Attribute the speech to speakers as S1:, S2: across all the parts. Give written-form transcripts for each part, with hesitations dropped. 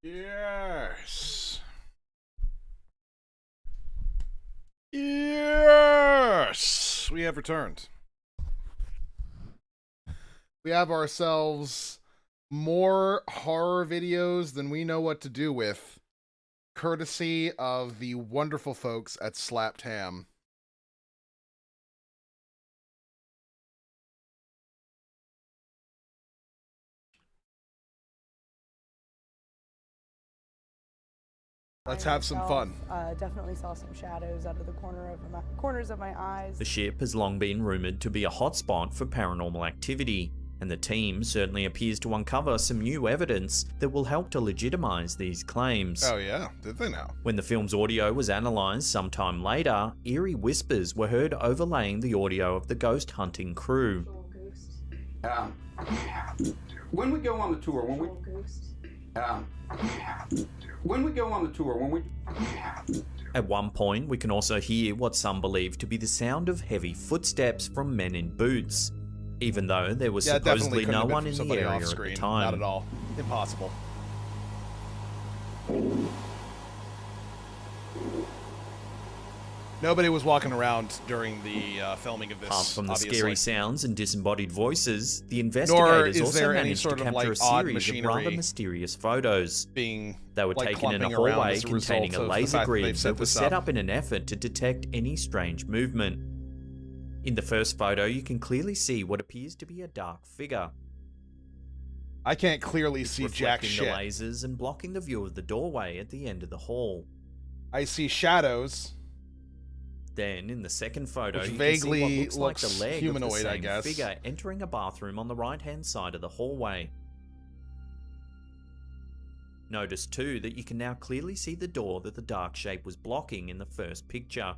S1: Yes. Yes. We have returned. We have ourselves more horror videos than we know what to do with, courtesy of the wonderful folks at Slapped Ham. Let's have some fun.
S2: Definitely saw some shadows out of the corners of my eyes.
S3: The ship has long been rumoured to be a hotspot for paranormal activity, and the team certainly appears to uncover some new evidence that will help to legitimise these claims.
S1: Oh yeah, did they now?
S3: When the film's audio was analysed sometime later, eerie whispers were heard overlaying the audio of the ghost hunting crew.
S4: When we go on the tour,
S3: At one point, we can also hear what some believe to be the sound of heavy footsteps from men in boots, even though there was supposedly no one in the area at the time.
S1: Not at all. Impossible. Nobody was walking around during the filming of this.
S3: Apart from the
S1: obviously.
S3: scary sounds and disembodied voices, the investigators also managed to capture a series of rather mysterious photos.
S1: Being
S3: They were taken in a hallway containing a laser grid that was set up in an effort to detect any strange movement. In the first photo, you can clearly see what appears to be a dark figure.
S1: I can't clearly see jack
S3: reflecting
S1: shit.
S3: the lasers and blocking the view of the doorway at the end of the hall.
S1: I see shadows.
S3: Then, in the second photo,
S1: Which
S3: you
S1: vaguely
S3: can see what looks like
S1: looks
S3: the leg
S1: humanoid,
S3: of the
S1: I
S3: same
S1: guess.
S3: figure entering a bathroom on the right-hand side of the hallway. Notice too that you can now clearly see the door that the dark shape was blocking in the first picture.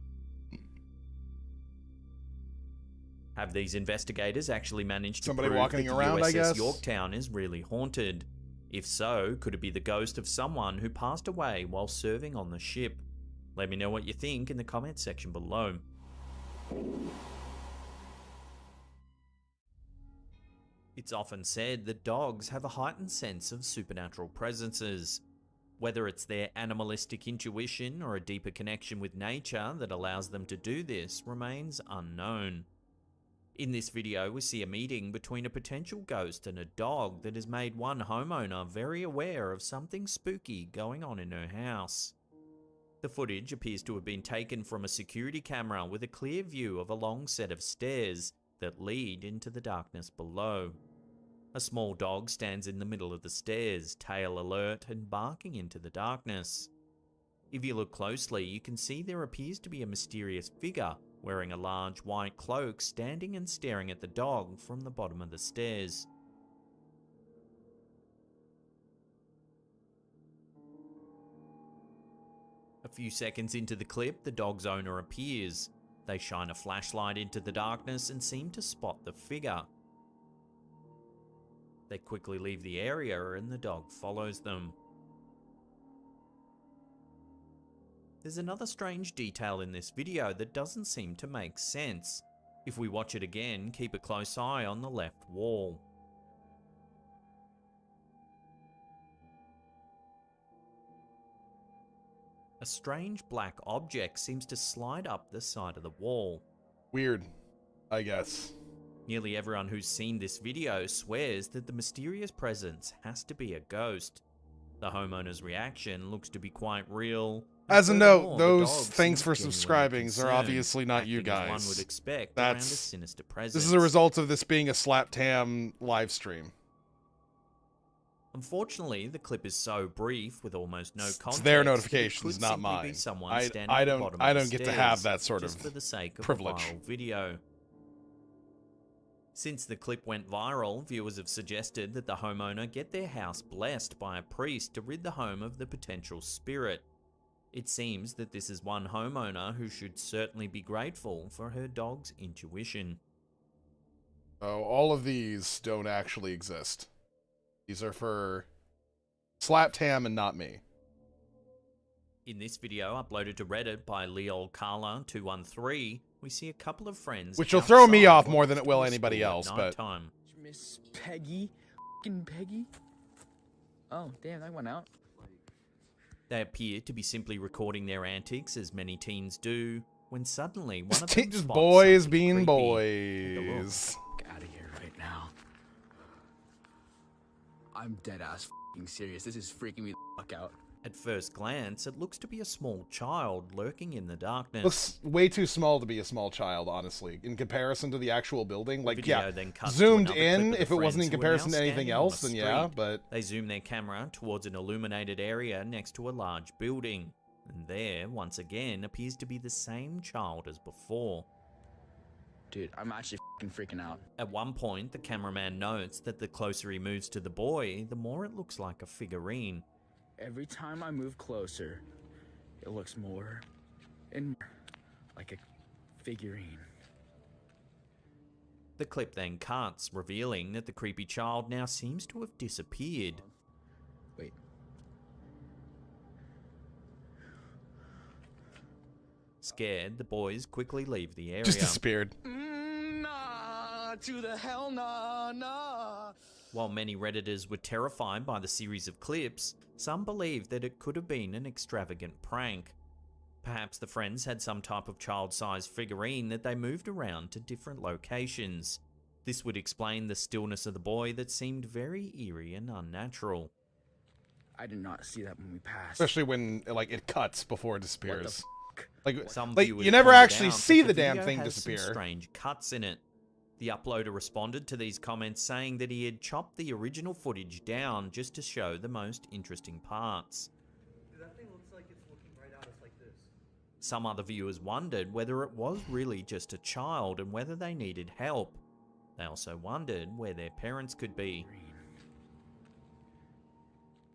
S3: Have these investigators actually managed to
S1: Somebody
S3: prove
S1: walking
S3: that the
S1: around, I
S3: USS
S1: guess?
S3: Yorktown is really haunted? If so, could it be the ghost of someone who passed away while serving on the ship? Let me know what you think in the comment section below. It's often said that dogs have a heightened sense of supernatural presences. Whether it's their animalistic intuition or a deeper connection with nature that allows them to do this remains unknown. In this video, we see a meeting between a potential ghost and a dog that has made one homeowner very aware of something spooky going on in her house. The footage appears to have been taken from a security camera with a clear view of a long set of stairs that lead into the darkness below. A small dog stands in the middle of the stairs, tail alert and barking into the darkness. If you look closely, you can see there appears to be a mysterious figure wearing a large white cloak standing and staring at the dog from the bottom of the stairs. A few seconds into the clip, the dog's owner appears. They shine a flashlight into the darkness and seem to spot the figure. They quickly leave the area and the dog follows them. There's another strange detail in this video that doesn't seem to make sense. If we watch it again, keep a close eye on the left wall. A strange black object seems to slide up the side of the wall.
S1: Weird, I guess.
S3: Nearly everyone who's seen this video swears that the mysterious presence has to be a ghost. The homeowner's reaction looks to be quite real.
S1: As a note,
S3: The
S1: those
S3: dog
S1: thanks
S3: seems
S1: for
S3: genuinely
S1: subscribing are
S3: concerned,
S1: obviously not you
S3: acting as
S1: guys.
S3: one would expect around a
S1: That's
S3: sinister presence.
S1: This is a result of this being a Slapped Ham live stream.
S3: Unfortunately, the clip is so brief with almost no context.
S1: It's their
S3: that it
S1: notifications,
S3: could
S1: not
S3: simply be
S1: mine.
S3: someone standing
S1: I
S3: at the
S1: don't
S3: bottom of the
S1: get to
S3: stairs
S1: have that sort
S3: just
S1: of
S3: for the sake of
S1: privilege.
S3: a viral video. Since the clip went viral, viewers have suggested that the homeowner get their house blessed by a priest to rid the home of the potential spirit. It seems that this is one homeowner who should certainly be grateful for her dog's intuition.
S1: Oh, all of these don't actually exist. These are for Slapped Ham and not me.
S3: In this video, uploaded to Reddit by LeolKala213, we see a couple of friends.
S1: Which will throw me
S3: outside
S1: off more than it will
S3: walking to
S1: anybody
S3: school at
S1: else, but
S3: nighttime.
S5: Miss Peggy? F***ing Peggy? Oh, damn, that went out.
S3: They appear to be simply recording their antics, as many teens do, when suddenly one of them
S1: Just
S3: spots
S1: boys
S3: something
S1: being
S3: creepy. Take a look.
S1: boys.
S5: Get out of here right now. I'm dead ass f***ing serious. This is freaking me the fuck out.
S3: At first glance, it looks to be a small child lurking in the darkness.
S1: Looks way too small to be a small child, honestly, in comparison to the actual building. Like,
S3: Video
S1: yeah,
S3: then cuts to
S1: zoomed
S3: another clip
S1: in,
S3: of the
S1: if it wasn't
S3: friends
S1: in
S3: who are
S1: comparison
S3: now
S1: to anything
S3: standing on
S1: else,
S3: the
S1: then yeah,
S3: street.
S1: but...
S3: They zoom their camera towards an illuminated area next to a large building, and there, once again, appears to be the same child as before.
S5: Dude, I'm actually f***ing freaking out.
S3: At one point, the cameraman notes that the closer he moves to the boy, the more it looks like a figurine.
S5: Every time I move closer, it looks more and more like a figurine.
S3: The clip then cuts, revealing that the creepy child now seems to have disappeared.
S5: Wait.
S3: Scared, the boys quickly leave the area.
S1: Just disappeared.
S5: Nah, to the hell nah, nah.
S3: While many Redditors were terrified by the series of clips, some believed that it could have been an extravagant prank. Perhaps the friends had some type of child-sized figurine that they moved around to different locations. This would explain the stillness of the boy that seemed very eerie and unnatural.
S5: I did not see that when we passed.
S1: Especially when, like, it cuts before it
S5: What the
S1: disappears.
S5: f***?
S1: Like,
S3: Some
S1: like
S3: viewers
S1: you never
S3: pointed
S1: actually
S3: out
S1: see
S3: that
S1: the damn
S3: video
S1: thing
S3: has some
S1: disappear.
S3: strange cuts in it. The uploader responded to these comments saying that he had chopped the original footage down just to show the most interesting parts.
S6: Dude, that thing looks like it's looking right at us like this.
S3: Some other viewers wondered whether it was really just a child and whether they needed help. They also wondered where their parents could be.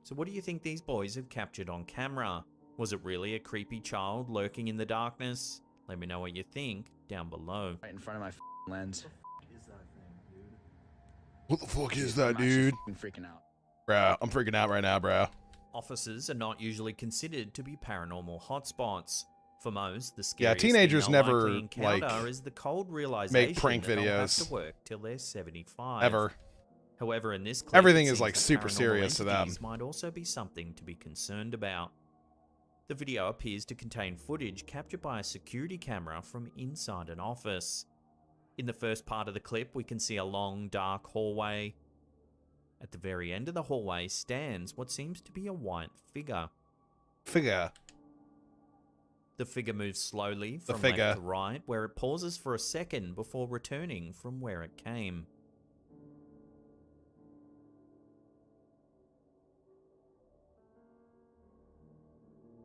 S3: So what do you think these boys have captured on camera? Was it really a creepy child lurking in the darkness? Let me know what you think down below.
S5: Right in front of my f***ing lens.
S6: Is that thing, dude?
S1: What the fuck is
S5: I'm
S1: that,
S5: actually
S1: dude?
S5: f***ing freaking out.
S1: Bruh, I'm freaking out right now, bruh.
S3: Offices are not usually considered to be paranormal hotspots. For most, the
S1: Yeah,
S3: scariest
S1: teenagers
S3: thing they'll
S1: never,
S3: likely encounter
S1: like,
S3: is the cold realization
S1: prank
S3: that they'll have
S1: videos.
S3: to work till they're 75.
S1: Ever.
S3: However, in this clip,
S1: Everything
S3: it
S1: is,
S3: seems
S1: like,
S3: that
S1: super
S3: paranormal
S1: serious to them.
S3: entities might also be something to be concerned about. The video appears to contain footage captured by a security camera from inside an office. In the first part of the clip, we can see a long, dark hallway. At the very end of the hallway stands what seems to be a white figure.
S1: Figure.
S3: The figure moves slowly
S1: The
S3: from
S1: figure.
S3: left to right, where it pauses for a second before returning from where it came.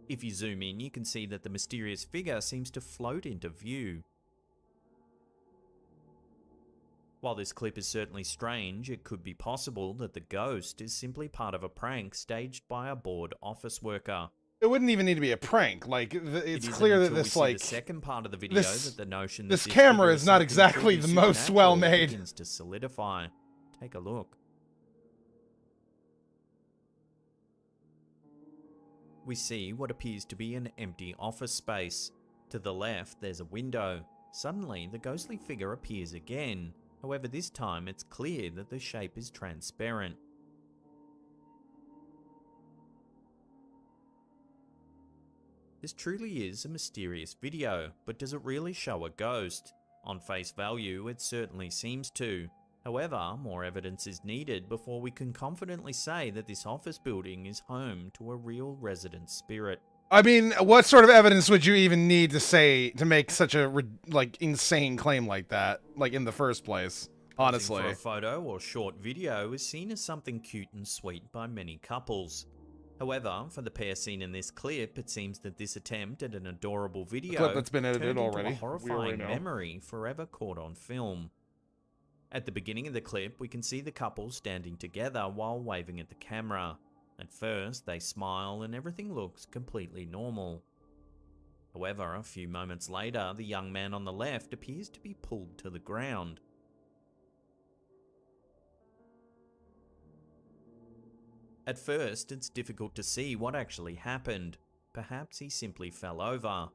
S3: If you zoom in, you can see that the mysterious figure seems to float into view. While this clip is certainly strange, it could be possible that the ghost is simply part of a prank staged by a bored office worker.
S1: It wouldn't even need to be a prank. Like,
S3: It
S1: it's
S3: isn't
S1: clear that
S3: until we
S1: this,
S3: see
S1: like,
S3: the second part of the video
S1: this-
S3: that the notion
S1: this
S3: that
S1: camera
S3: figure
S1: is not
S3: something
S1: exactly
S3: truly
S1: the most
S3: supernatural
S1: well-made.
S3: begins to solidify. Take a look. We see what appears to be an empty office space. To the left, there's a window. Suddenly, the ghostly figure appears again. However, this time it's clear that the shape is transparent. This truly is a mysterious video, but does it really show a ghost? On face value, it certainly seems to. However, more evidence is needed before we can confidently say that this office building is home to a real resident spirit.
S1: I mean, what sort of evidence would you even need to say to make such a, like, insane claim like that? Like, in the first place? Honestly.
S3: Posing for a photo or short video is seen as something cute and sweet by many couples. However, for the pair seen in this clip, it seems that this attempt at an adorable video
S1: clip that's been edited
S3: turned into
S1: already.
S3: a
S1: We already
S3: horrifying
S1: know.
S3: memory forever caught on film. At the beginning of the clip, we can see the couple standing together while waving at the camera. At first, they smile and everything looks completely normal. However, a few moments later, the young man on the left appears to be pulled to the ground. At first, it's difficult to see what actually happened. Perhaps he simply fell over.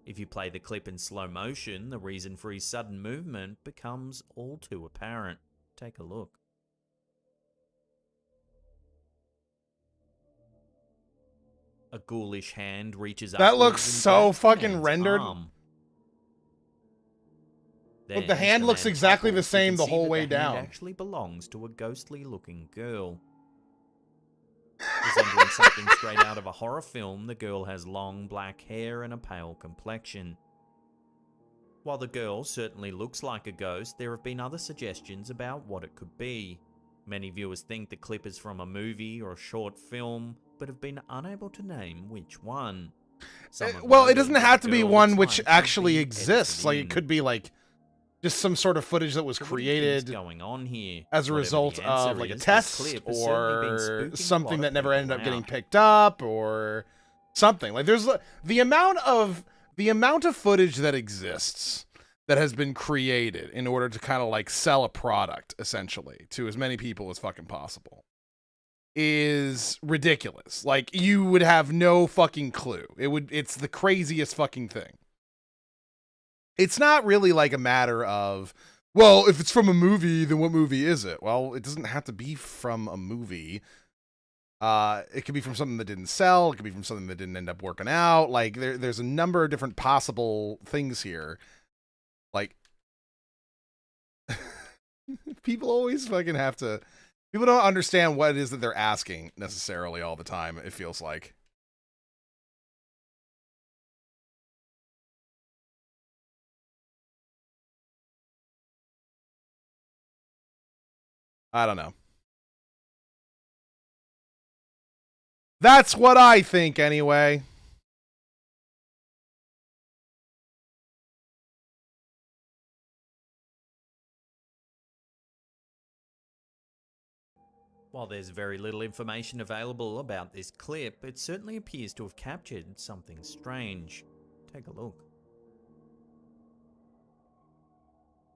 S3: If you play the clip in slow motion, the reason for his sudden movement becomes all too apparent. Take a look. A ghoulish hand reaches
S1: That
S3: upwards
S1: looks
S3: and
S1: so
S3: grabs the
S1: fucking
S3: man's
S1: rendered.
S3: arm.
S1: Look, the
S3: Then,
S1: hand
S3: as
S1: looks
S3: man
S1: exactly the
S3: topples, you
S1: same
S3: can
S1: the
S3: see
S1: whole
S3: that
S1: way
S3: the hand
S1: down.
S3: actually belongs to a ghostly-looking girl. Resembling something straight out of a horror film, the girl has long black hair and a pale complexion. While the girl certainly looks like a ghost, there have been other suggestions about what it could be. Many viewers think the clip is from a movie or a short film, but have been unable to name which one. Some have
S1: Well, it
S3: noted
S1: doesn't
S3: that
S1: have
S3: the
S1: to be
S3: girl
S1: one
S3: looks
S1: which
S3: like she's
S1: actually
S3: been
S1: exists.
S3: edited
S1: Like, it
S3: in.
S1: could be, like, just some sort of footage that was
S3: So what do you think's
S1: created
S3: going on here?
S1: as a
S3: Whatever
S1: result
S3: the
S1: of,
S3: answer
S1: like, a
S3: is, this
S1: test
S3: clip has certainly been
S1: or
S3: spooking a
S1: something
S3: lot
S1: that
S3: of
S1: never ended
S3: people
S1: up getting
S3: out.
S1: picked up or something. Like, there's the amount of footage that exists that has been created in order to kind of, like, sell a product, essentially, to as many people as fucking possible is ridiculous. Like, you would have no fucking clue. It's the craziest fucking thing. It's not really like a matter of, well, if it's from a movie, then what movie is it? Well, it doesn't have to be from a movie. It could be from something that didn't sell. It could be from something that didn't end up working out. Like, there's a number of different possible things here. Like, people always fucking have to. People don't understand what it is that they're asking necessarily all the time, it feels like. I don't know. That's what I think, anyway.
S3: While there's very little information available about this clip, it certainly appears to have captured something strange. Take a look.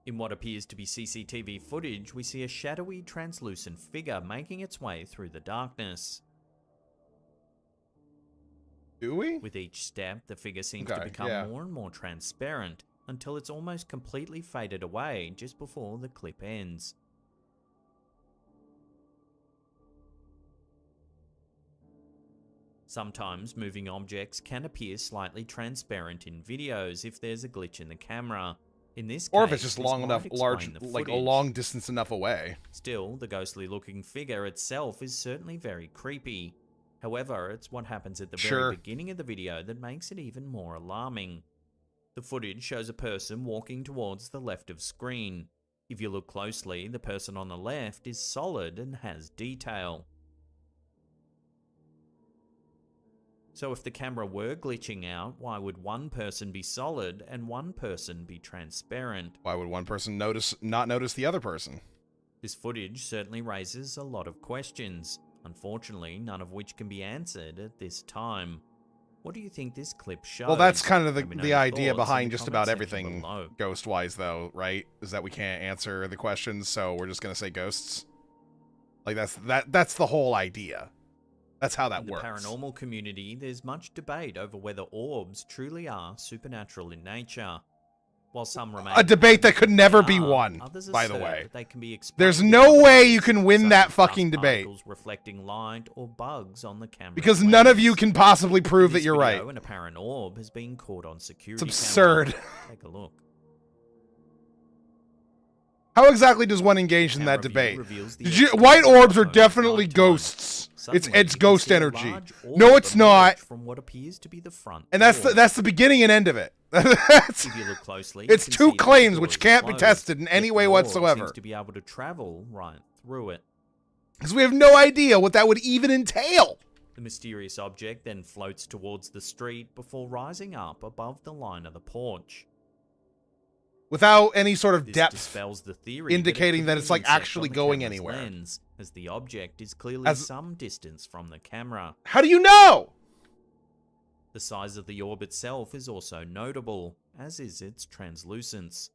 S3: In what appears to be CCTV footage, we see a shadowy, translucent figure making its way through the darkness.
S1: Do we?
S3: With each step, the figure seems
S1: Okay,
S3: to become
S1: yeah.
S3: more and more transparent, until it's almost completely faded away just before the clip ends. Sometimes moving objects can appear slightly transparent in videos if there's a glitch in the camera. In this case,
S1: Or if it's just
S3: this
S1: long
S3: might
S1: enough,
S3: explain the
S1: like a
S3: footage.
S1: long distance enough away.
S3: Still, the ghostly looking figure itself is certainly very creepy. However, it's what happens at the
S1: Sure.
S3: very beginning of the video that makes it even more alarming. The footage shows a person walking towards the left of screen. If you look closely, the person on the left is solid and has detail. So if the camera were glitching out, why would one person be solid and one person be transparent?
S1: Why would one person not notice the other person?
S3: This footage certainly raises a lot of questions, unfortunately none of which can be answered at this time. What do you think this clip shows?
S1: Well, that's kind of
S3: Let me know
S1: the
S3: your
S1: idea
S3: thoughts in
S1: behind
S3: the
S1: just
S3: comment
S1: about
S3: section
S1: everything
S3: below.
S1: ghost-wise, though, right? Is that we can't answer the questions, so we're just gonna say ghosts. Like, that's the whole idea. That's how that
S3: In the
S1: works.
S3: paranormal community, there's much debate over whether orbs truly are supernatural in nature. While some remain
S1: A debate that could never be
S3: are,
S1: won,
S3: others
S1: by the
S3: assert
S1: way.
S3: that they can be explained
S1: There's
S3: in
S1: no
S3: other
S1: way
S3: ways,
S1: you can win
S3: such
S1: that
S3: as
S1: fucking
S3: dust
S1: debate.
S3: particles reflecting light or bugs on the camera.
S1: Because none of you can possibly prove that
S3: This
S1: you're
S3: video,
S1: right.
S3: An apparent orb has been caught on security.
S1: It's absurd.
S3: camera. Take a look.
S1: How exactly does one engage in that
S3: Camera view
S1: debate?
S3: reveals the
S1: White
S3: exterior
S1: orbs are
S3: photo at
S1: definitely
S3: nighttime.
S1: ghosts.
S3: Suddenly,
S1: It's
S3: you can
S1: ghost
S3: see a
S1: energy.
S3: large
S1: No,
S3: orb
S1: it's not.
S3: emerge from what appears to be the front
S1: And that's
S3: door.
S1: the beginning and end of it. That's-
S3: If you look closely,
S1: it's
S3: you can
S1: two
S3: see that the
S1: claims
S3: door
S1: which
S3: is
S1: can't be
S3: closed,
S1: tested in any
S3: yet
S1: way
S3: the orb
S1: whatsoever.
S3: seems to be able to travel right through it.
S1: Because we have no idea what that would even entail.
S3: The mysterious object then floats towards the street before rising up above the line of the porch.
S1: Without any sort of
S3: This
S1: depth.
S3: dispels the theory
S1: indicating that
S3: that it could
S1: it's,
S3: be
S1: like,
S3: an insect
S1: actually
S3: on the
S1: going
S3: camera's
S1: anywhere.
S3: lens, as the object is clearly
S1: As-
S3: some distance from the camera.
S1: How do you know?
S3: The size of the orb itself is also notable, as is its translucence.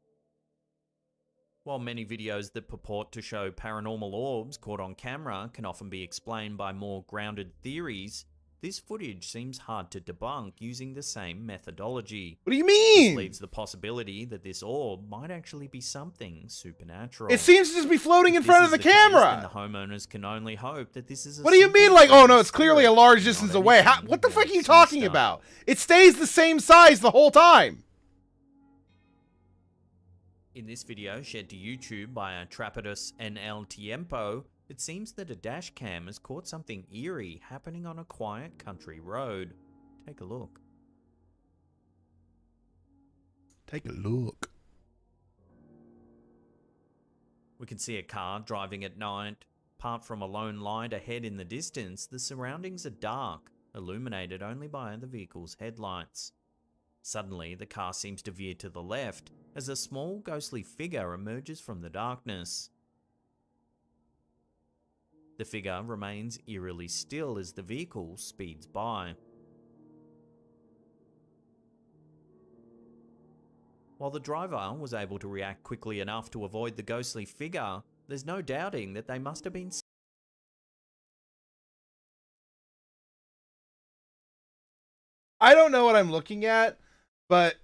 S3: While many videos that purport to show paranormal orbs caught on camera can often be explained by more grounded theories, this footage seems hard to debunk using the same methodology.
S1: What do you
S3: This
S1: mean?
S3: leaves the possibility that this orb might actually be something supernatural.
S1: It seems to just be floating in
S3: If
S1: front
S3: this
S1: of the
S3: is case, then
S1: camera.
S3: the homeowners can only hope that this is a
S1: What do you
S3: simple
S1: mean? Like, oh no,
S3: human
S1: it's clearly a
S3: spirit,
S1: large
S3: not
S1: distance away.
S3: anything
S1: What the fuck are you
S3: more
S1: talking
S3: sinister.
S1: about? It stays the same size the whole time.
S3: In this video, shared to YouTube by Atrapidus NL Tiempo, it seems that a dash cam has caught something eerie happening on a quiet country road. Take a look.
S1: Take a look.
S3: We can see a car driving at night. Apart from a lone light ahead in the distance, the surroundings are dark, illuminated only by the vehicle's headlights. Suddenly, the car seems to veer to the left as a small ghostly figure emerges from the darkness. The figure remains eerily still as the vehicle speeds by. While the driver was able to react quickly enough to avoid the ghostly figure, there's no doubting that they must have been
S1: I don't know what I'm looking at, but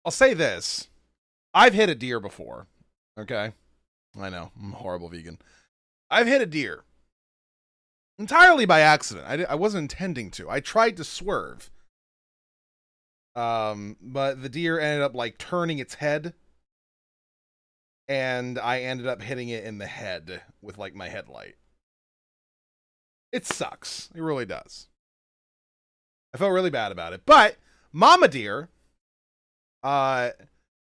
S1: I'll say this. I've hit a deer before. Okay? I know. I'm a horrible vegan. I've hit a deer. Entirely by accident. I wasn't intending to. I tried to swerve. But the deer ended up like turning its head. And I ended up hitting it in the head with like my headlight. It sucks. It really does. I felt really bad about it. But mama deer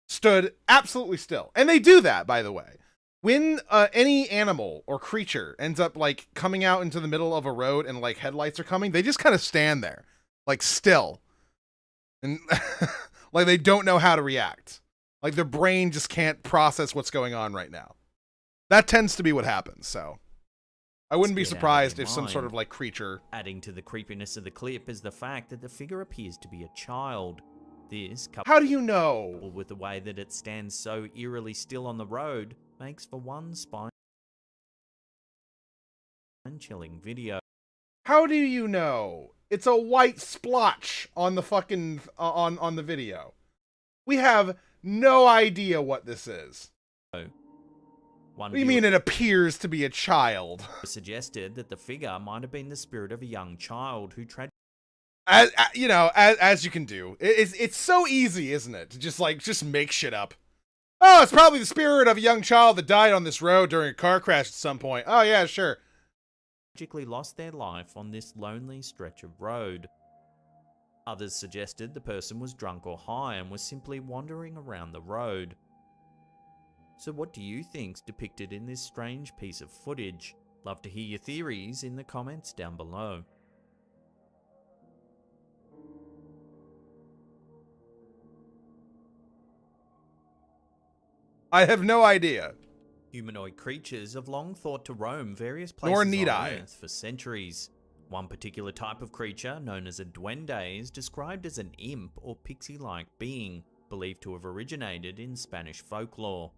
S1: stood absolutely still. And they do that, by the way. When any animal or creature ends up like coming out into the middle of a road and like headlights are coming, they just kind of stand there, like still. And like they don't know how to react. Like their brain just can't process what's going on right now. That tends to be what happens, so I wouldn't be
S3: Let's get out of
S1: surprised
S3: your
S1: if some sort
S3: mind.
S1: of like creature.
S3: Adding to the creepiness of the clip is the fact that the figure appears to be a child. This, coupled
S1: How do you know?
S3: with the way that it stands so eerily still on the road, makes for one spine-chilling video.
S1: How do you know? It's a white splotch on the fucking on the video. We have no idea what this is.
S3: One
S1: What do you mean
S3: viewer
S1: it appears to be a child?
S3: suggested that the figure might have been the spirit of a young child who
S1: As you know, as you can do. It's so easy, isn't it? To just make shit up. Oh, it's probably the spirit of a young child that died on this road during a car crash at some point. Oh yeah, sure.
S3: tragically lost their life on this lonely stretch of road. Others suggested the person was drunk or high and was simply wandering around the road. So what do you think's depicted in this strange piece of footage? Love to hear your theories in the comments down below.
S1: I have no idea.
S3: Humanoid creatures have long thought to roam various places
S1: Nor need
S3: on
S1: I.
S3: Earth for centuries. One particular type of creature, known as a duende, is described as an imp or pixie-like being, believed to have originated in Spanish folklore.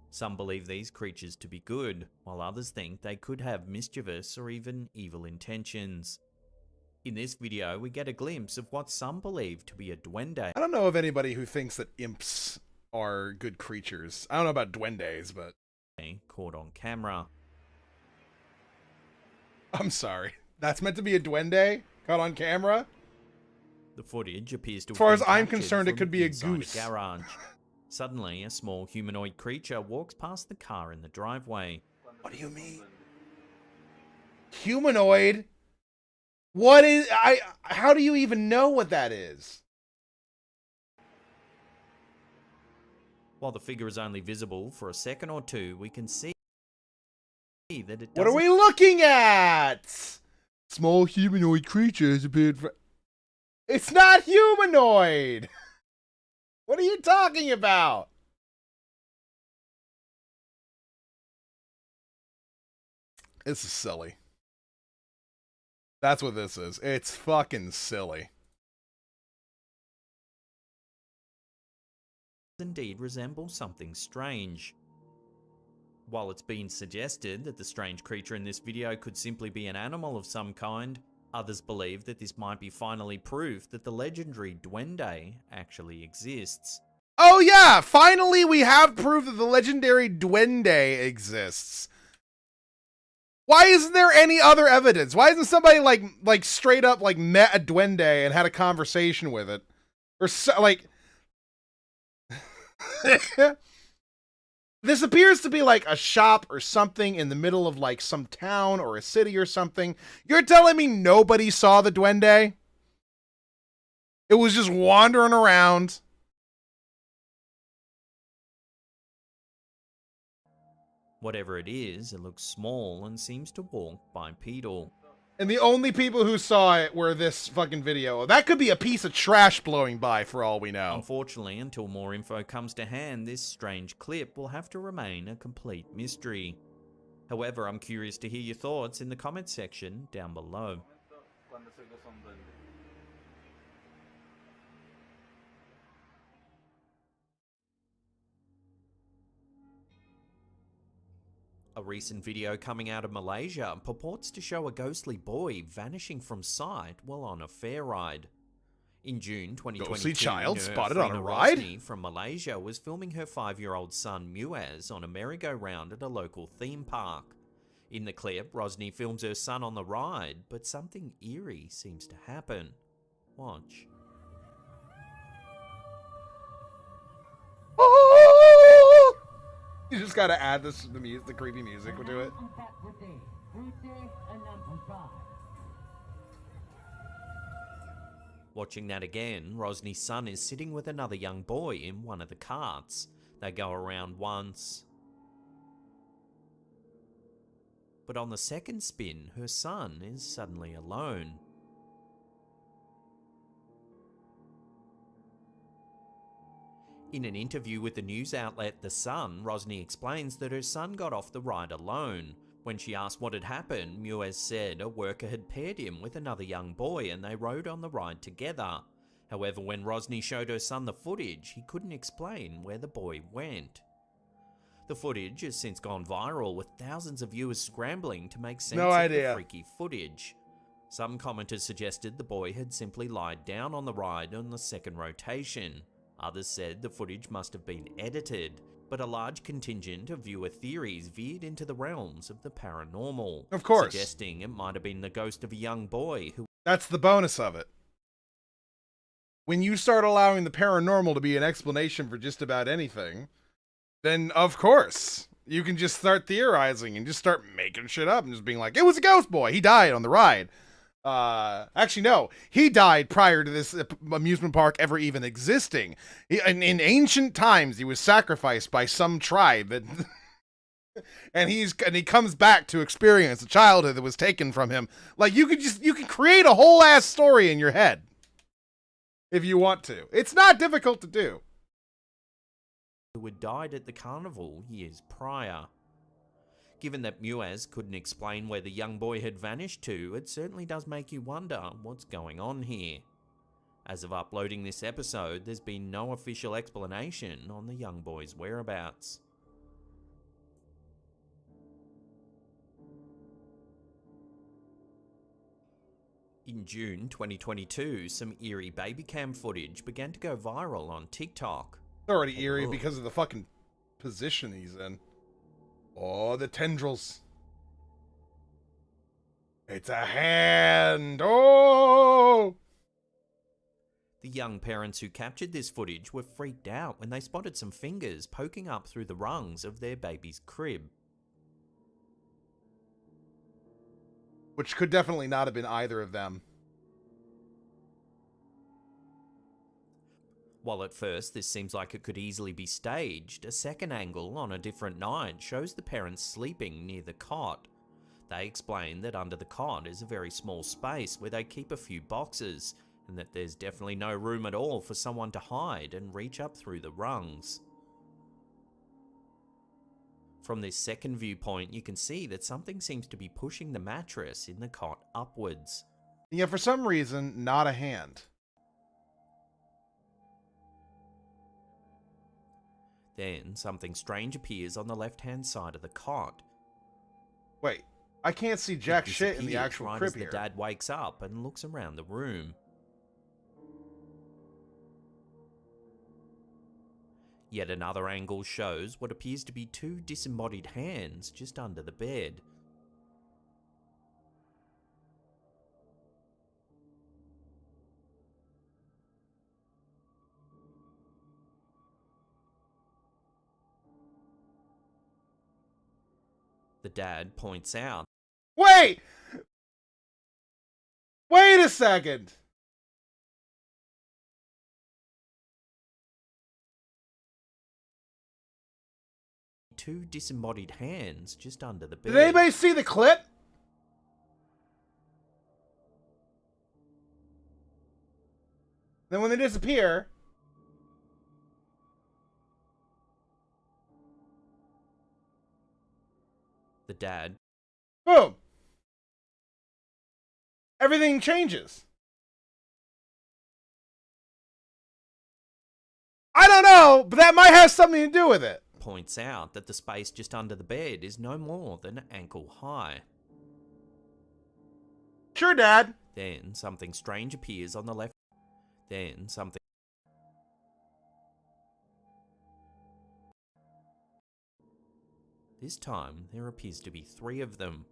S3: Some believe these creatures to be good, while others think they could have mischievous or even evil intentions. In this video, we get a glimpse of what some believe to be a duende.
S1: I don't know of anybody who thinks that imps are good creatures. I don't know about duendes, but
S3: Caught on camera.
S1: I'm sorry. That's meant to be a duende caught on camera?
S3: The footage appears to
S1: As far
S3: have
S1: as
S3: been
S1: I'm
S3: captured
S1: concerned, it
S3: from
S1: could be a
S3: inside
S1: goose.
S3: garage. Suddenly, a small humanoid creature walks past the car in the driveway.
S1: What do you mean? Humanoid? What is how do you even know what that is?
S3: While the figure is only visible for a second or two, we can see that it
S1: What are
S3: doesn't
S1: we looking at? Small humanoid creatures appeared for... It's not humanoid! What are you talking about? This is silly. That's what this is. It's fucking silly.
S3: indeed resemble something strange. While it's been suggested that the strange creature in this video could simply be an animal of some kind, Others believe that this might be finally proof that the legendary duende actually exists.
S1: Oh yeah, finally we have proof that the legendary duende exists. Why isn't there any other evidence? Why isn't somebody like straight up like met a duende and had a conversation with it? Or so, like this appears to be like a shop or something in the middle of like some town or a city or something. You're telling me nobody saw the duende? It was just wandering around.
S3: Whatever it is, it looks small and seems to walk bipedal.
S1: And the only people who saw it were this fucking video. That could be a piece of trash blowing by for all we know.
S3: Unfortunately, until more info comes to hand, this strange clip will have to remain a complete mystery. However, I'm curious to hear your thoughts in the comments section down below. A recent video coming out of Malaysia purports to show a ghostly boy vanishing from sight while on a fair ride. In June 2022,
S1: Ghostly child
S3: Nur
S1: spotted on a
S3: Frina
S1: ride?
S3: Rosny from Malaysia was filming her 5-year-old son Muaz on a merry-go-round at a local theme park. In the clip, Rosny films her son on the ride, but something eerie seems to happen. Watch.
S1: You just gotta add the creepy music to it.
S3: Watching that again, Rosny's son is sitting with another young boy in one of the carts. They go around once. But on the second spin, her son is suddenly alone. In an interview with the news outlet The Sun, Rosny explains that her son got off the ride alone. When she asked what had happened, Muaz said a worker had paired him with another young boy and they rode on the ride together. However, when Rosny showed her son the footage, he couldn't explain where the boy went. The footage has since gone viral, with thousands of viewers scrambling to make sense of the freaky footage. Some commenters suggested the boy had simply lied down on the ride on the second rotation. Others said the footage must have been edited, but a large contingent of viewer theories veered into the realms of the paranormal.
S1: Of course.
S3: Suggesting it might have been the ghost of a young boy who...
S1: That's the bonus of it. When you start allowing the paranormal to be an explanation for just about anything, then of course, you can just start theorizing and just start making shit up and just being like, it was a ghost boy, he died on the ride. Actually, no, he died prior to this amusement park ever even existing. In ancient times, he was sacrificed by some tribe that, and he comes back to experience a childhood that was taken from him. Like, you can create a whole ass story in your head if you want to. It's not difficult to do.
S3: Who had died at the carnival years prior. Given that Muaz couldn't explain where the young boy had vanished to, it certainly does make you wonder what's going on here. As of uploading this episode, there's been no official explanation on the young boy's whereabouts. In June 2022, some eerie baby cam footage began to go viral on TikTok.
S1: It's already eerie because of the fucking position he's in. Oh, the tendrils. It's a hand. Oh!
S3: The young parents who captured this footage were freaked out when they spotted some fingers poking up through the rungs of their baby's crib.
S1: Which could definitely not have been either of them.
S3: While at first this seems like it could easily be staged, a second angle on a different night shows the parents sleeping near the cot. They explain that under the cot is a very small space where they keep a few boxes, and that there's definitely no room at all for someone to hide and reach up through the rungs. From this second viewpoint, you can see that something seems to be pushing the mattress in the cot upwards.
S1: Yeah, for some reason, not a hand.
S3: Then, something strange appears on the left-hand side of the cot.
S1: Wait, I can't see
S3: It
S1: jack shit in the
S3: disappears
S1: actual
S3: right
S1: crib
S3: as the
S1: here.
S3: dad wakes up and looks around the room. Yet another angle shows what appears to be two disembodied hands just under the bed. The dad points out
S1: Wait! Wait a second!
S3: two disembodied hands just under the bed.
S1: Did anybody see the clip? Then when they disappear...
S3: The dad
S1: boom! Everything changes. I don't know, but that might have something to do with it.
S3: points out that the space just under the bed is no more than ankle high.
S1: Sure, Dad.
S3: Then something strange appears on the left. Then something. This time, there appears to be 3 of them.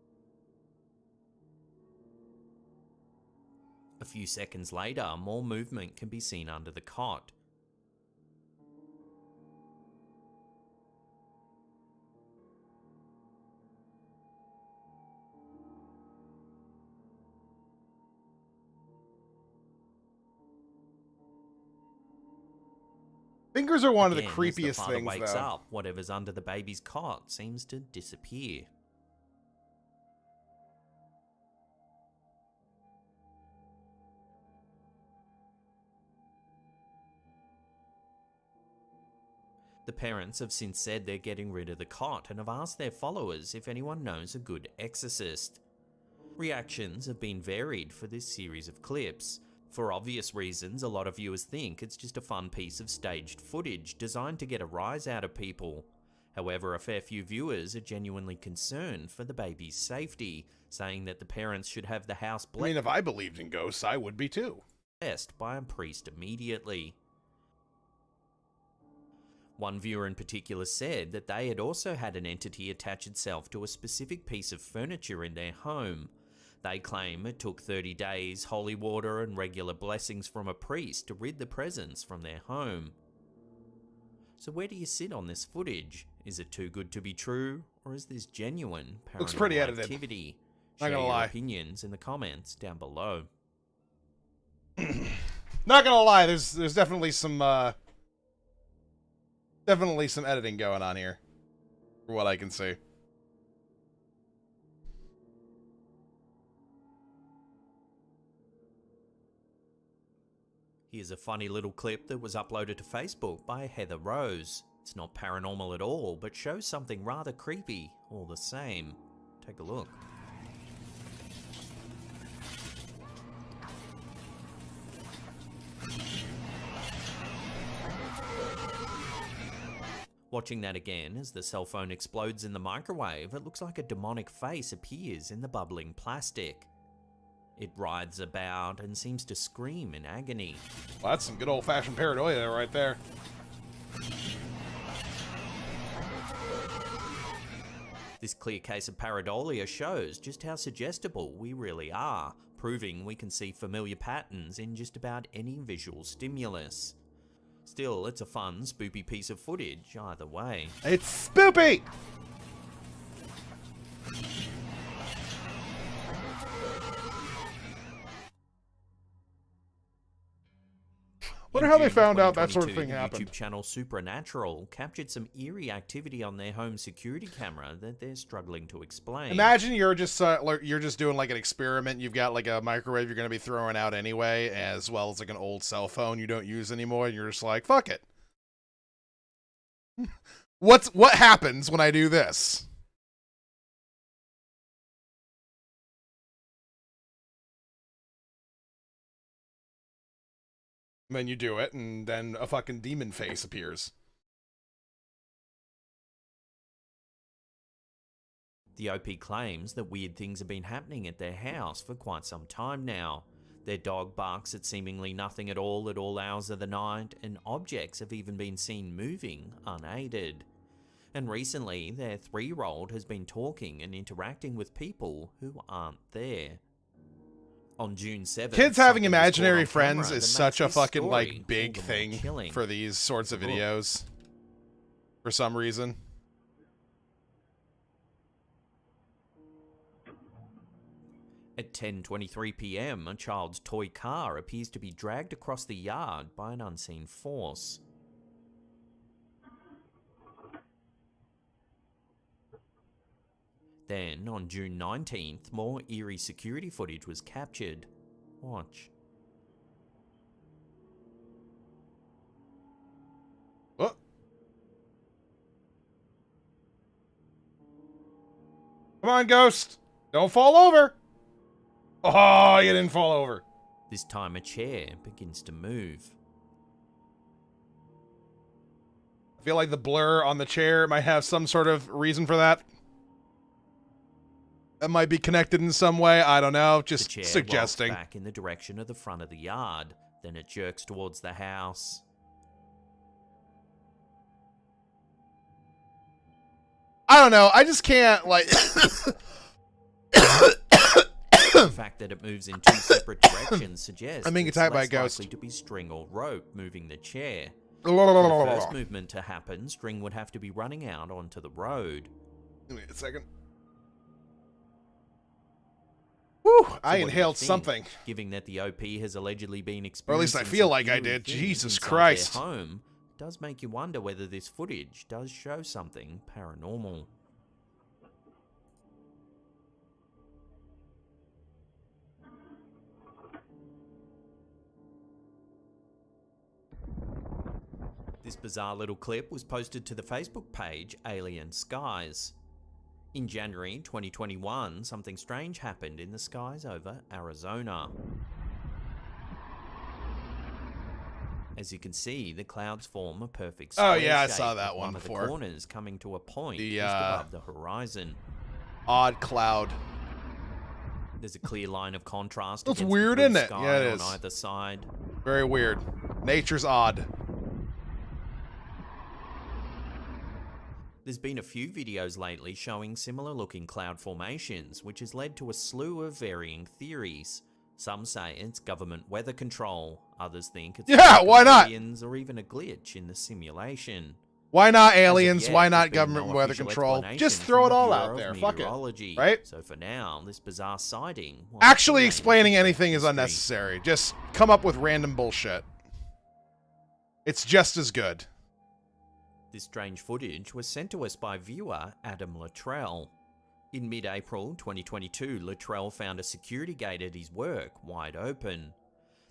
S3: A few seconds later, more movement can be seen under the cot.
S1: Fingers are one of the
S3: Again, as
S1: creepiest
S3: father
S1: things,
S3: wakes
S1: though.
S3: up, whatever's under the baby's cot seems to disappear. The parents have since said they're getting rid of the cot and have asked their followers if anyone knows a good exorcist. Reactions have been varied for this series of clips. For obvious reasons, a lot of viewers think it's just a fun piece of staged footage designed to get a rise out of people. However, a fair few viewers are genuinely concerned for the baby's safety, saying that the parents should have the house
S1: I mean, if I believed in ghosts, I would be too.
S3: blessed by a priest immediately. One viewer in particular said that they had also had an entity attach itself to a specific piece of furniture in their home. They claim it took 30 days, holy water, and regular blessings from a priest to rid the presence from their home. So where do you sit on this footage? Is it too good to be true, or is this genuine paranormal
S1: Looks pretty edited.
S3: activity?
S1: Not
S3: Share
S1: gonna
S3: your
S1: lie.
S3: opinions in the comments down below.
S1: Not gonna lie, there's definitely some editing going on here, for what I can see.
S3: Here's a funny little clip that was uploaded to Facebook by Heather Rose. It's not paranormal at all, but shows something rather creepy all the same. Take a look. Watching that again, as the cell phone explodes in the microwave, it looks like a demonic face appears in the bubbling plastic. It writhes about and seems to scream in agony.
S1: Well, that's some good old-fashioned paranoia right there.
S3: This clear case of pareidolia shows just how suggestible we really are, proving we can see familiar patterns in just about any visual stimulus. Still, it's a fun, spoopy piece of footage either way.
S1: It's spoopy! Wonder how they
S3: In June
S1: found out that sort of
S3: 2022,
S1: thing
S3: the
S1: happened.
S3: YouTube channel Supernatural captured some eerie activity on their home security camera that they're struggling to explain.
S1: Imagine you're just doing like an experiment. You've got like a microwave you're gonna be throwing out anyway, as well as like an old cell phone you don't use anymore, and you're just like, fuck it. What happens when I do this? And then you do it, and then a fucking demon face appears.
S3: The OP claims that weird things have been happening at their house for quite some time now. Their dog barks at seemingly nothing at all hours of the night, and objects have even been seen moving unaided. And recently, their 3-year-old has been talking and interacting with people who aren't there. On June 7th,
S1: Kids having
S3: something was caught
S1: imaginary
S3: on
S1: friends
S3: camera
S1: is
S3: that
S1: such a
S3: makes this
S1: fucking,
S3: story
S1: like, big
S3: all the more
S1: thing
S3: chilling.
S1: for these sorts of
S3: Look.
S1: videos. For some reason.
S3: At 10:23 p.m, a child's toy car appears to be dragged across the yard by an unseen force. Then, on June 19th, more eerie security footage was captured. Watch.
S1: Oh. Come on, ghost. Don't fall over. Oh, you didn't fall over.
S3: This time a chair begins to move.
S1: I feel like the blur on the chair might have some sort of reason for that. That might be connected in some way. I don't know.
S3: The
S1: Just
S3: chair
S1: suggesting.
S3: walks back in the direction of the front of the yard. Then it jerks towards the house.
S1: I don't know. I just can't, like...
S3: The fact that it moves in 2 separate directions suggests
S1: I'm being
S3: it's
S1: attacked by a
S3: less
S1: ghost.
S3: likely to be string or rope moving the chair. For the first
S1: Give
S3: movement to happen, string would have to be running out onto the road.
S1: me a second. Whew,
S3: So
S1: I
S3: what do you
S1: inhaled
S3: think?
S1: something.
S3: Given that the OP has allegedly been
S1: Or at
S3: experiencing
S1: least I feel
S3: some
S1: like I
S3: eerie
S1: did.
S3: things
S1: Jesus
S3: inside
S1: Christ.
S3: their home, does make you wonder whether this footage does show something paranormal. This bizarre little clip was posted to the Facebook page Alien Skies. In January 2021, something strange happened in the skies over Arizona. As you can see, the clouds form a perfect square
S1: Oh, yeah, I
S3: shape,
S1: saw that
S3: with
S1: one
S3: of
S1: before.
S3: the corners coming to a point
S1: The,
S3: just above the horizon.
S1: Odd cloud.
S3: There's a clear line of contrast
S1: That's
S3: against
S1: weird,
S3: the blue
S1: isn't it?
S3: sky
S1: Yeah, it
S3: on
S1: is.
S3: either side.
S1: Very weird. Nature's odd.
S3: There's been a few videos lately showing similar looking cloud formations, which has led to a slew of varying theories. Some say it's government weather control, others think it's
S1: Yeah, why not?
S3: aliens or even a glitch in the simulation.
S1: Why not
S3: As of
S1: aliens?
S3: yet,
S1: Why
S3: there's
S1: not
S3: been
S1: government
S3: no
S1: weather
S3: official
S1: control?
S3: explanation
S1: Just
S3: from
S1: throw it
S3: the
S1: all
S3: Bureau
S1: out
S3: of
S1: there. Fuck it.
S3: Meteorology.
S1: Right?
S3: So for now, this bizarre sighting... will
S1: Actually
S3: remain
S1: explaining
S3: a
S1: anything is
S3: mystery.
S1: unnecessary. Just come up with random bullshit. It's just as good.
S3: This strange footage was sent to us by viewer Adam Luttrell. In mid-April 2022, Luttrell found a security gate at his work wide open.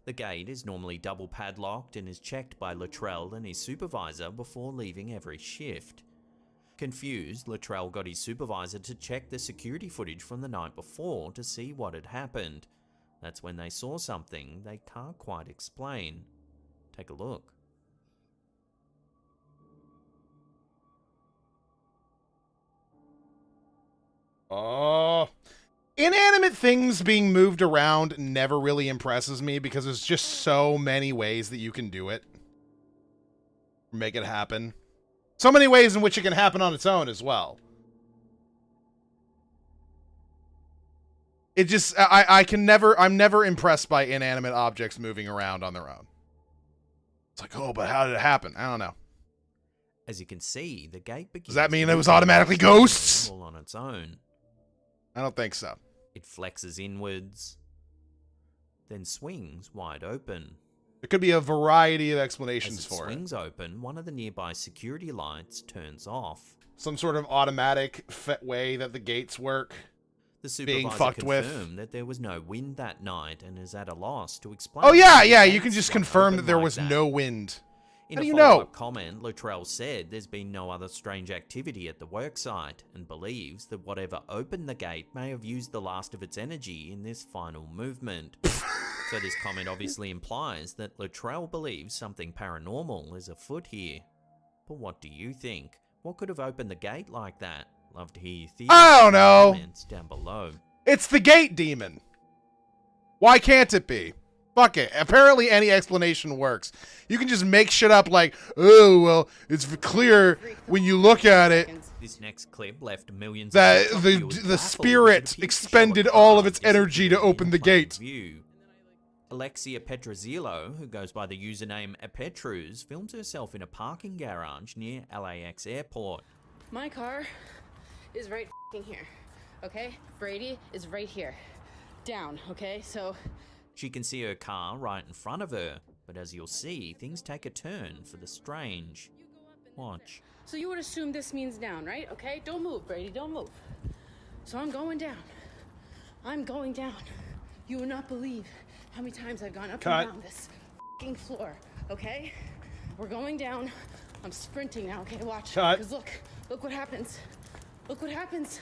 S3: The gate is normally double padlocked and is checked by Luttrell and his supervisor before leaving every shift. Confused, Luttrell got his supervisor to check the security footage from the night before to see what had happened. That's when they saw something they can't quite explain. Take a look.
S1: Oh. Inanimate things being moved around never really impresses me because there's just so many ways that you can do it. Make it happen. So many ways in which it can happen on its own as well. It just, I'm never impressed by inanimate objects moving around on their own. It's like, oh, but how did it happen? I don't know.
S3: As you can see, the gate begins...
S1: Does that mean
S3: to
S1: it was
S3: move
S1: automatically ghosts?
S3: all on its own.
S1: I don't think so.
S3: It flexes inwards, then swings wide open.
S1: There could be a variety of
S3: As
S1: explanations
S3: it
S1: for it.
S3: swings open, one of the nearby security lights turns off.
S1: Some sort of automatic way that the gates work.
S3: The
S1: Being
S3: supervisor
S1: fucked with.
S3: confirmed that there was no wind that night and is at a loss to explain.
S1: Oh yeah,
S3: why the
S1: yeah, you
S3: gates
S1: can just
S3: swung
S1: confirm
S3: open
S1: that there
S3: like
S1: was
S3: that.
S1: no wind.
S3: In
S1: How
S3: a
S1: do you know?
S3: follow-up comment, Luttrell said there's been no other strange activity at the worksite and believes that whatever opened the gate may have used the last of its energy in this final movement. So this comment obviously implies that Luttrell believes something paranormal is afoot here. But what do you think? What could have opened the gate like that? Love to hear your theories
S1: I don't
S3: in the
S1: know.
S3: comments down below.
S1: It's the gate demon. Why can't it be? Fuck it. Apparently any explanation works. You can just make shit up like, oh, well, it's clear when you look at it
S3: This next clip left millions
S1: that
S3: of
S1: the
S3: viewers baffled as it
S1: spirit
S3: appears to show a
S1: expended
S3: car
S1: all of its energy to
S3: disappearing
S1: open
S3: in
S1: the
S3: plain
S1: gate.
S3: view. Alexia Petrazilo, who goes by the username Apetrus, filmed herself in a parking garage near LAX airport.
S7: My car is right f***ing here, okay? Brady is right here. Down, okay? So...
S3: She can see her car right in front of her, but as you'll see, things take a turn for the strange. Watch.
S7: So you would assume this means down, right? Okay? Don't move, Brady, don't move. So I'm going down. I'm going down. You would not believe how many times I've gone up
S1: Cut.
S7: and down this f***ing floor, okay? We're going down. I'm sprinting now, okay? Watch.
S1: Cut.
S7: Because look what happens. Look what happens.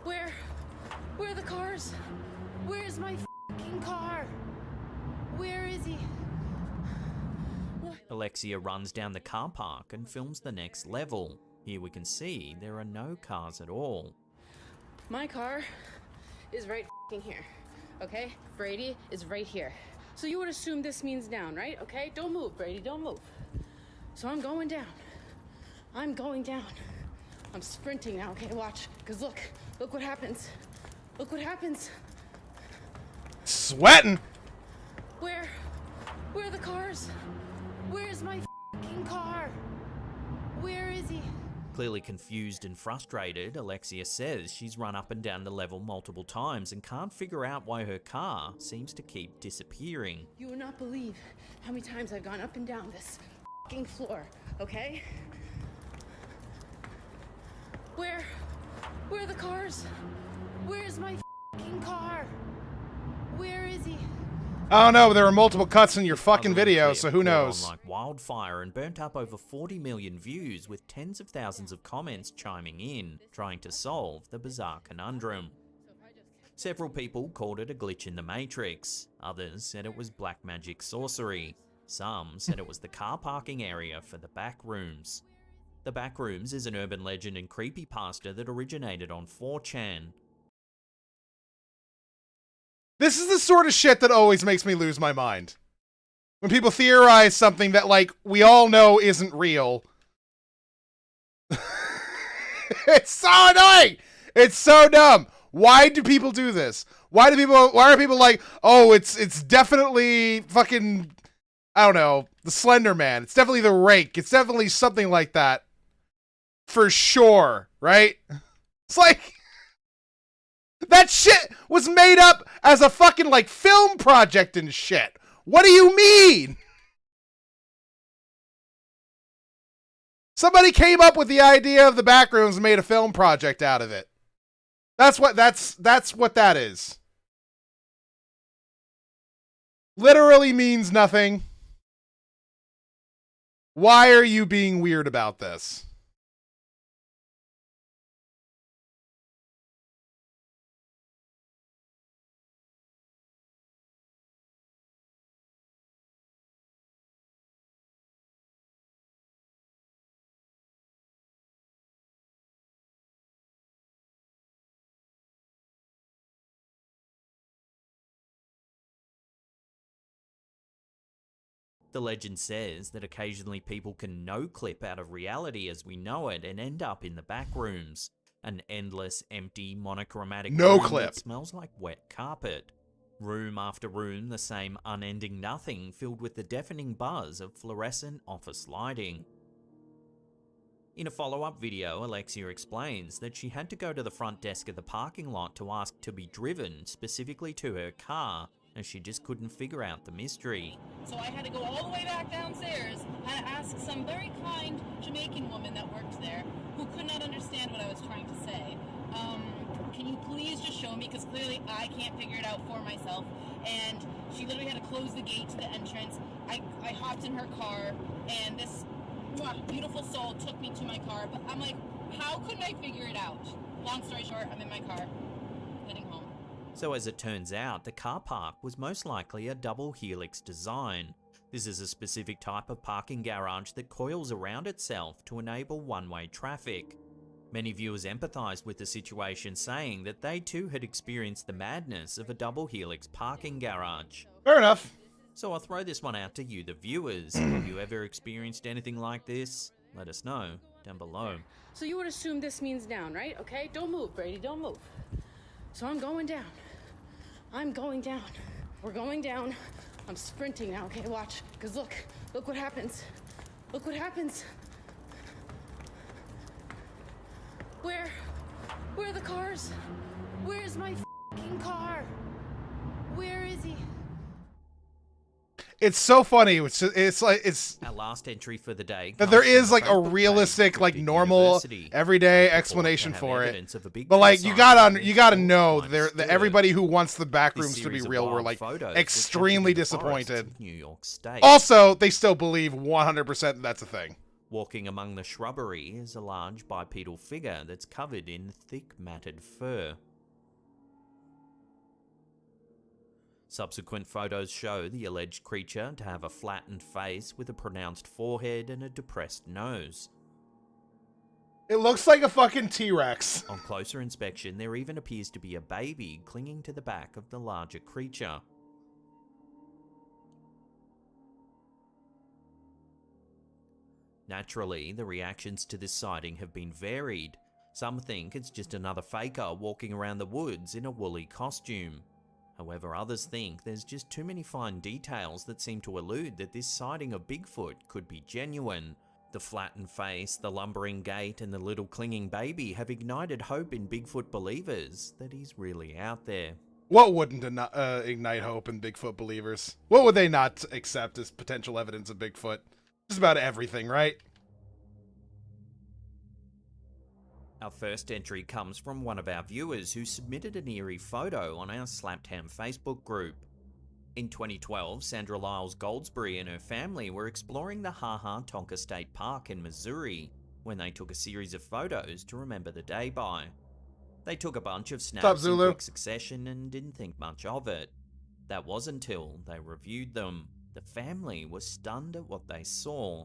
S7: Where are the cars? Where's my f***ing car? Where is he? What?
S3: Alexia runs down the car park and films the next level. Here we can see there are no cars at all.
S7: My car is right f***ing here, okay? Brady is right here. So you would assume this means down, right? Okay? Don't move, Brady, don't move. So I'm going down. I'm going down. I'm sprinting now, okay? Watch. Because look what happens. Look what happens.
S1: Sweating.
S7: Where are the cars? Where's my f***ing car? Where is he?
S3: Clearly confused and frustrated, Alexia says she's run up and down the level multiple times and can't figure out why her car seems to keep disappearing.
S7: You would not believe how many times I've gone up and down this f***ing floor, okay? Where are the cars? Where's my f***ing car? Where is he?
S1: I don't know, there were multiple cuts in your fucking
S3: Other
S1: video,
S3: clip
S1: so who
S3: caught on
S1: knows?
S3: like wildfire and burnt up over 40 million views with tens of thousands of comments chiming in, trying to solve the bizarre conundrum. Several people called it a glitch in the Matrix. Others said it was black magic sorcery. Some said it was the car parking area for the back rooms. The back rooms is an urban legend and creepypasta that originated on 4chan.
S1: This is the sort of shit that always makes me lose my mind. When people theorize something that, like, we all know isn't real. It's so annoying! It's so dumb. Why do people do this? Why are people like, oh, it's definitely fucking, I don't know, the Slender Man. It's definitely the Rake. It's definitely something like that. For sure, right? It's like, that shit was made up as a fucking, like, film project and shit. What do you mean? Somebody came up with the idea of the backrooms and made a film project out of it. That's what that is. Literally means nothing. Why are you being weird about this?
S3: The legend says that occasionally people can no-clip out of reality as we know it and end up in the back rooms. An endless, empty, monochromatic room
S1: No-clip.
S3: that smells like wet carpet. Room after room, the same unending nothing filled with the deafening buzz of fluorescent office lighting. In a follow-up video, Alexia explains that she had to go to the front desk of the parking lot to ask to be driven specifically to her car, as she just couldn't figure out the mystery.
S8: So I had to go all the way back downstairs and ask some very kind Jamaican woman that worked there who could not understand what I was trying to say. Can you please just show me? Because clearly I can't figure it out for myself. And she literally had to close the gate to the entrance. I hopped in her car and this beautiful soul took me to my car. But I'm like, how couldn't I figure it out? Long story short, I'm in my car, heading home.
S3: So as it turns out, the car park was most likely a double helix design. This is a specific type of parking garage that coils around itself to enable one-way traffic. Many viewers empathised with the situation, saying that they too had experienced the madness of a double helix parking garage.
S1: Fair enough.
S3: So I'll throw this one out to you, the viewers. Have you ever experienced anything like this? Let us know down below.
S7: So you would assume this means down, right? Okay, don't move, Brady, don't move. So I'm going down. I'm going down. We're going down. I'm sprinting now, okay, watch. Because look what happens. Look what happens. Where are the cars? Where's my f***ing car? Where is he?
S1: It's so funny. It's
S3: Our last entry for the day.
S1: that there is like a realistic, like normal, everyday explanation for it. But like you gotta know that everybody who wants the back rooms to be real were like extremely disappointed.
S3: New York State.
S1: Also, they still believe 100% that's a thing.
S3: Walking among the shrubbery is a large bipedal figure that's covered in thick matted fur. Subsequent photos show the alleged creature to have a flattened face with a pronounced forehead and a depressed nose.
S1: It looks like a fucking T-Rex.
S3: On closer inspection, there even appears to be a baby clinging to the back of the larger creature. Naturally, the reactions to this sighting have been varied. Some think it's just another faker walking around the woods in a woolly costume. However, others think there's just too many fine details that seem to allude that this sighting of Bigfoot could be genuine. The flattened face, the lumbering gait, and the little clinging baby have ignited hope in Bigfoot believers that he's really out there.
S1: What wouldn't ignite hope in Bigfoot believers? What would they not accept as potential evidence of Bigfoot? Just about everything, right?
S3: Our first entry comes from one of our viewers who submitted an eerie photo on our Slapped Ham Facebook group. In 2012, Sandra Lyles Goldsberry and her family were exploring the Ha Ha Tonka State Park in Missouri when they took a series of photos to remember the day by. They took a bunch of snaps in quick succession and didn't think much of it. That was until they reviewed them. The family was stunned at what they saw.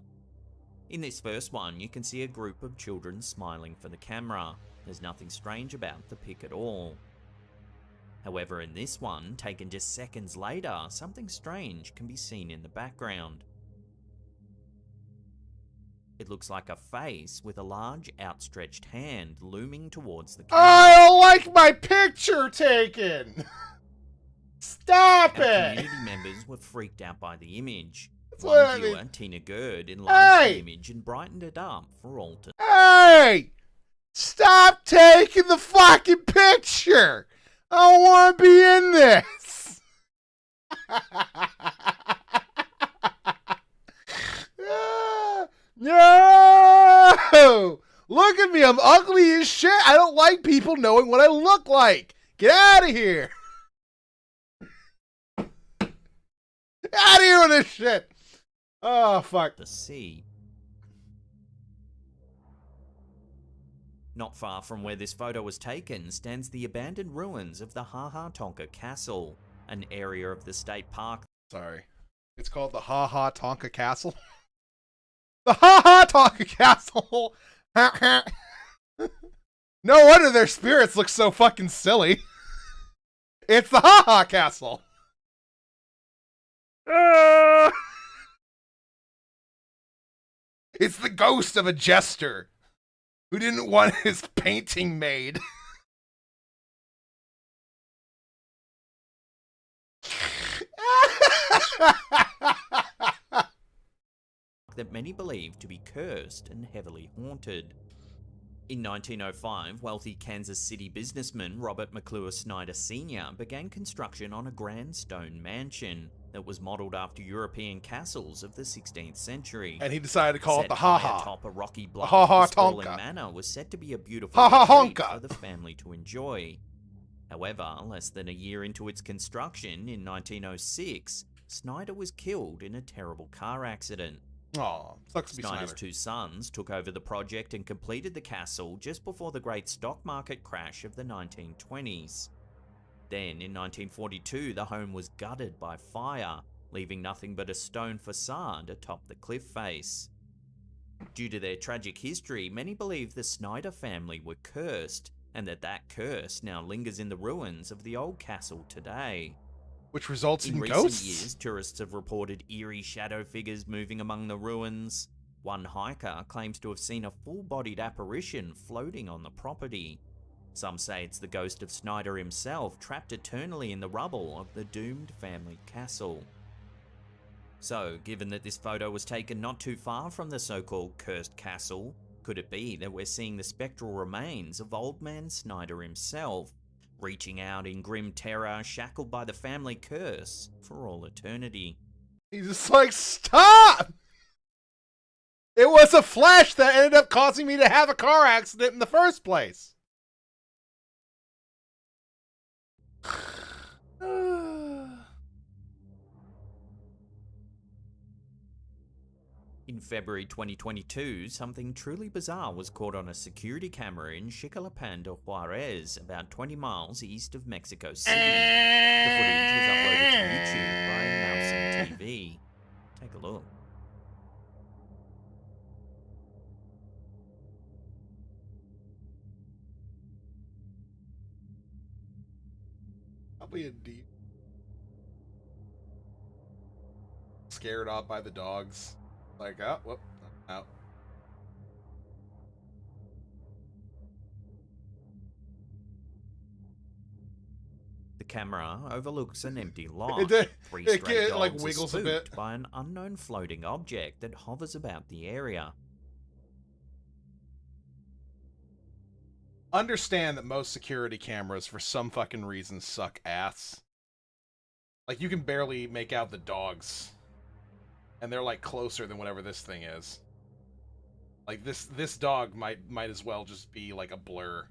S3: In this first one, you can see a group of children smiling for the camera. There's nothing strange about the pic at all. However, in this one, taken just seconds later, something strange can be seen in the background. It looks like a face with a large outstretched hand looming towards the camera.
S1: I don't like my picture taken! Stop
S3: Our
S1: it!
S3: community members were freaked out by the image.
S1: That's what I
S3: One viewer,
S1: mean.
S3: Tina Gerd, enlarged the image and brightened it up for all to...
S1: Hey! Stop taking the fucking picture! I don't want to be in this! No! Look at me, I'm ugly as shit. I don't like people knowing what I look like. Get out of here! Out of here with this shit! Oh, fuck.
S3: the sea. Not far from where this photo was taken stands the abandoned ruins of the Ha Ha Tonka Castle, an area of the state park.
S1: Sorry. It's called the Ha Ha Tonka Castle. The Ha Ha Tonka Castle! No wonder their spirits look so fucking silly. It's the Ha Ha Castle! It's the ghost of a jester who didn't want his painting made.
S3: That many believe to be cursed and heavily haunted. In 1905, wealthy Kansas City businessman Robert McClure Snyder Sr. began construction on a grand stone mansion that was modelled after European castles of the 16th century.
S1: And he decided to call it
S3: Set
S1: the Ha
S3: high
S1: Ha.
S3: atop a rocky bluff,
S1: Ha Ha
S3: the sprawling
S1: Tonka.
S3: manor was set to be a beautiful
S1: Ha Ha
S3: retreat
S1: Honka.
S3: for the family to enjoy. However, less than a year into its construction, in 1906, Snyder was killed in a terrible car accident.
S1: Aw, sucks to be
S3: Snyder's
S1: Snyder.
S3: two sons took over the project and completed the castle just before the great stock market crash of the 1920s. Then, in 1942, the home was gutted by fire, leaving nothing but a stone facade atop the cliff face. Due to their tragic history, many believe the Snyder family were cursed, and that curse now lingers in the ruins of the old castle today.
S1: Which results in
S3: recent
S1: ghosts.
S3: years, tourists have reported eerie shadow figures moving among the ruins. One hiker claims to have seen a full-bodied apparition floating on the property. Some say it's the ghost of Snyder himself, trapped eternally in the rubble of the doomed family castle. So, given that this photo was taken not too far from the so-called cursed castle, could it be that we're seeing the spectral remains of Old Man Snyder himself, reaching out in grim terror, shackled by the family curse for all eternity?
S1: He's just like, stop! It was a flash that ended up causing me to have a car accident in the first place.
S3: In February 2022, something truly bizarre was caught on a security camera in Chicalapan de Juarez, about 20 miles east of Mexico City. The footage was uploaded to YouTube by Mouse TV. Take a look.
S1: Probably a deep. Scared off by the dogs. Like, oh, whoop, out.
S3: The camera overlooks an empty lot. Three
S1: it
S3: stray dogs
S1: like
S3: are
S1: wiggles a
S3: spooked
S1: bit
S3: by an unknown floating object that hovers about the area.
S1: Understand that most security cameras, for some fucking reason, suck ass. Like, you can barely make out the dogs. And they're, like, closer than whatever this thing is. Like, this dog might as well just be, like, a blur.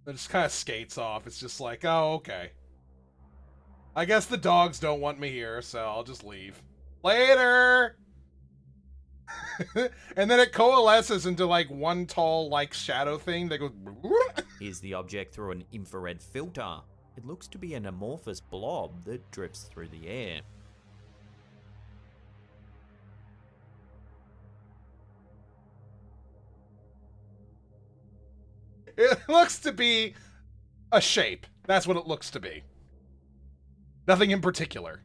S1: It just kind of skates off. It's just like, oh, okay. I guess the dogs don't want me here, so I'll just leave. Later! And then it coalesces into, like, one tall, like, shadow thing that goes...
S3: Here's the object through an infrared filter. It looks to be an amorphous blob that drifts through the air.
S1: It looks to be a shape. That's what it looks to be. Nothing in particular.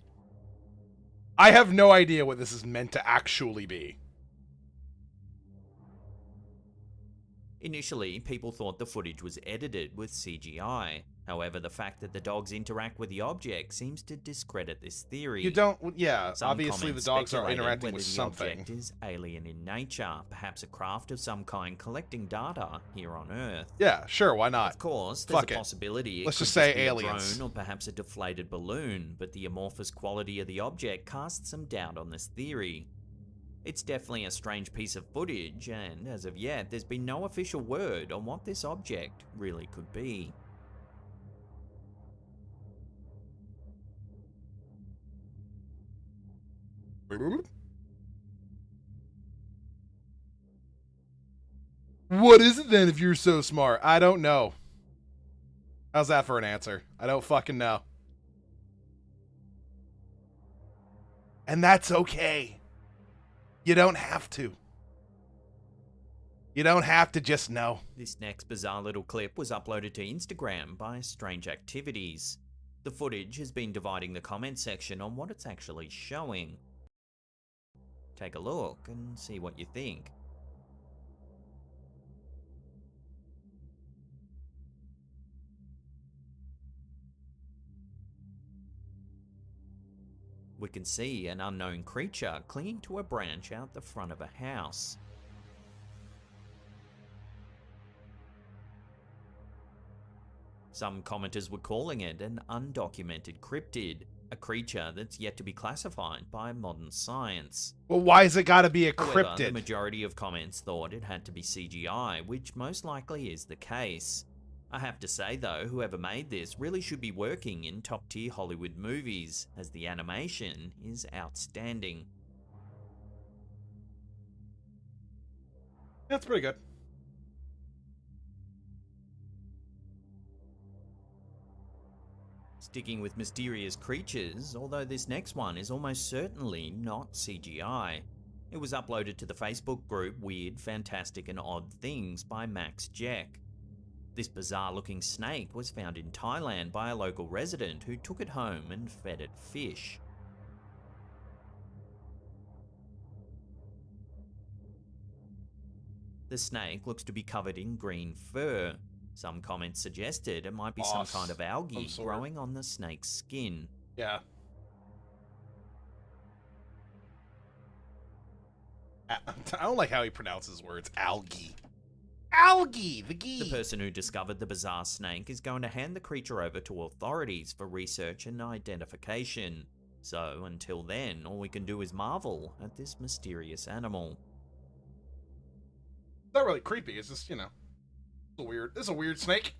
S1: I have no idea what this is meant to actually be.
S3: Initially, people thought the footage was edited with CGI. However, the fact that the dogs interact with the object seems to discredit this theory.
S1: You don't, yeah,
S3: Some
S1: obviously the
S3: comments
S1: dogs are
S3: speculated
S1: interacting
S3: whether
S1: with
S3: the
S1: something.
S3: object is alien in nature, perhaps a craft of some kind collecting data here on Earth.
S1: Yeah, sure, why not?
S3: Of course, there's
S1: Fuck
S3: a
S1: it.
S3: possibility it
S1: Let's
S3: could
S1: just say
S3: be
S1: aliens.
S3: a drone or perhaps a deflated balloon, but the amorphous quality of the object casts some doubt on this theory. It's definitely a strange piece of footage, and as of yet, there's been no official word on what this object really could be.
S1: What is it then if you're so smart? I don't know. How's that for an answer? I don't fucking know. And that's okay. You don't have to. You don't have to just know.
S3: This next bizarre little clip was uploaded to Instagram by Strange Activities. The footage has been dividing the comment section on what it's actually showing. Take a look and see what you think. We can see an unknown creature clinging to a branch out the front of a house. Some commenters were calling it an undocumented cryptid, a creature that's yet to be classified by modern science.
S1: Well, why has it got to be a
S3: However,
S1: cryptid?
S3: the majority of comments thought it had to be CGI, which most likely is the case. I have to say though, whoever made this really should be working in top-tier Hollywood movies, as the animation is outstanding.
S1: That's pretty good.
S3: Sticking with mysterious creatures, although this next one is almost certainly not CGI. It was uploaded to the Facebook group Weird, Fantastic and Odd Things by Max Jack. This bizarre-looking snake was found in Thailand by a local resident who took it home and fed it fish. The snake looks to be covered in green fur. Some comments suggested it might be some kind of algae growing on the snake's skin.
S1: Yeah. I don't like how he pronounces words. Algae. Algae! The
S3: The person who discovered the bizarre snake is going to hand the creature over to authorities for research and identification. So, until then, all we can do is marvel at this mysterious animal.
S1: It's not really creepy. It's just, you know, it's a weird snake.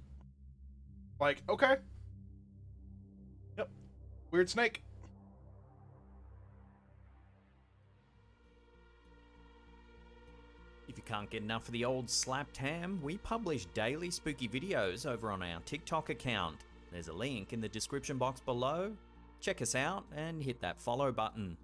S1: Like, okay. Yep. Weird snake.
S3: If you can't get enough of the old slapped ham, we publish daily spooky videos over on our TikTok account. There's a link in the description box below. Check us out and hit that follow button.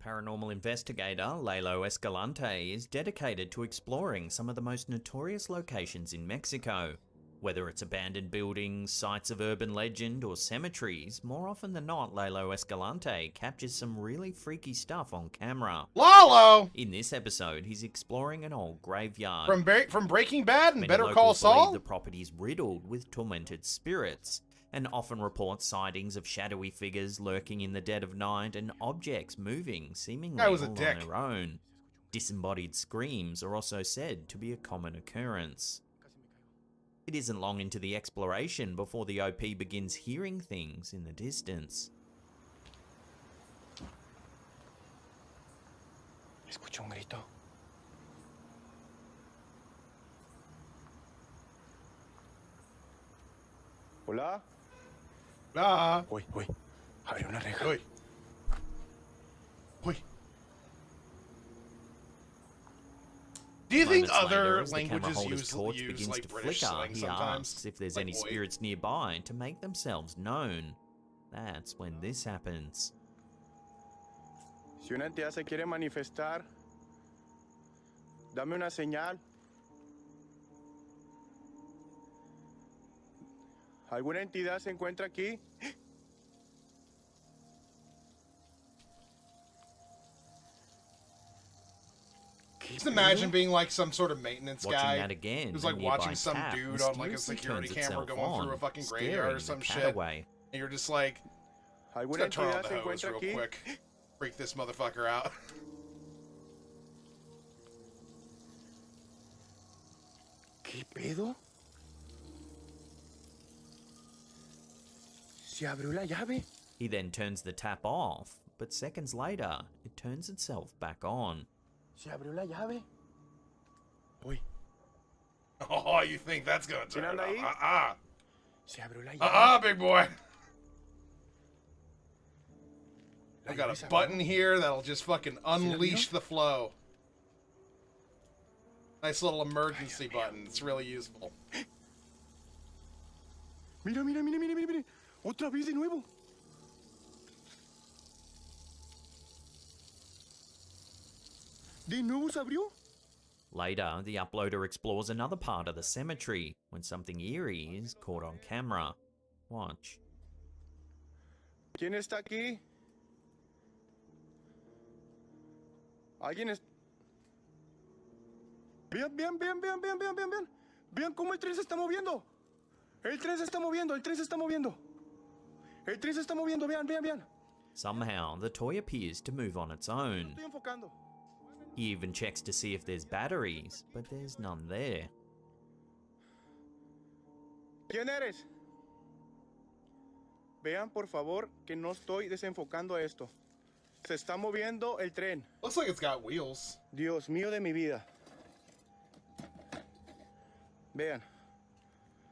S3: Paranormal investigator Lalo Escalante is dedicated to exploring some of the most notorious locations in Mexico. Whether it's abandoned buildings, sites of urban legend, or cemeteries, more often than not, Lalo Escalante captures some really freaky stuff on camera.
S1: Lalo!
S3: In this episode, he's exploring an old graveyard.
S1: From Breaking Bad and
S3: Many
S1: Better
S3: locals
S1: Call Saul?
S3: believe the property's riddled with tormented spirits, and often report sightings of shadowy figures lurking in the dead of night and objects moving seemingly
S1: Guy was a
S3: all on
S1: dick.
S3: their own. Disembodied screams are also said to be a common occurrence. It isn't long into the exploration before the OP begins hearing things in the distance.
S5: Escucho un grito. Hola.
S1: Ah.
S5: Uy, uy. Abre una reja.
S1: Uy. Uy. Do you think
S3: Moments later,
S1: other
S3: as the camera
S1: languages
S3: holder's
S1: use
S3: torch begins
S1: like
S3: to
S1: British
S3: flicker,
S1: slang
S3: he
S1: sometimes?
S3: asks if there's
S1: Like,
S3: any
S1: oi.
S3: spirits nearby to make themselves known. That's when this happens.
S5: Si una entidad se quiere manifestar, dame una señal. ¿Alguna entidad se encuentra aquí?
S1: Just imagine being like some sort of maintenance
S3: Watching
S1: guy
S3: that again,
S1: who's
S3: a
S1: like
S3: nearby
S1: watching some
S3: tap
S1: dude on like a
S3: mysteriously
S1: security
S3: turns
S1: camera
S3: itself
S1: going through a
S3: on,
S1: fucking
S3: scaring
S1: graveyard or
S3: the
S1: some
S3: cat
S1: shit,
S3: away.
S1: and you're just like, just
S5: ¿Alguna
S1: gonna turn on
S5: entidad
S1: the
S5: se
S1: hose
S5: encuentra
S1: real
S5: aquí?
S1: quick, freak this motherfucker out.
S5: ¿Qué pedo? Se abrió la llave.
S3: He then turns the tap off, but seconds later, it turns itself back on.
S5: Se abrió la llave. Uy,
S1: Oh, you think that's gonna turn it
S5: anda ahí?
S1: off?
S5: se abrió la llave.
S1: Big boy. I
S5: La
S1: got
S5: llave
S1: a
S5: se abrió.
S1: button here that'll just fucking unleash the flow. Nice little emergency button. It's really useful.
S5: Mira, mira, mira, mira, mira, mira. Otra vez de nuevo. ¿De nuevo se abrió?
S3: Later, the uploader explores another part of the cemetery when something eerie is caught on camera. Watch.
S5: ¿Quién está aquí? ¿Alguien es...? Vean, vean, vean, vean, vean, vean, vean, vean. Vean cómo el tren se está moviendo. El tren se está moviendo, el tren se está moviendo. El tren se está moviendo, vean, vean, vean.
S3: Somehow, the toy appears to move on its own.
S5: Estoy enfocando.
S3: He even checks to see if there's batteries, but there's none there.
S5: ¿Quién eres? Vean, por favor, que no estoy desenfocando esto. Se está moviendo el tren.
S1: Looks like it's got wheels.
S5: Dios mío de mi vida. Vean.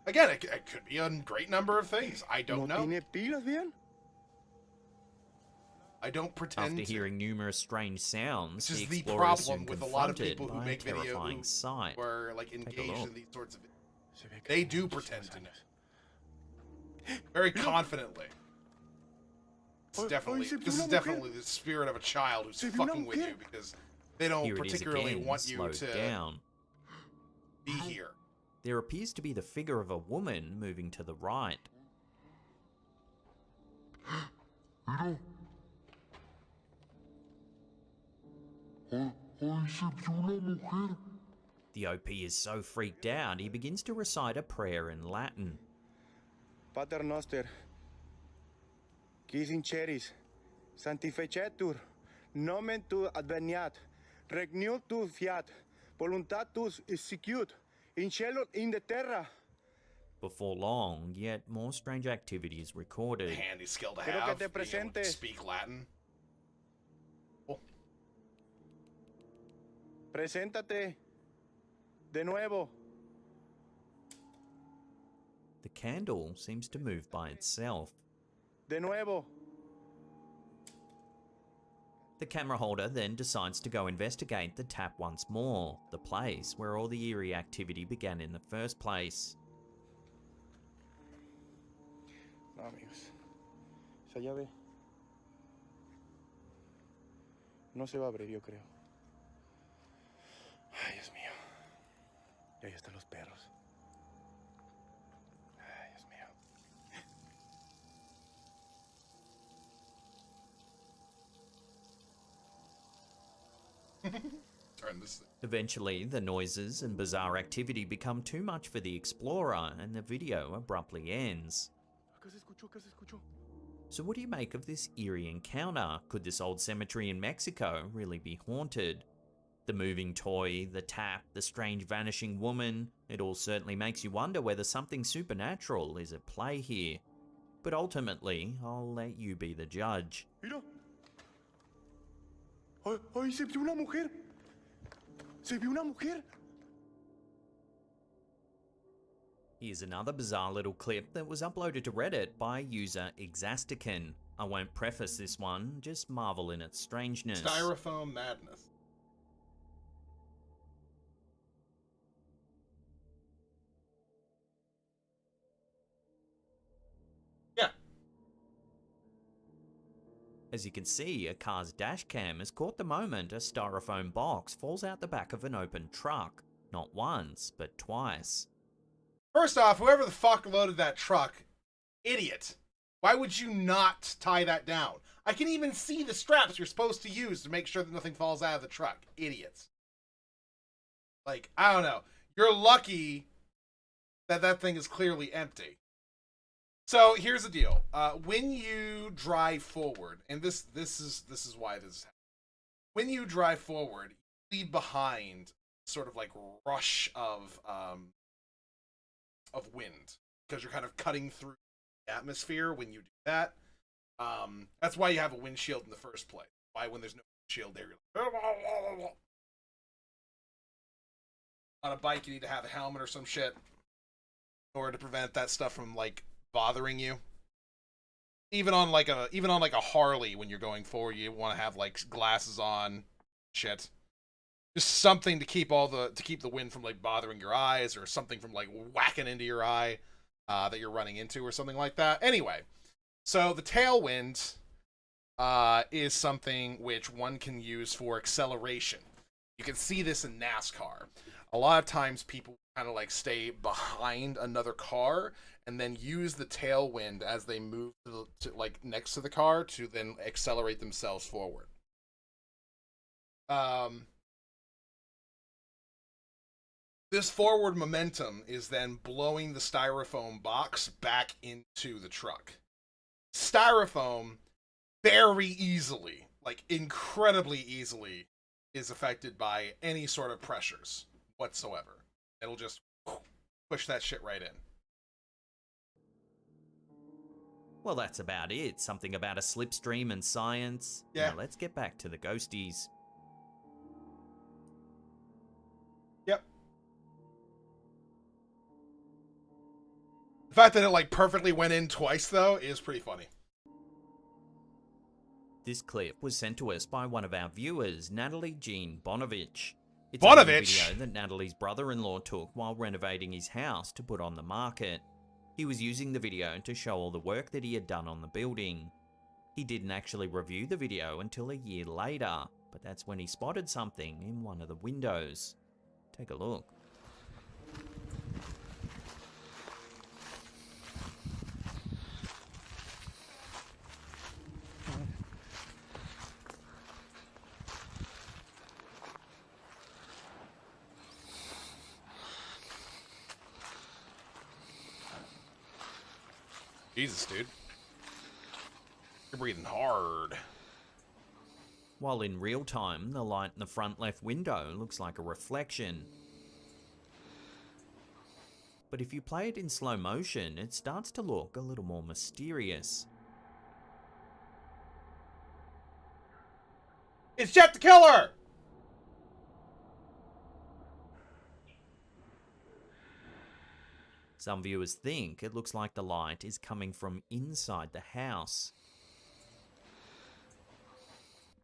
S1: Again, it could be a great number of things. I don't
S5: No
S1: know.
S5: tiene pilas, vean.
S1: I don't pretend
S3: After
S1: to.
S3: hearing numerous strange sounds,
S1: This
S3: the
S1: is the
S3: explorer is soon
S1: problem with a lot of
S3: confronted
S1: people who
S3: by a
S1: make video
S3: terrifying sight.
S1: who are like
S3: a
S1: engaged
S3: look.
S1: in these sorts of.
S5: Se ve que
S1: They
S5: tiene
S1: do
S5: muchísimos
S1: pretend to know
S5: años.
S1: very confidently.
S5: Oye, se vio
S1: This is
S5: una mujer.
S1: definitely the spirit of a child who's
S5: Se vio una
S1: fucking with
S5: mujer.
S1: you because they don't
S3: Here it is
S1: particularly
S3: again,
S1: want you
S3: slowed
S1: to
S3: down.
S1: be here.
S3: There appears to be the figure of a woman moving to the right. The OP is so freaked out, he begins to recite a prayer in Latin.
S5: Pater noster, quis in ceris, sanctificetur, nomen tu adveniat, regnum tu fiat, voluntatus sicut, in cielo in the terra.
S3: Before long, yet more strange activity is recorded.
S1: Handy skill to
S5: Quiero que
S1: have.
S5: te
S1: Being able to
S5: presentes.
S1: speak Latin. Cool.
S5: Preséntate de nuevo.
S3: The candle seems to move by itself.
S5: De nuevo.
S3: The camera holder then decides to go investigate the tap once more, the place where all the eerie activity began in the first place.
S5: No, amigos. Esa llave no se va a abrir, yo creo. Ay, Dios mío. Y ahí están los perros. Ay, Dios mío.
S1: Turn this.
S3: Eventually, the noises and bizarre activity become too much for the explorer, and the video abruptly ends.
S5: Acá se escuchó, acá se escuchó.
S3: So what do you make of this eerie encounter? Could this old cemetery in Mexico really be haunted? The moving toy, the tap, the strange vanishing woman, it all certainly makes you wonder whether something supernatural is at play here. But ultimately, I'll let you be the judge.
S5: Mira. Ay, ay, se vio una mujer. Se vio una mujer.
S3: Here's another bizarre little clip that was uploaded to Reddit by user Exastican. I won't preface this one, just marvel in its strangeness.
S1: Styrofoam madness. Yeah.
S3: As you can see, a car's dashcam has caught the moment a styrofoam box falls out the back of an open truck. Not once, but twice.
S1: First off, whoever the fuck loaded that truck, idiot. Why would you not tie that down? I can even see the straps you're supposed to use to make sure that nothing falls out of the truck. Idiots. Like, I don't know. You're lucky that that thing is clearly empty. So here's the deal. When you drive forward, and this is why this is happening. When you drive forward, you leave behind sort of like rush of wind because you're kind of cutting through the atmosphere when you do that. That's why you have a windshield in the first place. Why when there's no windshield there, you're like, on a bike you need to have a helmet or some shit in order to prevent that stuff from like bothering you. Even on like a Harley, when you're going forward, you want to have like glasses on, shit. Just something to keep the wind from like bothering your eyes, or something from like whacking into your eye that you're running into, or something like that. Anyway, so the tailwind is something which one can use for acceleration. You can see this in NASCAR. A lot of times people kind of like stay behind another car and then use the tailwind as they move to like next to the car to then accelerate themselves forward. This forward momentum is then blowing the styrofoam box back into the truck. Styrofoam very easily, like incredibly easily, is affected by any sort of pressures whatsoever. It'll just push that shit right in.
S3: Well, that's about it. Something about a slipstream and science.
S1: Yeah.
S3: Now let's get back to the ghosties.
S1: Yep. The fact that it like perfectly went in twice though is pretty funny.
S3: This clip was sent to us by one of our viewers, Natalie Jean Bonovich. It's a video that Natalie's brother-in-law took while renovating his house to put on the market. He was using the video to show all the work that he had done on the building. He didn't actually review the video until a year later, but that's when he spotted something in one of the windows. Take a look.
S1: Jesus, dude. You're breathing hard.
S3: While in real time, the light in the front left window looks like a reflection. But if you play it in slow motion, it starts to look a little more mysterious.
S1: It's Jeff the Killer!
S3: Some viewers think it looks like the light is coming from inside the house.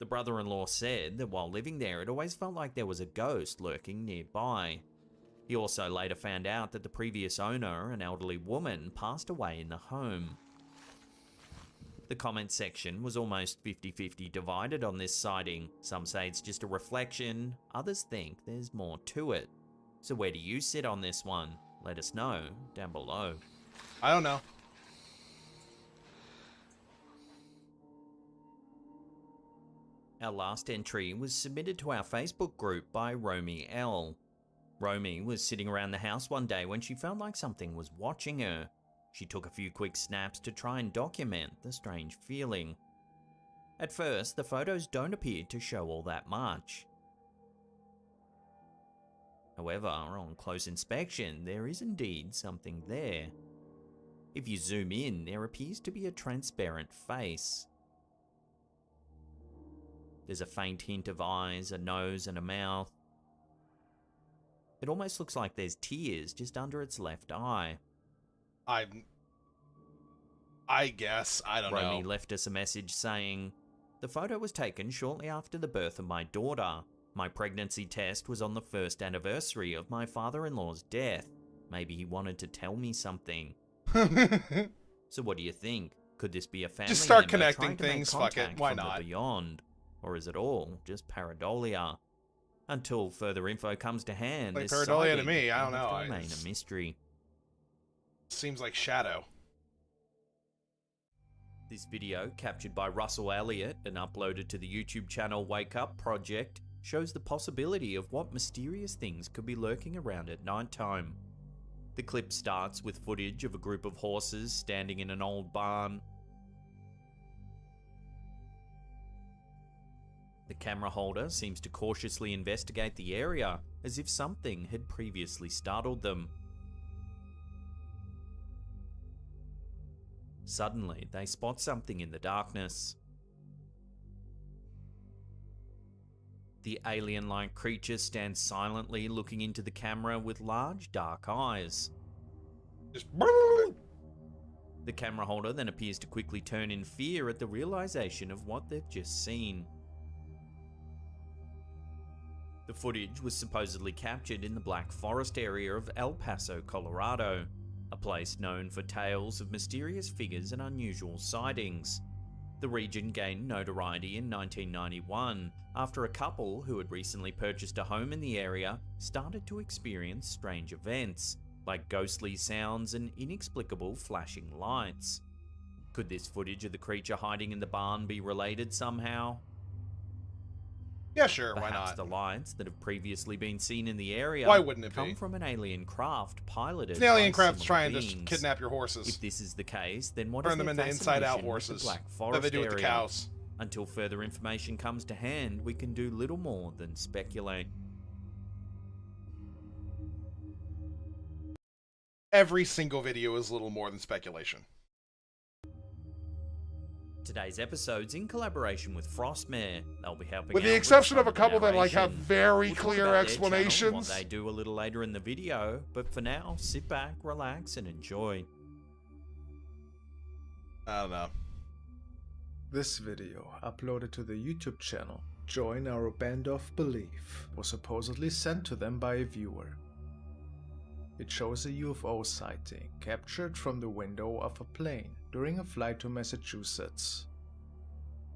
S3: The brother-in-law said that while living there, it always felt like there was a ghost lurking nearby. He also later found out that the previous owner, an elderly woman, passed away in the home. The comment section was almost 50-50 divided on this sighting. Some say it's just a reflection, others think there's more to it. So where do you sit on this one? Let us know down below.
S1: I don't know.
S3: Our last entry was submitted to our Facebook group by Romy L. Romy was sitting around the house one day when she felt like something was watching her. She took a few quick snaps to try and document the strange feeling. At first, the photos don't appear to show all that much. However, on close inspection, there is indeed something there. If you zoom in, there appears to be a transparent face. There's a faint hint of eyes, a nose, and a mouth. It almost looks like there's tears just under its left eye.
S1: I guess. I don't know.
S3: Romy left us a message saying, "The photo was taken shortly after the birth of my daughter. My pregnancy test was on the first anniversary of my father-in-law's death. Maybe he wanted to tell me something." So what do you think? Could this be a family
S1: Just start
S3: member
S1: connecting
S3: trying to make
S1: things, fuck it,
S3: contact
S1: why
S3: from the
S1: not?
S3: beyond? Or is it all just pareidolia? Until further info comes to hand,
S1: Like
S3: this
S1: pareidolia to
S3: sighting
S1: me, I don't
S3: will have
S1: know,
S3: to remain
S1: it's-
S3: a mystery.
S1: Seems like shadow.
S3: This video, captured by Russell Elliott and uploaded to the YouTube channel Wake Up Project, shows the possibility of what mysterious things could be lurking around at nighttime. The clip starts with footage of a group of horses standing in an old barn. The camera holder seems to cautiously investigate the area, as if something had previously startled them. Suddenly, they spot something in the darkness. The alien-like creature stands silently looking into the camera with large dark eyes.
S1: Just
S3: The camera holder then appears to quickly turn in fear at the realization of what they've just seen. The footage was supposedly captured in the Black Forest area of El Paso, Colorado, a place known for tales of mysterious figures and unusual sightings. The region gained notoriety in 1991 after a couple who had recently purchased a home in the area started to experience strange events, like ghostly sounds and inexplicable flashing lights. Could this footage of the creature hiding in the barn be related somehow?
S1: Yeah, sure, why
S3: Perhaps
S1: not?
S3: the lights that have previously been seen in the area
S1: Why wouldn't it
S3: come
S1: be?
S3: from an alien craft piloted
S1: An alien
S3: by
S1: craft's
S3: similar
S1: trying to
S3: beings.
S1: kidnap your horses.
S3: If this is the case, then what
S1: Turn
S3: is
S1: them
S3: their
S1: into inside-out
S3: fascination with
S1: horses.
S3: the Black
S1: That
S3: Forest
S1: they do with the
S3: area?
S1: cows.
S3: Until further information comes to hand, we can do little more than speculate.
S1: Every single video is little more than speculation.
S3: Today's episode's in collaboration with Frostmare. They'll be helping
S1: With
S3: out
S1: the exception of a
S3: some
S1: couple that like have
S3: narration.
S1: very
S3: We'll talk
S1: clear
S3: about their channel and
S1: explanations.
S3: what they do a little later in the video, but for now, sit back, relax, and enjoy.
S1: I don't know.
S9: This video, uploaded to the YouTube channel Join Our Band of Belief, was supposedly sent to them by a viewer. It shows a UFO sighting captured from the window of a plane during a flight to Massachusetts.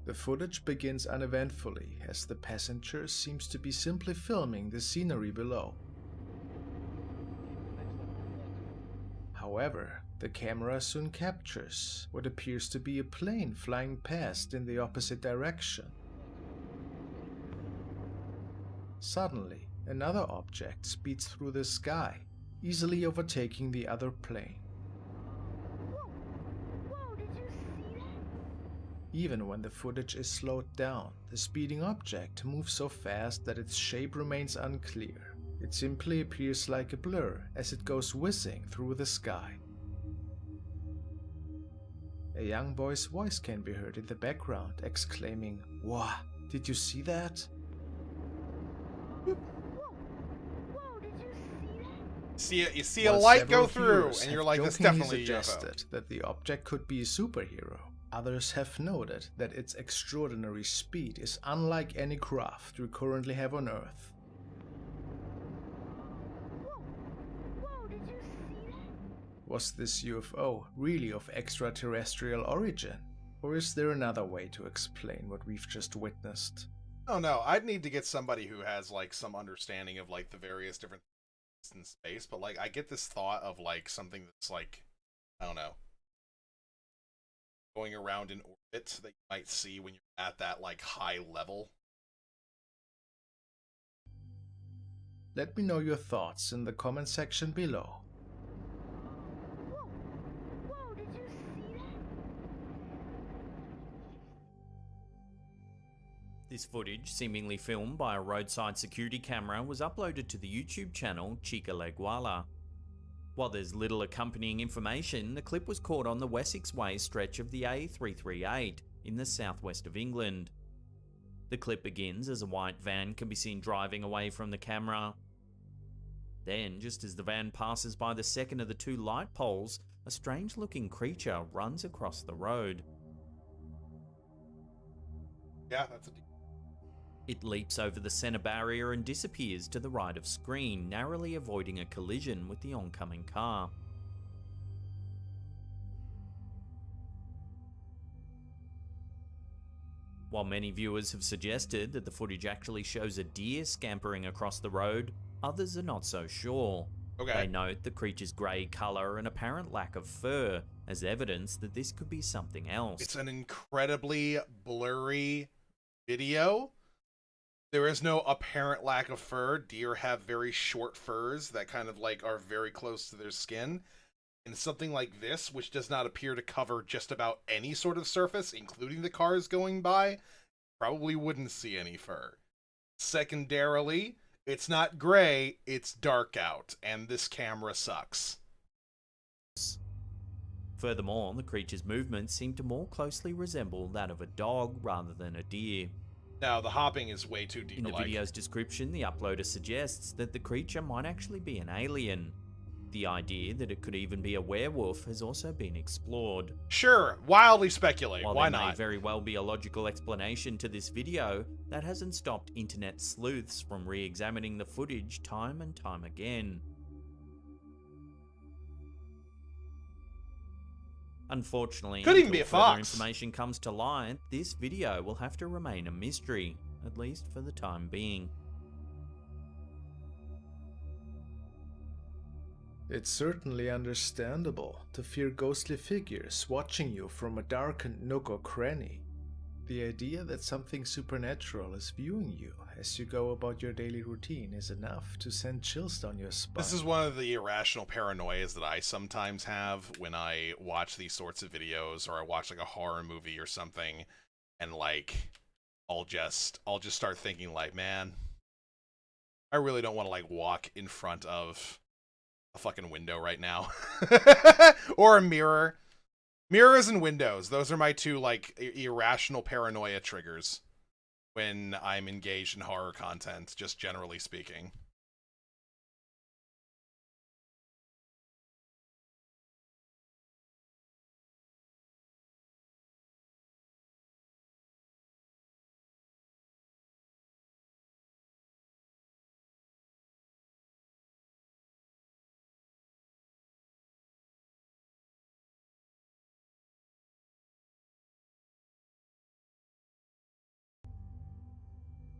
S9: The footage begins uneventfully as the passenger seems to be simply filming the scenery below. However, the camera soon captures what appears to be a plane flying past in the opposite direction. Suddenly, another object speeds through the sky, easily overtaking the other plane.
S10: Whoa, did you see that?
S9: Even when the footage is slowed down, the speeding object moves so fast that its shape remains unclear. It simply appears like a blur as it goes whizzing through the sky. A young boy's voice can be heard in the background exclaiming, "Whoa, did you see that?"
S10: Whoa, did you see that?
S1: You see a
S9: While
S1: light
S9: several
S1: go through,
S9: viewers
S1: and you're
S9: have
S1: like, "That's
S9: jokingly
S1: definitely a UFO."
S9: suggested that the object could be a superhero, others have noted that its extraordinary speed is unlike any craft we currently have on Earth.
S10: Whoa, did you see that?
S9: Was this UFO really of extraterrestrial origin? Or is there another way to explain what we've just witnessed?
S1: Oh no, I'd need to get somebody who has like some understanding of like the various different things in space, but like I get this thought of like something that's like, I don't know, going around in orbit that you might see when you're at that like high level.
S9: Let me know your thoughts in the comment section below.
S10: Whoa, did you see that?
S3: This footage, seemingly filmed by a roadside security camera, was uploaded to the YouTube channel Chica Leguala. While there's little accompanying information, the clip was caught on the Wessex Way stretch of the A338 in the southwest of England. The clip begins as a white van can be seen driving away from the camera. Then, just as the van passes by the second of the two light poles, a strange-looking creature runs across the road.
S1: Yeah, that's a
S3: It leaps over the center barrier and disappears to the right of screen, narrowly avoiding a collision with the oncoming car. While many viewers have suggested that the footage actually shows a deer scampering across the road, others are not so sure.
S1: Okay.
S3: They note the creature's grey colour and apparent lack of fur as evidence that this could be something else.
S1: It's an incredibly blurry video. There is no apparent lack of fur. Deer have very short furs that kind of like are very close to their skin. And something like this, which does not appear to cover just about any sort of surface, including the cars going by, probably wouldn't see any fur. Secondarily, it's not gray, it's dark out, and this camera sucks.
S3: Furthermore, the creature's movements seem to more closely resemble that of a dog rather than a deer.
S1: Now, the hopping is way too
S3: In the
S1: deer-like.
S3: video's description, the uploader suggests that the creature might actually be an alien. The idea that it could even be a werewolf has also been explored.
S1: Sure, wildly speculate.
S3: While
S1: Why
S3: there may
S1: not?
S3: very well be a logical explanation to this video, that hasn't stopped internet sleuths from re-examining the footage time and time again. Unfortunately,
S1: Could even be a
S3: until further
S1: fox.
S3: information comes to light, this video will have to remain a mystery, at least for the time being.
S9: It's certainly understandable to fear ghostly figures watching you from a darkened nook or cranny. The idea that something supernatural is viewing you as you go about your daily routine is enough to send chills down your spine.
S1: This is one of the irrational paranoias that I sometimes have when I watch these sorts of videos, or I watch like a horror movie or something, and like I'll just start thinking like, man, I really don't want to like walk in front of a fucking window right now. Or a mirror. Mirrors and windows, those are my two like irrational paranoia triggers when I'm engaged in horror content, just generally speaking.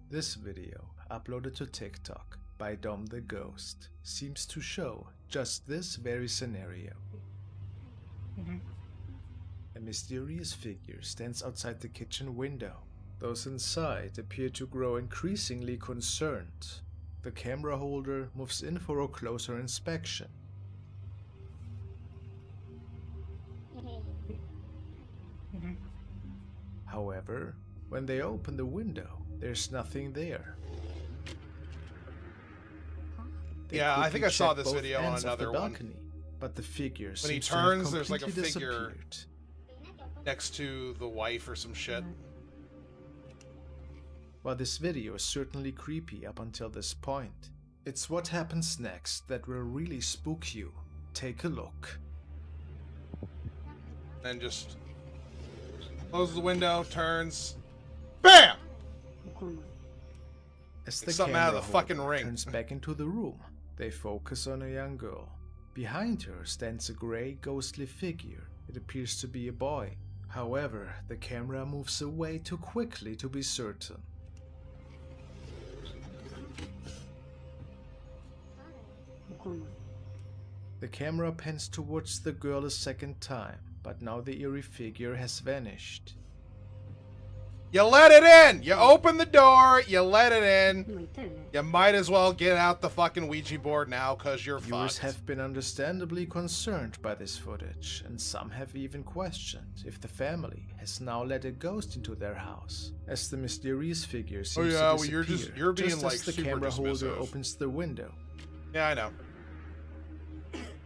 S9: This video, uploaded to TikTok by Dom the Ghost, seems to show just this very scenario. A mysterious figure stands outside the kitchen window. Those inside appear to grow increasingly concerned. The camera holder moves in for a closer inspection. However, when they open the window, there's nothing there. They
S1: Yeah, I
S9: quickly
S1: think I saw
S9: check
S1: this
S9: both
S1: video on
S9: ends of the
S1: another one.
S9: balcony, but the figure
S1: When he
S9: seems to have
S1: turns, there's like a
S9: completely
S1: figure
S9: disappeared.
S1: next to the wife or some shit.
S9: While this video is certainly creepy up until this point, it's what happens next that will really spook you. Take a look.
S1: And just closes the window, turns, BAM!
S9: As the
S1: Like something out of
S9: camera
S1: the fucking
S9: holder
S1: Ring.
S9: turns back into the room, they focus on a young girl. Behind her stands a grey, ghostly figure. It appears to be a boy. However, the camera moves away too quickly to be certain. The camera pans towards the girl a second time, but now the eerie figure has vanished.
S1: You let it in! You open the door, you let it in. You might as well get out the fucking Ouija board now, cause you're
S9: Viewers
S1: fucked.
S9: have been understandably concerned by this footage, and some have even questioned if the family has now let a ghost into their house, as the mysterious figure seems
S1: yeah,
S9: to
S1: well,
S9: disappear
S1: you're being,
S9: just
S1: like,
S9: as the
S1: super
S9: camera holder
S1: dismissive.
S9: opens the window.
S1: Yeah, I know.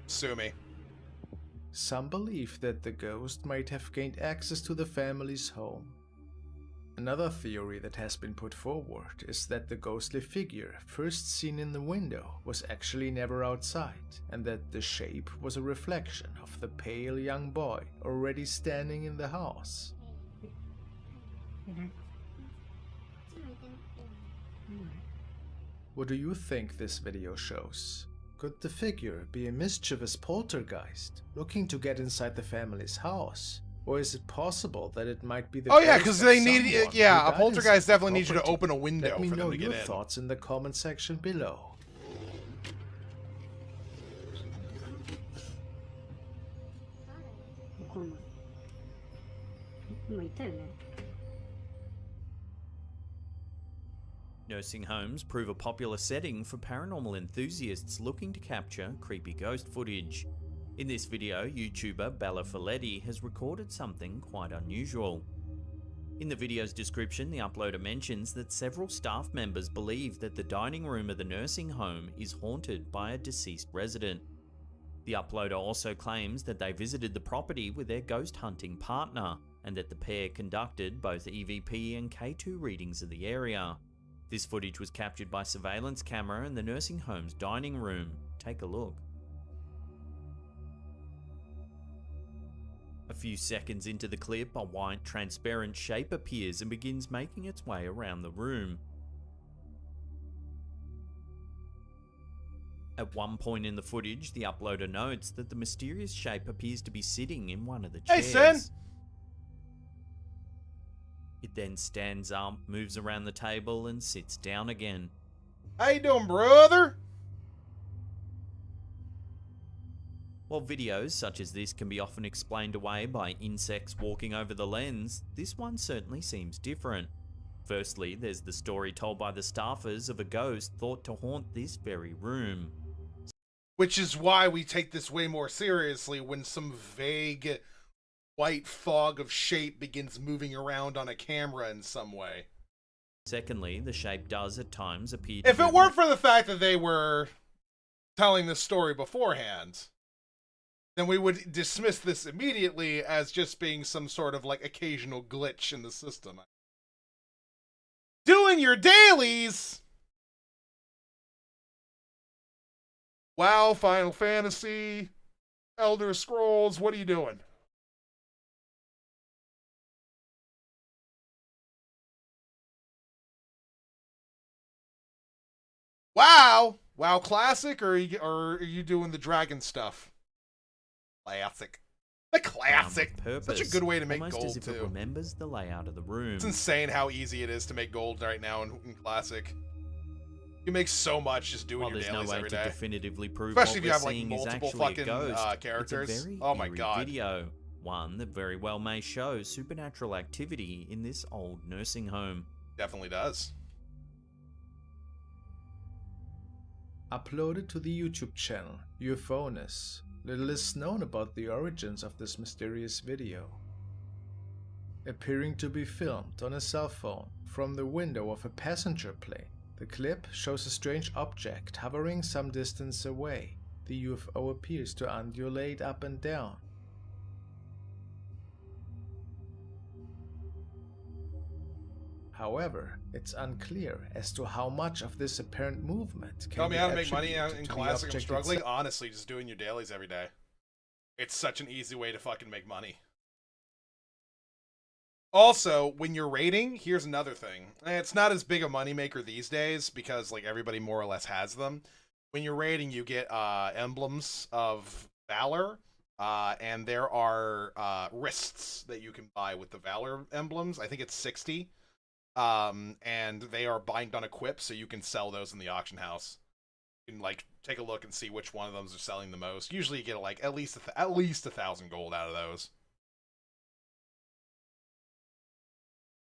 S1: Sue me.
S9: Some believe that the ghost might have gained access to the family's home. Another theory that has been put forward is that the ghostly figure first seen in the window was actually never outside, and that the shape was a reflection of the pale young boy already standing in the house. What do you think this video shows? Could the figure be a mischievous poltergeist looking to get inside the family's house? Or is it possible that it might be the
S1: Oh yeah,
S9: ghost
S1: because
S9: of
S1: they need,
S9: someone
S1: yeah,
S9: who
S1: a
S9: died
S1: poltergeist
S9: inside the
S1: definitely needs you to
S9: property?
S1: open a window
S9: Let me
S1: for
S9: know
S1: them to
S9: your
S1: get in.
S9: thoughts in the comment section below.
S3: Nursing homes prove a popular setting for paranormal enthusiasts looking to capture creepy ghost footage. In this video, YouTuber Bella Folletti has recorded something quite unusual. In the video's description, the uploader mentions that several staff members believe that the dining room of the nursing home is haunted by a deceased resident. The uploader also claims that they visited the property with their ghost hunting partner, and that the pair conducted both EVP and K2 readings of the area. This footage was captured by surveillance camera in the nursing home's dining room. Take a look. A few seconds into the clip, a white transparent shape appears and begins making its way around the room. At one point in the footage, the uploader notes that the mysterious shape appears to be sitting in one of the
S1: Hey,
S3: chairs.
S1: Sin!
S3: It then stands up, moves around the table, and sits down again.
S1: How you doing, brother?
S3: While videos such as this can be often explained away by insects walking over the lens, this one certainly seems different. Firstly, there's the story told by the staffers of a ghost thought to haunt this very room.
S1: Which is why we take this way more seriously when some vague white fog of shape begins moving around on a camera in some way.
S3: Secondly, the shape does at times appear to
S1: If it
S3: move-
S1: weren't for the fact that they were telling this story beforehand, then we would dismiss this immediately as just being some sort of like occasional glitch in the system. Doing your dailies! WoW, Final Fantasy, Elder Scrolls, what are you doing? WoW! WoW Classic, or are you doing the dragon stuff? Classic. The
S3: Found
S1: classic.
S3: with purpose,
S1: Such a good way to make
S3: almost
S1: gold
S3: as if it
S1: too.
S3: remembers the layout of the room.
S1: It's insane how easy it is to make gold right now in classic. You make so much just doing
S3: While
S1: your
S3: there's no
S1: dailies
S3: way
S1: every
S3: to
S1: day.
S3: definitively prove
S1: Especially if
S3: what
S1: you
S3: we're
S1: have like
S3: seeing is
S1: multiple
S3: actually a
S1: fucking
S3: ghost,
S1: characters.
S3: It's a very
S1: Oh my
S3: eerie
S1: god.
S3: video, one that very well may show supernatural activity in this old nursing home.
S1: Definitely does.
S9: Uploaded to the YouTube channel UFOness, little is known about the origins of this mysterious video. Appearing to be filmed on a cell phone from the window of a passenger plane, the clip shows a strange object hovering some distance away. The UFO appears to undulate up and down. However, it's unclear as to how much of this apparent movement can
S1: Tell me
S9: be
S1: how to make money
S9: attributed
S1: in
S9: to the
S1: classic. I'm
S9: object
S1: struggling.
S9: itself.
S1: Honestly, just doing your dailies every day. It's such an easy way to fucking make money. Also, when you're raiding, here's another thing. It's not as big a moneymaker these days because like everybody more or less has them. When you're raiding, you get emblems of valor, and there are wrists that you can buy with the valor emblems. I think it's 60. And they are bind on equip, so you can sell those in the auction house. You can like take a look and see which one of them are selling the most. Usually, you get like at least 1,000 gold out of those.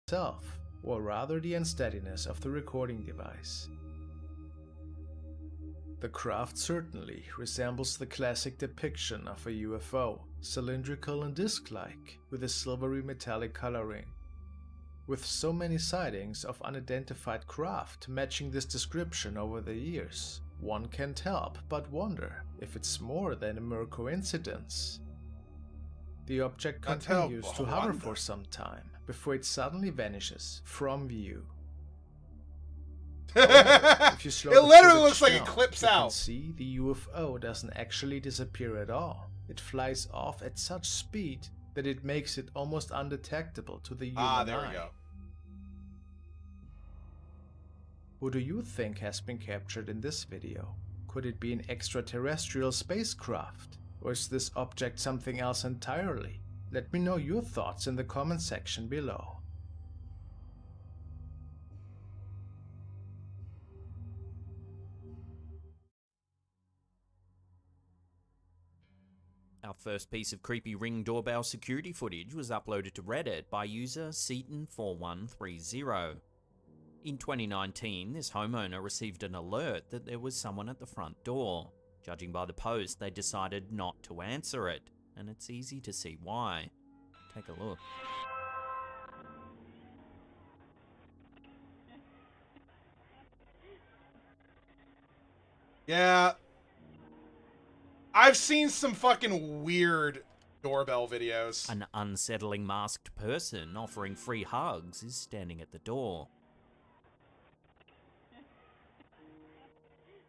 S9: Itself, or rather the unsteadiness of the recording device. The craft certainly resembles the classic depiction of a UFO, cylindrical and disc-like, with a silvery metallic coloring. With so many sightings of unidentified craft matching this description over the years, one can't help but wonder if it's more than a mere coincidence. The object
S1: Can't help
S9: continues
S1: but
S9: to hover
S1: wonder.
S9: for some time before it suddenly vanishes from view. If you slow
S1: It
S9: the
S1: literally
S9: footage
S1: looks like it
S9: down,
S1: clips
S9: you can
S1: out.
S9: see the UFO doesn't actually disappear at all. It flies off at such speed that it makes it almost undetectable to the human eye.
S1: There we go.
S9: Who do you think has been captured in this video? Could it be an extraterrestrial spacecraft? Or is this object something else entirely? Let me know your thoughts in the comment section below.
S3: Our first piece of creepy Ring doorbell security footage was uploaded to Reddit by user Seaton4130. In 2019, this homeowner received an alert that there was someone at the front door. Judging by the post, they decided not to answer it, and it's easy to see why. Take a look.
S1: Yeah. I've seen some fucking weird doorbell videos.
S3: An unsettling masked person offering free hugs is standing at the door.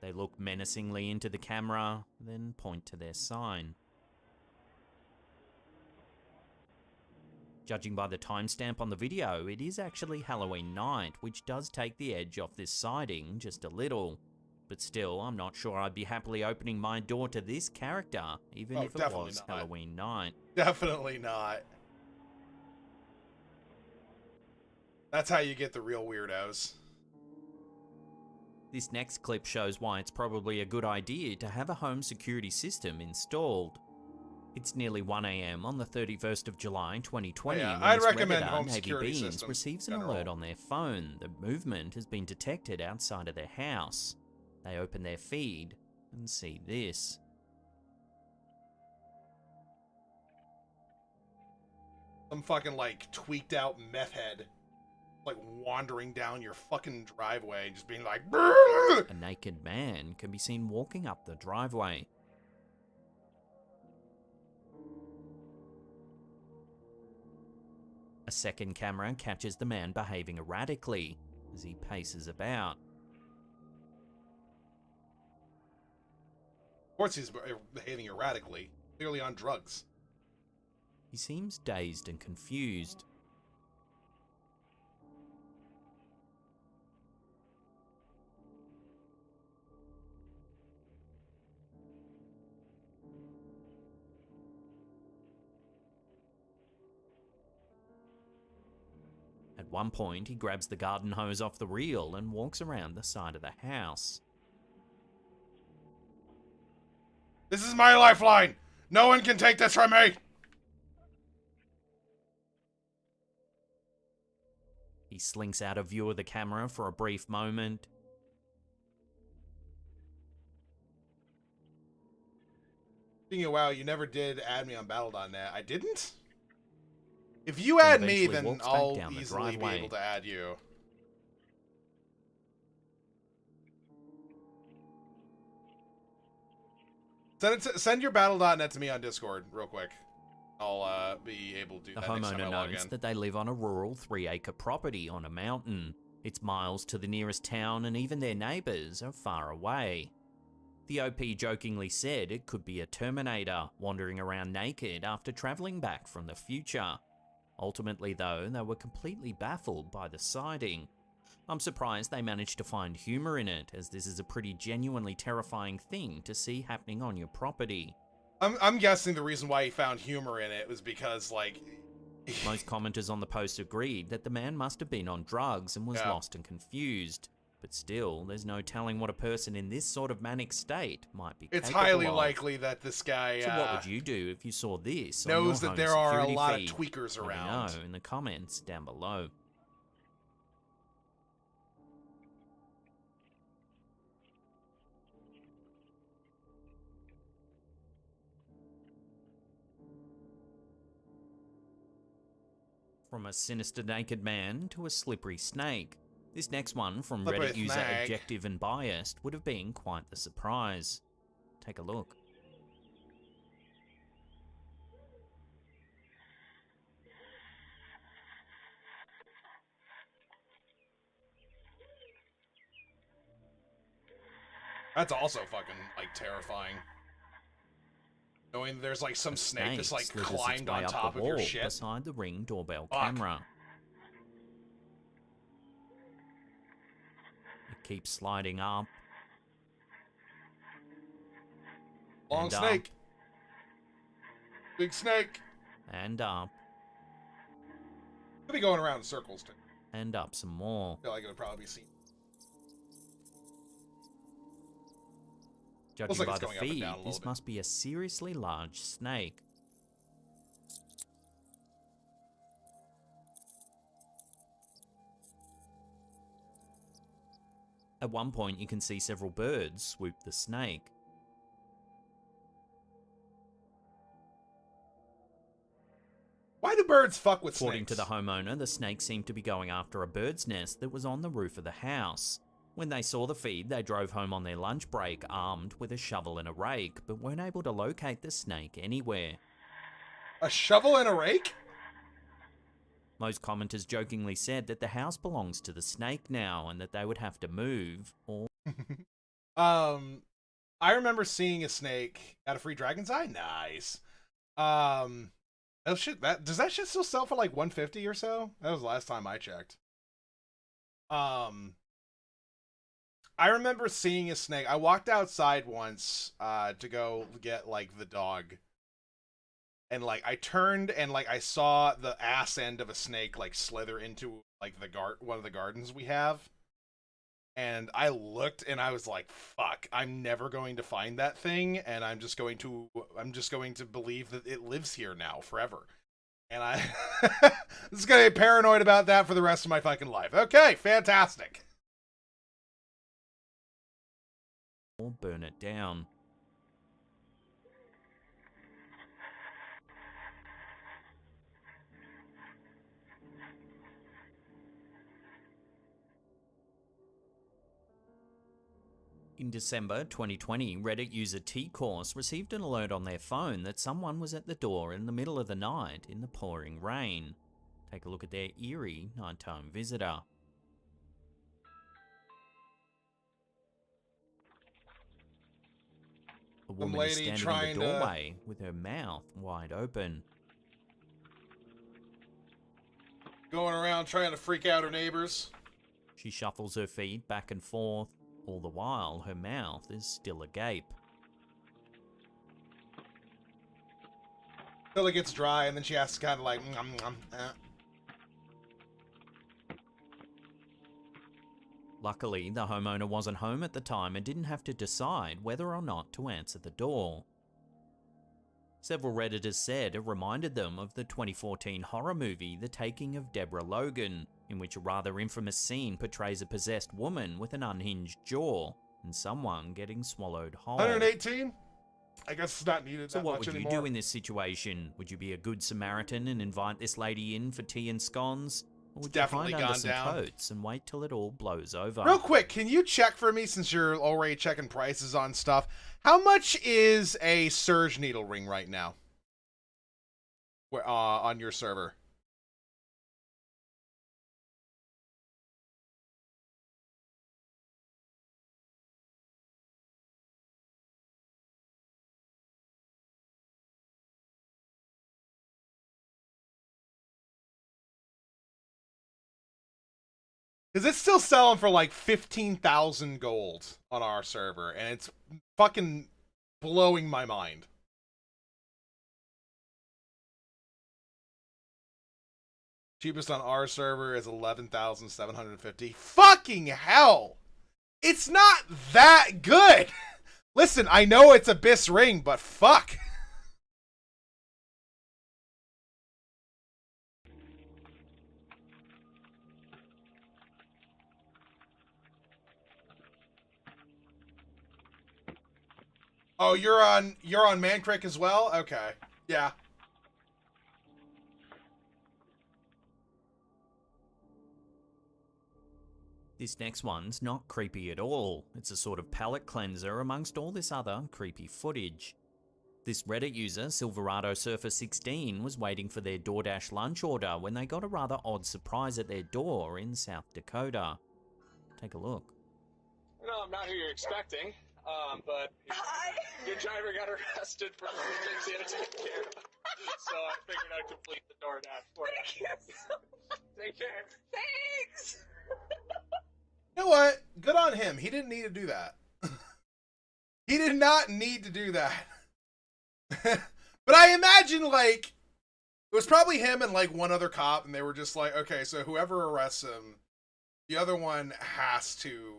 S3: They look menacingly into the camera, then point to their sign. Judging by the timestamp on the video, it is actually Halloween night, which does take the edge off this sighting just a little. But still, I'm not sure I'd be happily opening my door to this character, even if it
S1: definitely
S3: was
S1: not.
S3: Halloween night.
S1: Definitely not. That's how you get the real weirdos.
S3: This next clip shows why it's probably a good idea to have a home security system installed. It's nearly 1 AM on the 31st of July 2020
S1: Yeah,
S3: when
S1: I'd
S3: this
S1: recommend
S3: Redditor,
S1: home
S3: Navy
S1: security
S3: Beans,
S1: systems
S3: receives
S1: in
S3: an
S1: general.
S3: alert on their phone that movement has been detected outside of their house. They open their feed and see this.
S1: Some fucking like tweaked out meth head, like wandering down your fucking driveway, just being like, "Brrr!"
S3: A naked man can be seen walking up the driveway. A second camera catches the man behaving erratically as he paces about.
S1: Of course, he's behaving erratically, clearly on drugs.
S3: He seems dazed and confused. At one point, he grabs the garden hose off the reel and walks around the side of the house.
S1: This is my lifeline! No one can take this from me!
S3: He slinks out of view of the camera for a brief moment.
S1: Speaking of WoW, you never did add me on Battle.net. I didn't? If you add me,
S3: eventually
S1: then
S3: walks back
S1: I'll
S3: down the
S1: easily be
S3: driveway.
S1: able to add you. Send your Battle.net to me on Discord real quick. I'll be able to do
S3: The
S1: that next time I
S3: homeowner
S1: log
S3: notes
S1: in.
S3: that they live on a rural 3-acre property on a mountain. It's miles to the nearest town, and even their neighbours are far away. The OP jokingly said it could be a Terminator wandering around naked after travelling back from the future. Ultimately, though, they were completely baffled by the sighting. I'm surprised they managed to find humour in it, as this is a pretty genuinely terrifying thing to see happening on your property.
S1: I'm guessing the reason why he found humor in it was because, like...
S3: Most commenters on the post agreed that the man must have been on drugs and was lost and confused. But still, there's no telling what a person in this sort of manic state might be
S1: It's
S3: capable
S1: highly
S3: of.
S1: likely that this guy
S3: So what would you do if you saw this on
S1: knows
S3: your
S1: that
S3: home
S1: there are a
S3: security
S1: lot
S3: feed?
S1: of tweakers
S3: Let me
S1: around.
S3: know in the comments down below. From a sinister naked man to a slippery snake. This next one from
S1: Slippery
S3: Reddit user
S1: snake.
S3: Objective and Biased would have been quite the surprise. Take a look.
S1: That's also fucking, like, terrifying. Knowing there's, like, some snake that's, like,
S3: slithers its
S1: climbed
S3: way
S1: on
S3: up
S1: top
S3: the
S1: of your
S3: wall
S1: shit.
S3: beside the Ring doorbell
S1: Fuck.
S3: camera. It keeps sliding up.
S1: Long
S3: and
S1: snake. Big snake.
S3: And up.
S1: Could be going around in circles, too.
S3: And up some more.
S1: I feel like it would probably be seen.
S3: Judging
S1: like
S3: by
S1: it's
S3: the
S1: going up and
S3: feed,
S1: down a little
S3: this
S1: bit.
S3: must be a seriously large snake. At one point, you can see several birds swoop the snake.
S1: Why do birds fuck with
S3: According
S1: snakes?
S3: to the homeowner, the snake seemed to be going after a bird's nest that was on the roof of the house. When they saw the feed, they drove home on their lunch break armed with a shovel and a rake, but weren't able to locate the snake anywhere.
S1: A shovel and a rake?
S3: Most commenters jokingly said that the house belongs to the snake now and that they would have to move, or...
S1: I remember seeing a snake at a Free Dragon's Eye. Nice. Oh shit, does that shit still sell for like $150 or so? That was the last time I checked. I remember seeing a snake. I walked outside once to go get like the dog. And like I turned and like I saw the ass end of a snake like slither into like one of the gardens we have. And I looked and I was like, fuck, I'm never going to find that thing, and I'm just going to believe that it lives here now forever. And I just gonna be paranoid about that for the rest of my fucking life. Okay, fantastic.
S3: or burn it down. In December 2020, Reddit user T-Course received an alert on their phone that someone was at the door in the middle of the night in the pouring rain. Take a look at their eerie nighttime visitor. A woman is
S1: lady
S3: standing in the
S1: trying to-
S3: doorway with her mouth wide open.
S1: Going around trying to freak out her neighbors.
S3: She shuffles her feet back and forth. All the while, her mouth is still agape.
S1: Till it gets dry, and then she has to kind of like,
S3: Luckily, the homeowner wasn't home at the time and didn't have to decide whether or not to answer the door. Several Redditors said it reminded them of the 2014 horror movie The Taking of Deborah Logan, in which a rather infamous scene portrays a possessed woman with an unhinged jaw and someone getting swallowed whole.
S1: 118? I guess it's not needed
S3: So
S1: that
S3: what
S1: much
S3: would you
S1: anymore.
S3: do in this situation? Would you be a good Samaritan and invite this lady in for tea and scones? Or would
S1: Definitely
S3: you hide
S1: gone
S3: under some
S1: down.
S3: coats and wait till it all blows over?
S1: Real quick, can you check for me, since you're already checking prices on stuff, how much is a surge needle ring right now? On your server? Because it's still selling for like 15,000 gold on our server, and it's fucking blowing my mind. Cheapest on our server is 11,750. Fucking hell! It's not that good! Listen, I know it's Abyss Ring, but fuck! Oh, you're on Mancrick as well? Okay. Yeah.
S3: This next one's not creepy at all. It's a sort of palate cleanser amongst all this other creepy footage. This Reddit user, Silverado Surfer 16, was waiting for their DoorDash lunch order when they got a rather odd surprise at their door in South Dakota. Take a look.
S11: No, I'm not who you're expecting, but your driver got arrested for things he had to take care of. So I figured I'd complete the DoorDash for you. Take care. Thanks!
S1: You know what? Good on him. He didn't need to do that. He did not need to do that. But I imagine, like, it was probably him and, like, one other cop, and they were just like, okay, so whoever arrests him, the other one has to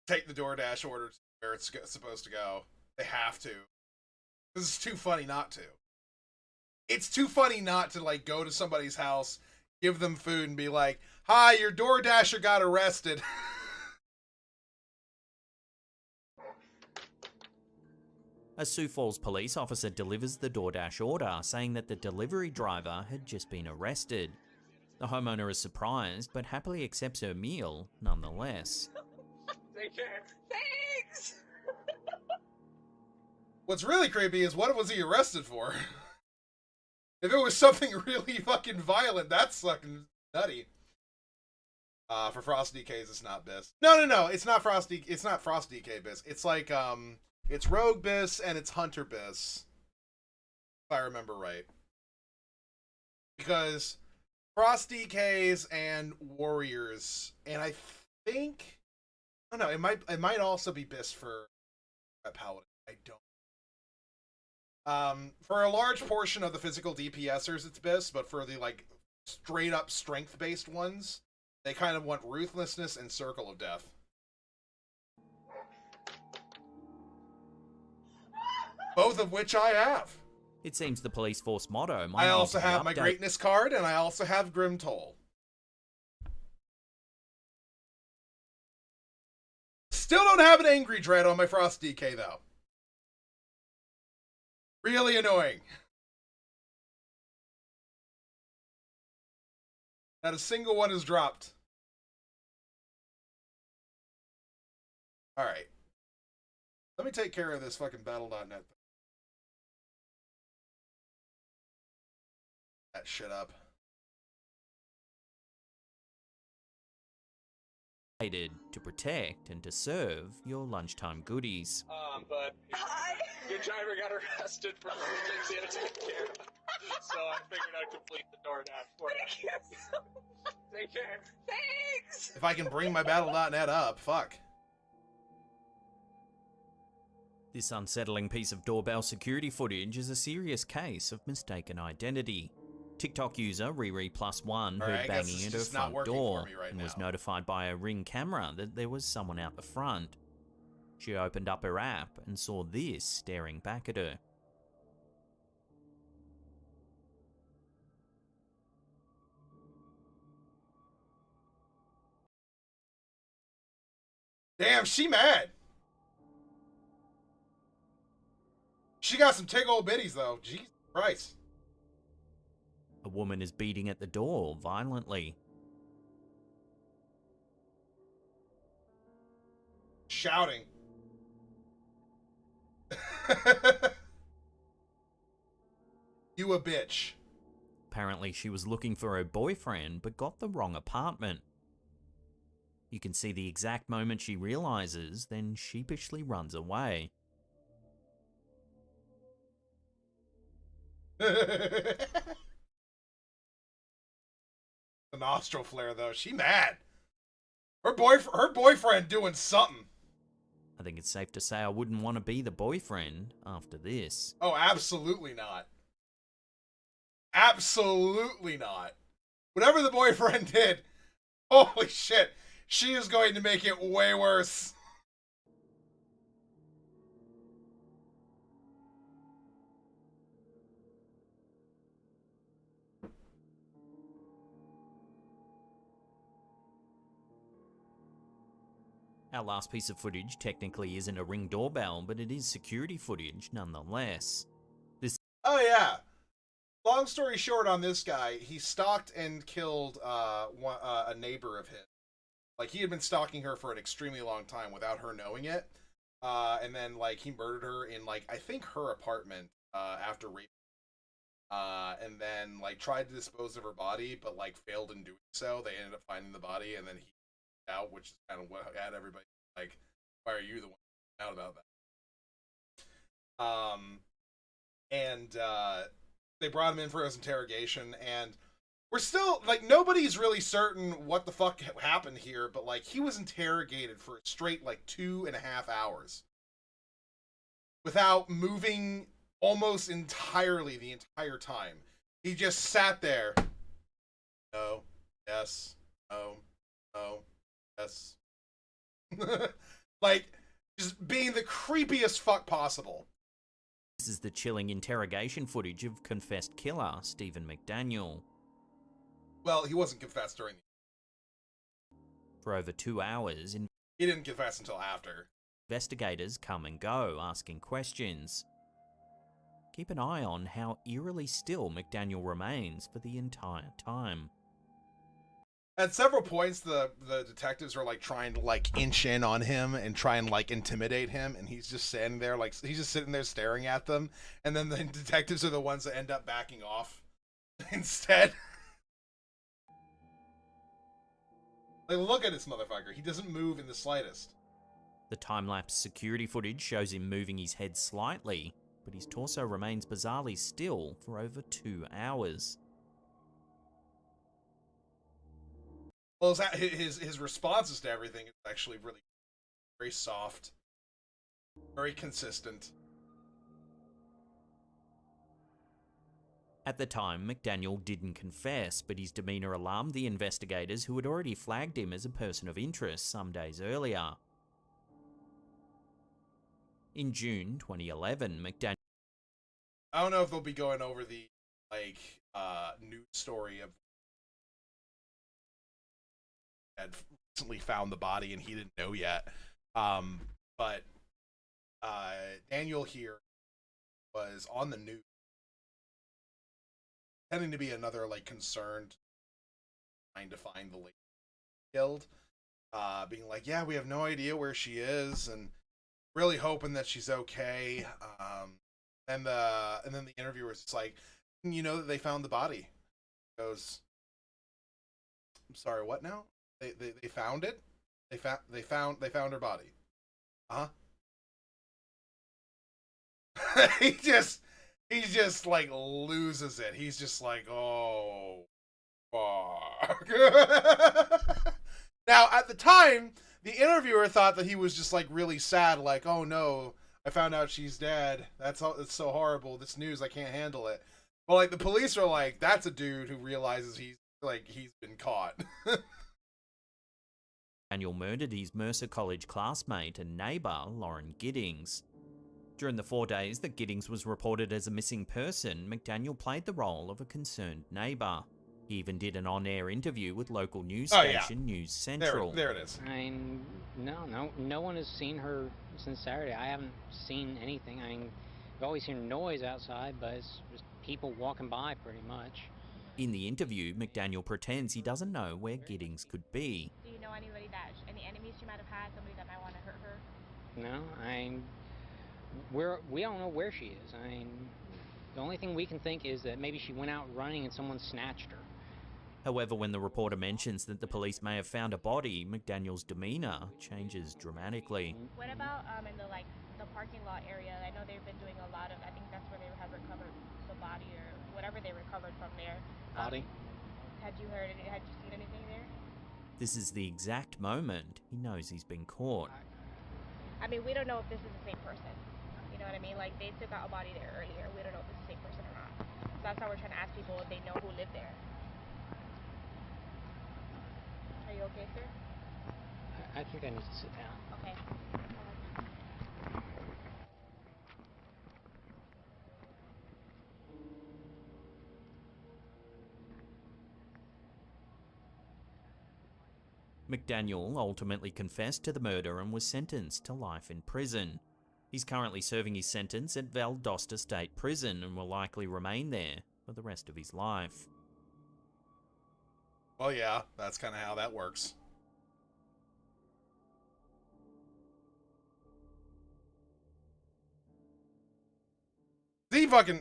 S1: take the DoorDash order to where it's supposed to go. They have to. This is too funny not to. It's too funny not to, like, go to somebody's house, give them food, and be like, hi, your DoorDasher got arrested.
S3: A Sioux Falls police officer delivers the DoorDash order, saying that the delivery driver had just been arrested. The homeowner is surprised, but happily accepts her meal nonetheless.
S11: Take care. Thanks!
S1: What's really creepy is, what was he arrested for? If it was something really fucking violent, that's fucking nutty. For Frost DKs, it's not Biss. No, it's not Frost DK Biss. It's like, it's Rogue Biss and it's Hunter Biss. If I remember right. Because Frost DKs and Warriors, and I think, I don't know, it might also be Biss for Paladin. I don't. For a large portion of the physical DPSers, it's Biss, but for the, like, straight up strength based ones, they kind of want Ruthlessness and Circle of Death. Both of which I have.
S3: It seems the police force motto might
S1: I
S3: need
S1: also
S3: to be
S1: have my
S3: updated.
S1: Greatness card, and I also have Grim Toll. Still don't have an Angry Dread on my Frost DK, though. Really annoying. Not a single one is dropped. Alright. Let me take care of this fucking Battle.net. That shit up.
S3: To protect and to serve your lunchtime goodies.
S11: But your driver got arrested for things he had to take care of. So I figured I'd complete the DoorDash for you. Take care. Thanks!
S1: If I can bring my Battle.net up, fuck.
S3: This unsettling piece of doorbell security footage is a serious case of mistaken identity. TikTok user RiriPlus1
S1: Alright,
S3: heard
S1: I guess
S3: banging
S1: it's
S3: at her
S1: just not
S3: front
S1: working
S3: door
S1: for me right
S3: and was
S1: now.
S3: notified by a Ring camera that there was someone out the front. She opened up her app and saw this staring back at her.
S1: Damn, she mad. She got some tig old bitties though. Jesus Christ.
S3: A woman is beating at the door violently.
S1: Shouting. You a bitch.
S3: Apparently she was looking for her boyfriend but got the wrong apartment. You can see the exact moment she realizes, then sheepishly runs away.
S1: The nostril flare though, she mad. Her boyfriend doing something.
S3: I think it's safe to say I wouldn't want to be the boyfriend after this.
S1: Oh, absolutely not. Absolutely not. Whatever the boyfriend did, holy shit, she is going to make it way worse.
S3: Our last piece of footage technically isn't a Ring doorbell, but it is security footage nonetheless.
S1: Oh yeah. Long story short on this guy, he stalked and killed a neighbor of his. Like, he had been stalking her for an extremely long time without her knowing it. And then, like, he murdered her in, like, I think her apartment after rape. And then, like, tried to dispose of her body, but, like, failed in doing so. They ended up finding the body, and then he out, which is kind of what had everybody like, why are you the one out about that? They brought him in for his interrogation, and we're still, like, nobody's really certain what the fuck happened here, but, like, he was interrogated for a straight, like, 2.5 hours. Without moving almost entirely the entire time. He just sat there. No. Yes. No. No. Yes. Like, just being the creepiest fuck possible.
S3: This is the chilling interrogation footage of confessed killer Stephen McDaniel.
S1: Well, he wasn't confessed during the...
S3: For over 2 hours,
S1: he didn't confess until after.
S3: Investigators come and go, asking questions. Keep an eye on how eerily still McDaniel remains for the entire time.
S1: At several points, the detectives are, like, trying to, like, inch in on him and try and, like, intimidate him, and he's just standing there, like, he's just sitting there staring at them, and then the detectives are the ones that end up backing off instead. Like, look at this motherfucker. He doesn't move in the slightest.
S3: The time-lapse security footage shows him moving his head slightly, but his torso remains bizarrely still for over 2 hours.
S1: Well, his responses to everything is actually really very soft, very consistent.
S3: At the time, McDaniel didn't confess, but his demeanor alarmed the investigators who had already flagged him as a person of interest some days earlier. In June 2011, McDaniel...
S1: I don't know if they'll be going over the, like, news story of had recently found the body and he didn't know yet. But Daniel here was on the news, tending to be another, like, concerned, trying to find the lady killed, being like, yeah, we have no idea where she is, and really hoping that she's okay. And then the interviewer's just like, you know that they found the body. He goes, I'm sorry, what now? They found it? They found her body. Huh? he just like loses it. He's just like, oh fuck. Now at the time, the interviewer thought that he was just like really sad, like, oh no, I found out she's dead. It's so horrible. This news, I can't handle it. Well, like the police are like, that's a dude who realizes he's been caught.
S3: Daniel murdered his Mercer College classmate and neighbour, Lauren Giddings. During the 4 days that Giddings was reported as a missing person, McDaniel played the role of a concerned neighbour. He even did an on-air interview with local news station News Central.
S1: There it is.
S12: I mean, no one has seen her since Saturday. I haven't seen anything. I mean, I've always heard noise outside, but it's just people walking by pretty much.
S3: In the interview, McDaniel pretends he doesn't know where Giddings could be.
S10: Do you know anybody any enemies she might have had, somebody that might want to hurt her?
S12: No, we don't know where she is. I mean, the only thing we can think is that maybe she went out running and someone snatched her.
S3: However, when the reporter mentions that the police may have found a body, McDaniel's demeanour changes dramatically.
S10: What about in the parking lot area? I know they've been doing a lot of, I think that's where they have recovered the body or whatever they recovered from there.
S12: Body?
S10: Had you seen anything there?
S3: This is the exact moment he knows he's been caught.
S10: I mean, we don't know if this is the same person. You know what I mean? Like, they took out a body there earlier. We don't know if it's the same person or not. So that's why we're trying to ask people if they know who lived there. Are you okay, sir?
S12: I think I need to sit down.
S10: Okay.
S3: McDaniel ultimately confessed to the murder and was sentenced to life in prison. He's currently serving his sentence at Valdosta State Prison and will likely remain there for the rest of his life.
S1: Well, yeah, that's kind of how that works.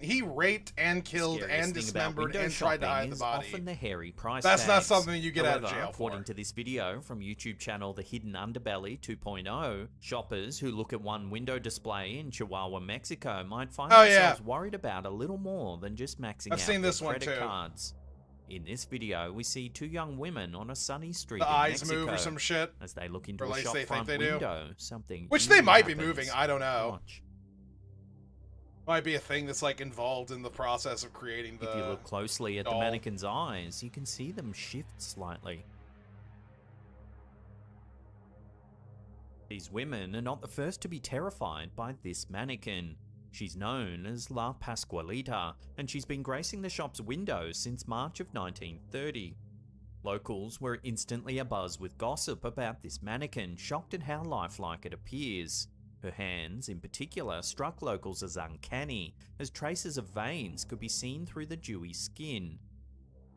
S1: He raped and killed and dismembered and tried to hide the body.
S3: Often the hairy price
S1: That's
S3: tags.
S1: not something you get out of
S3: However,
S1: jail for.
S3: according to this video from YouTube channel The Hidden Underbelly 2.0, shoppers who look at one window display in Chihuahua, Mexico might find themselves worried about a little more than just maxing out
S1: seen
S3: their
S1: this one
S3: credit
S1: too.
S3: cards. In this video, we see two young women on a sunny street
S1: The
S3: in
S1: eyes
S3: Mexico
S1: move or some shit.
S3: as they look into
S1: Or
S3: a
S1: at least they
S3: shop
S1: think
S3: front
S1: they do.
S3: window. Something
S1: Which they
S3: eerie
S1: might be
S3: happens.
S1: moving, I don't know.
S3: Watch.
S1: Might be a thing that's like involved in the process of creating the
S3: If you look closely at the
S1: doll.
S3: mannequin's eyes, you can see them shift slightly. These women are not the first to be terrified by this mannequin. She's known as La Pascualita, and she's been gracing the shop's windows since March of 1930. Locals were instantly abuzz with gossip about this mannequin, shocked at how lifelike it appears. Her hands, in particular, struck locals as uncanny, as traces of veins could be seen through the dewy skin.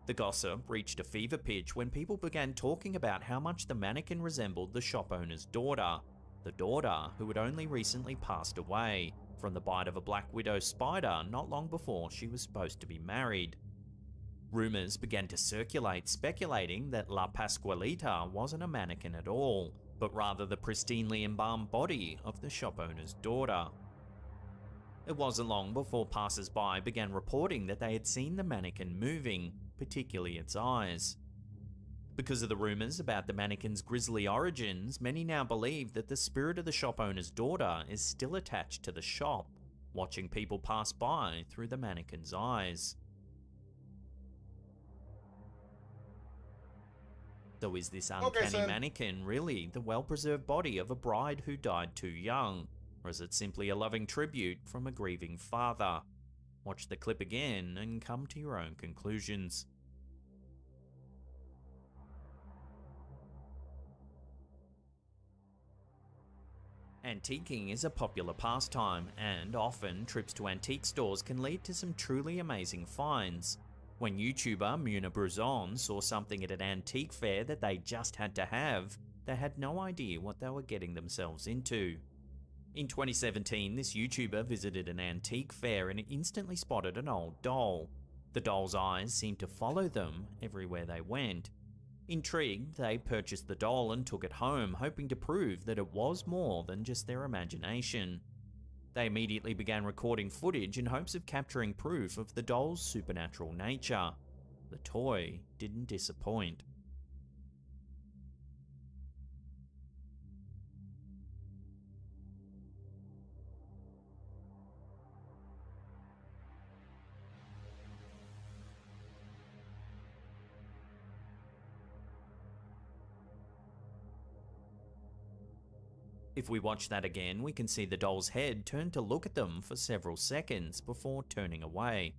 S3: The gossip reached a fever pitch when people began talking about how much the mannequin resembled the shop owner's daughter, the daughter who had only recently passed away from the bite of a black widow spider not long before she was supposed to be married. Rumours began to circulate speculating that La Pascualita wasn't a mannequin at all, but rather the pristinely embalmed body of the shop owner's daughter. It wasn't long before passers-by began reporting that they had seen the mannequin moving, particularly its eyes. Because of the rumours about the mannequin's grisly origins, many now believe that the spirit of the shop owner's daughter is still attached to the shop, watching people pass by through the mannequin's eyes. So is this uncanny mannequin really the well-preserved body of a bride who died too young? Or is it simply a loving tribute from a grieving father? Watch the clip again and come to your own conclusions. Antiquing is a popular pastime, and often trips to antique stores can lead to some truly amazing finds. When YouTuber Muna Bruzon saw something at an antique fair that they just had to have, they had no idea what they were getting themselves into. In 2017, this YouTuber visited an antique fair and instantly spotted an old doll. The doll's eyes seemed to follow them everywhere they went. Intrigued, they purchased the doll and took it home, hoping to prove that it was more than just their imagination. They immediately began recording footage in hopes of capturing proof of the doll's supernatural nature. The toy didn't disappoint. If we watch that again, we can see the doll's head turn to look at them for several seconds before turning away.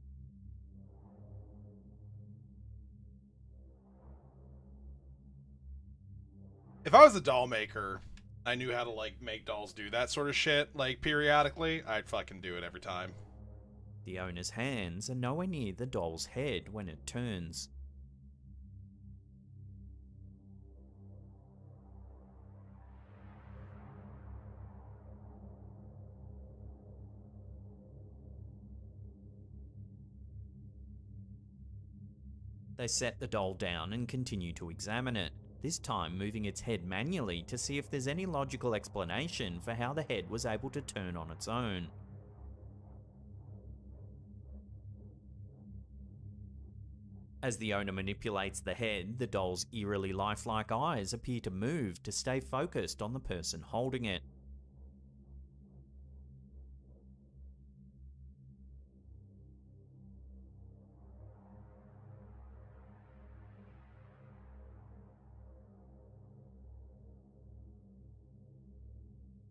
S1: If I was a doll maker, I knew how to like make dolls do that sort of shit like periodically, I'd fucking do it every time.
S3: The owner's hands are nowhere near the doll's head when it turns. They set the doll down and continue to examine it, this time moving its head manually to see if there's any logical explanation for how the head was able to turn on its own. As the owner manipulates the head, the doll's eerily lifelike eyes appear to move to stay focused on the person holding it.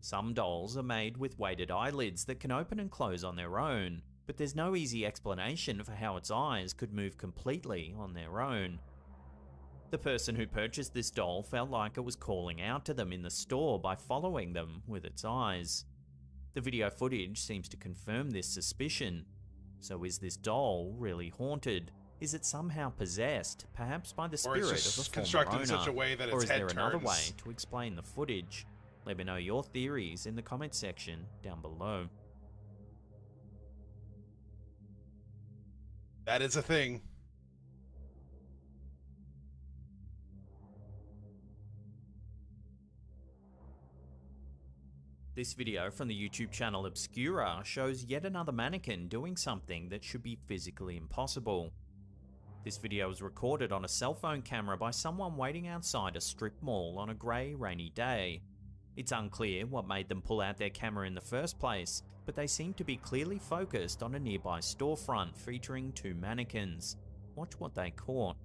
S3: Some dolls are made with weighted eyelids that can open and close on their own, but there's no easy explanation for how its eyes could move completely on their own. The person who purchased this doll felt like it was calling out to them in the store by following them with its eyes. The video footage seems to confirm this suspicion. So is this doll really haunted? Is it somehow possessed, perhaps by the spirit of a former
S1: constructed
S3: owner?
S1: in such a way that
S3: or
S1: its
S3: is
S1: head
S3: there another
S1: turns?
S3: way to explain the footage? Let me know your theories in the comment section down below.
S1: That is a thing.
S3: This video from the YouTube channel Obscura shows yet another mannequin doing something that should be physically impossible. This video was recorded on a cell phone camera by someone waiting outside a strip mall on a grey, rainy day. It's unclear what made them pull out their camera in the first place, but they seem to be clearly focused on a nearby storefront featuring two mannequins. Watch what they caught.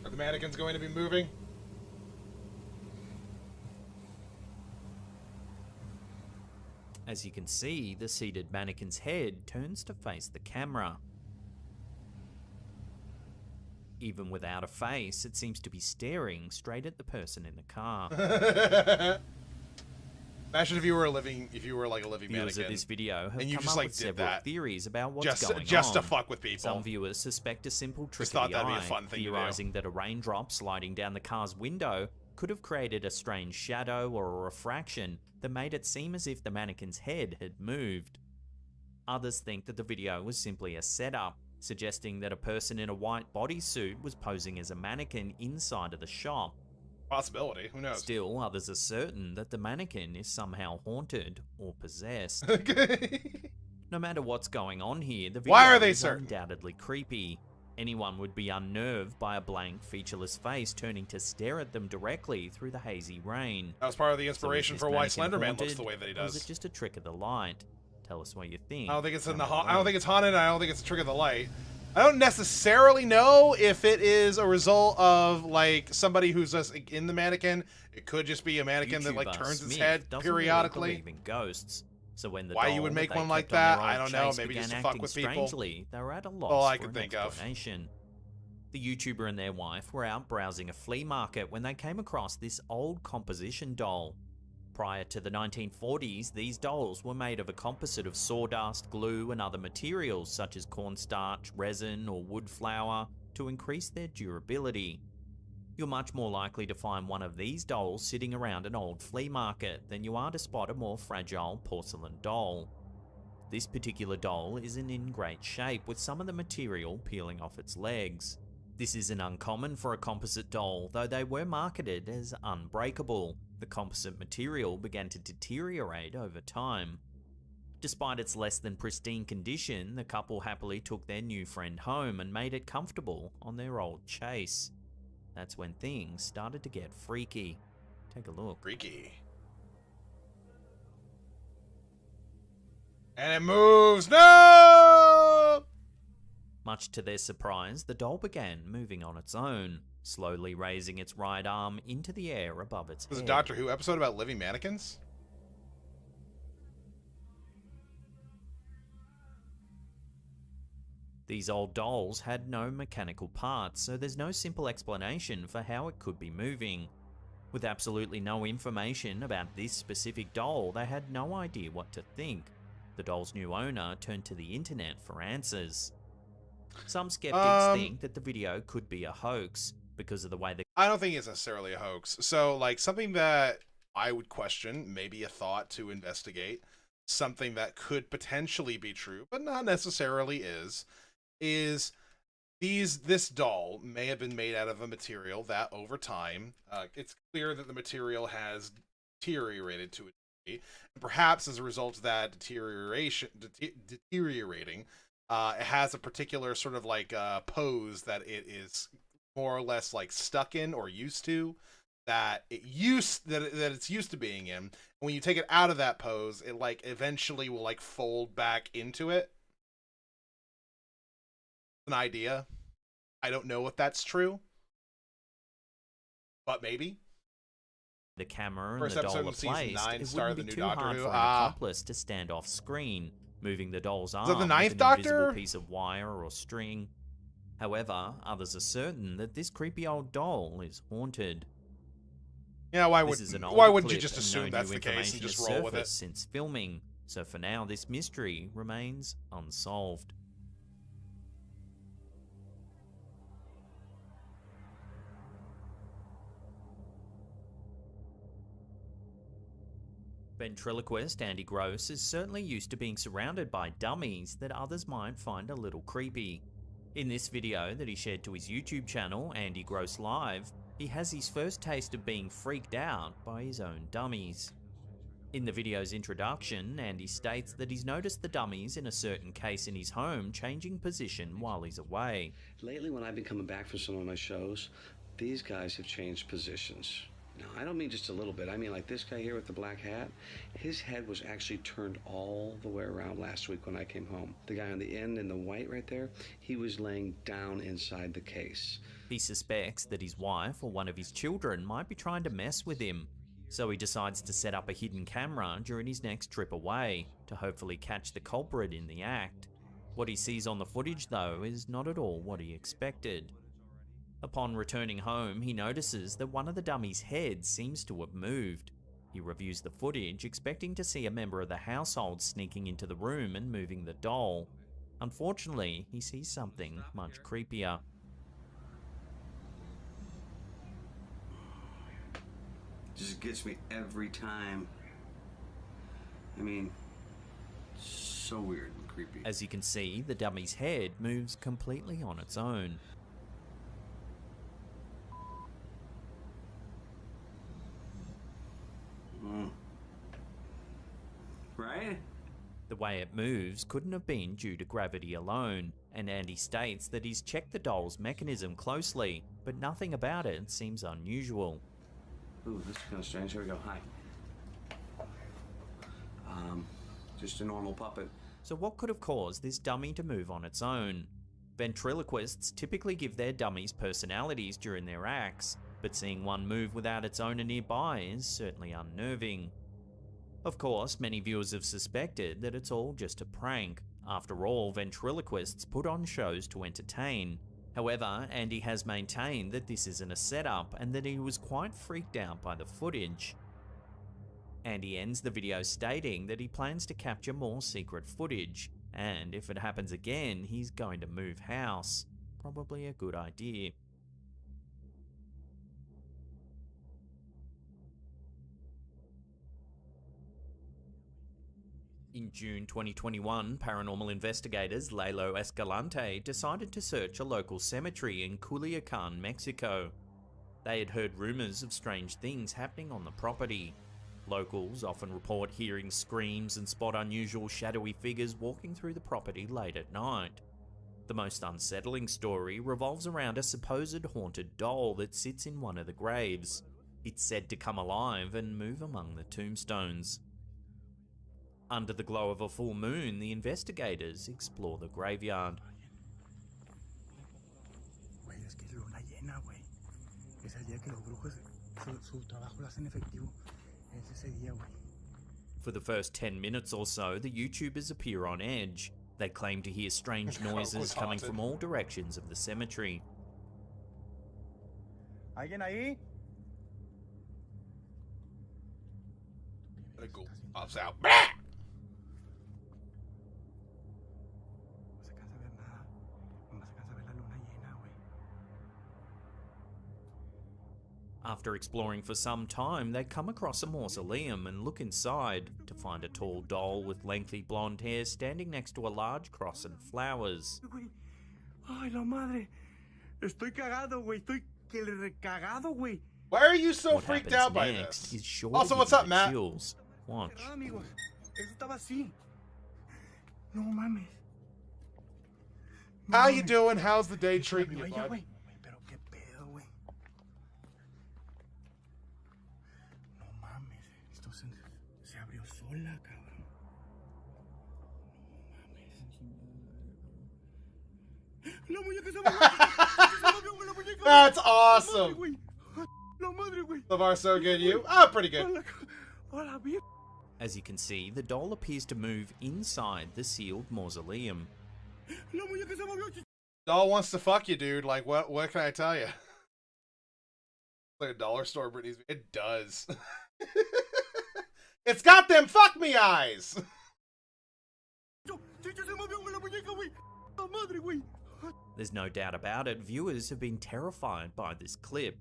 S1: Are the mannequins going to be moving?
S3: As you can see, the seated mannequin's head turns to face the camera. Even without a face, it seems to be staring straight at the person in the car.
S1: Imagine if you were like a living
S3: Viewers
S1: mannequin.
S3: of this video have
S1: and you
S3: come
S1: just
S3: up
S1: like
S3: with
S1: did
S3: several
S1: that
S3: theories about what's
S1: just
S3: going on.
S1: just to fuck with people.
S3: Some viewers suspect a simple trick
S1: thought
S3: of the
S1: that'd be
S3: eye,
S1: a fun thing to do.
S3: theorizing that a raindrop sliding down the car's window could have created a strange shadow or a refraction that made it seem as if the mannequin's head had moved. Others think that the video was simply a setup, suggesting that a person in a white bodysuit was posing as a mannequin inside of the shop.
S1: Possibility, who knows?
S3: Still, others are certain that the mannequin is somehow haunted or possessed. No matter what's going on here, the video
S1: Why are they
S3: is
S1: certain?
S3: undoubtedly creepy. Anyone would be unnerved by a blank, featureless face turning to stare at them directly through the hazy rain.
S1: That was part of the inspiration
S3: So
S1: for
S3: is
S1: why
S3: this mannequin
S1: Slender Man looks
S3: haunted,
S1: the way that he
S3: or is
S1: does.
S3: it just a trick of the light? Tell us what you think.
S1: I don't think it's in the
S3: down
S1: I don't
S3: below.
S1: think it's haunted. I don't think it's a trick of the light. I don't necessarily know if it is a result of like somebody who's just like, in the mannequin. It could just be a mannequin that like
S3: YouTuber
S1: turns its
S3: Smith
S1: head
S3: doesn't
S1: periodically.
S3: Really believe in ghosts. So when the
S1: Why you
S3: doll
S1: would
S3: that
S1: make
S3: they
S1: one like
S3: kept on
S1: that,
S3: their
S1: I
S3: old
S1: don't know,
S3: chase
S1: maybe just
S3: began
S1: to fuck
S3: acting
S1: with people.
S3: strangely, they were at a loss
S1: All I
S3: for
S1: could
S3: an
S1: think of.
S3: explanation. The YouTuber and their wife were out browsing a flea market when they came across this old composition doll. Prior to the 1940s, these dolls were made of a composite of sawdust, glue, and other materials such as cornstarch, resin, or wood flour to increase their durability. You're much more likely to find one of these dolls sitting around an old flea market than you are to spot a more fragile porcelain doll. This particular doll isn't in great shape, with some of the material peeling off its legs. This isn't uncommon for a composite doll, though they were marketed as unbreakable. The composite material began to deteriorate over time. Despite its less than pristine condition, the couple happily took their new friend home and made it comfortable on their old chase. That's when things started to get freaky. Take a look.
S1: Freaky. And it moves. No!
S3: Much to their surprise, the doll began moving on its own, slowly raising its right arm into the air above its
S1: There's a
S3: head.
S1: Doctor Who episode about living mannequins?
S3: These old dolls had no mechanical parts, so there's no simple explanation for how it could be moving. With absolutely no information about this specific doll, they had no idea what to think. The doll's new owner turned to the internet for answers. Some skeptics think that the video could be a hoax because of the way the...
S1: I don't think it's necessarily a hoax. So, like, something that I would question, maybe a thought to investigate, something that could potentially be true, but not necessarily is this doll may have been made out of a material that over time, it's clear that the material has deteriorated to a degree, and perhaps as a result of that deteriorating, it has a particular sort of like pose that it is more or less like stuck in or used to, that it's used to being in. And when you take it out of that pose, it like eventually will like fold back into it. An idea. I don't know if that's true, but maybe.
S3: The camera
S1: First
S3: and the
S1: episode
S3: doll are
S1: of season
S3: placed,
S1: 9
S3: it
S1: starred
S3: wouldn't
S1: the
S3: be
S1: new
S3: too
S1: Doctor
S3: hard
S1: Who.
S3: for an accomplice to stand off screen, moving the doll's arm
S1: that the ninth
S3: with an
S1: Doctor?
S3: invisible piece of wire or string. However, others are certain that this creepy old doll is haunted.
S1: Yeah, why
S3: This is an
S1: wouldn't
S3: older
S1: you
S3: clip
S1: just
S3: and
S1: assume
S3: no
S1: that's
S3: new
S1: the case and
S3: information
S1: just
S3: has
S1: roll with it?
S3: surfaced since filming, so for now this mystery remains unsolved. Ventriloquist Andy Gross is certainly used to being surrounded by dummies that others might find a little creepy. In this video that he shared to his YouTube channel, Andy Gross Live, he has his first taste of being freaked out by his own dummies. In the video's introduction, Andy states that he's noticed the dummies in a certain case in his home changing position while he's away.
S13: Lately, when I've been coming back for some of my shows, these guys have changed positions. Now, I don't mean just a little bit. I mean like this guy here with the black hat. His head was actually turned all the way around last week when I came home. The guy on the end in the white right there, he was laying down inside the case.
S3: He suspects that his wife or one of his children might be trying to mess with him, so he decides to set up a hidden camera during his next trip away to hopefully catch the culprit in the act. What he sees on the footage, though, is not at all what he expected. Upon returning home, he notices that one of the dummies' heads seems to have moved. He reviews the footage, expecting to see a member of the household sneaking into the room and moving the doll. Unfortunately, he sees something much creepier.
S13: Just gets me every time. I mean, so weird and creepy.
S3: As you can see, the dummy's head moves completely on its own.
S13: Right?
S3: The way it moves couldn't have been due to gravity alone, and Andy states that he's checked the doll's mechanism closely, but nothing about it seems unusual.
S13: Ooh, this is kind of strange. Here we go. Hi. Just a normal puppet.
S3: So what could have caused this dummy to move on its own? Ventriloquists typically give their dummies personalities during their acts, but seeing one move without its owner nearby is certainly unnerving. Of course, many viewers have suspected that it's all just a prank. After all, ventriloquists put on shows to entertain. However, Andy has maintained that this isn't a setup and that he was quite freaked out by the footage. Andy ends the video stating that he plans to capture more secret footage, and if it happens again, he's going to move house. Probably a good idea. In June 2021, paranormal investigators Lalo Escalante decided to search a local cemetery in Culiacan, Mexico. They had heard rumors of strange things happening on the property. Locals often report hearing screams and spot unusual shadowy figures walking through the property late at night. The most unsettling story revolves around a supposed haunted doll that sits in one of the graves. It's said to come alive and move among the tombstones. Under the glow of a full moon, the investigators explore the graveyard.
S5: Es el día que los brujos su trabajo lo hacen efectivo. Es ese día, güey.
S3: For the first 10 minutes or so, the YouTubers appear on edge. They claim to hear strange noises coming from all directions of the cemetery.
S5: ¿Alguien ahí?
S1: The ghoul pops out.
S5: No se cansa de ver nada. Nomás se cansa de ver la luna llena, güey.
S3: After exploring for some time, they come across a mausoleum and look inside to find a tall doll with lengthy blonde hair standing next to a large cross and flowers.
S5: Güey. Ay, la madre. Estoy cagado, güey. Estoy que le recagado, güey.
S1: Why are you so
S3: What
S1: freaked
S3: happens
S1: out by
S3: next
S1: this?
S3: is sure
S1: Also,
S3: to
S1: what's
S3: give
S1: up,
S3: you
S1: Matt?
S3: chills. Watch.
S5: Cerrado, amigos. Eso estaba así. No mames.
S1: How you doing? How's the day treating you,
S5: Ella,
S1: bud?
S5: güey. Pero qué pedo, güey. No mames. Esto se abrió sola, cabrón. No mames. La muñeca se abrió. La muñeca.
S1: That's awesome.
S5: La madre, güey.
S1: So far, so good. You? Ah, pretty good.
S5: Hola, bien.
S3: As you can see, the doll appears to move inside the sealed mausoleum.
S5: La muñeca se movió.
S1: Doll wants to fuck you, dude. Like, what can I tell you? Like a dollar store, Britney's. It does. It's got them fuck me eyes.
S3: There's no doubt about it, viewers have been terrified by this clip.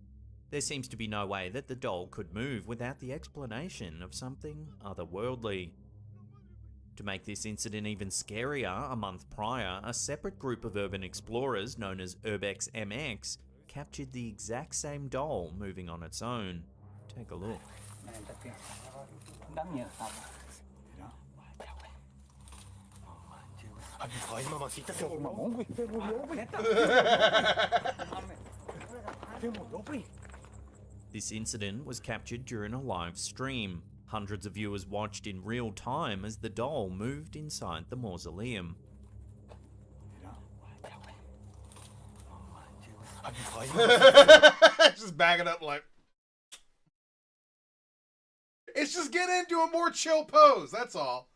S3: There seems to be no way that the doll could move without the explanation of something otherworldly. To make this incident even scarier, a month prior, a separate group of urban explorers known as Urbex MX captured the exact same doll moving on its own. Take a look.
S5: Ay, mamacita, se mamón, güey. Se murió, güey. Se murió, güey.
S3: This incident was captured during a live stream. Hundreds of viewers watched in real time as the doll moved inside the mausoleum.
S1: Just backing up like. It's just getting into a more chill pose, that's all.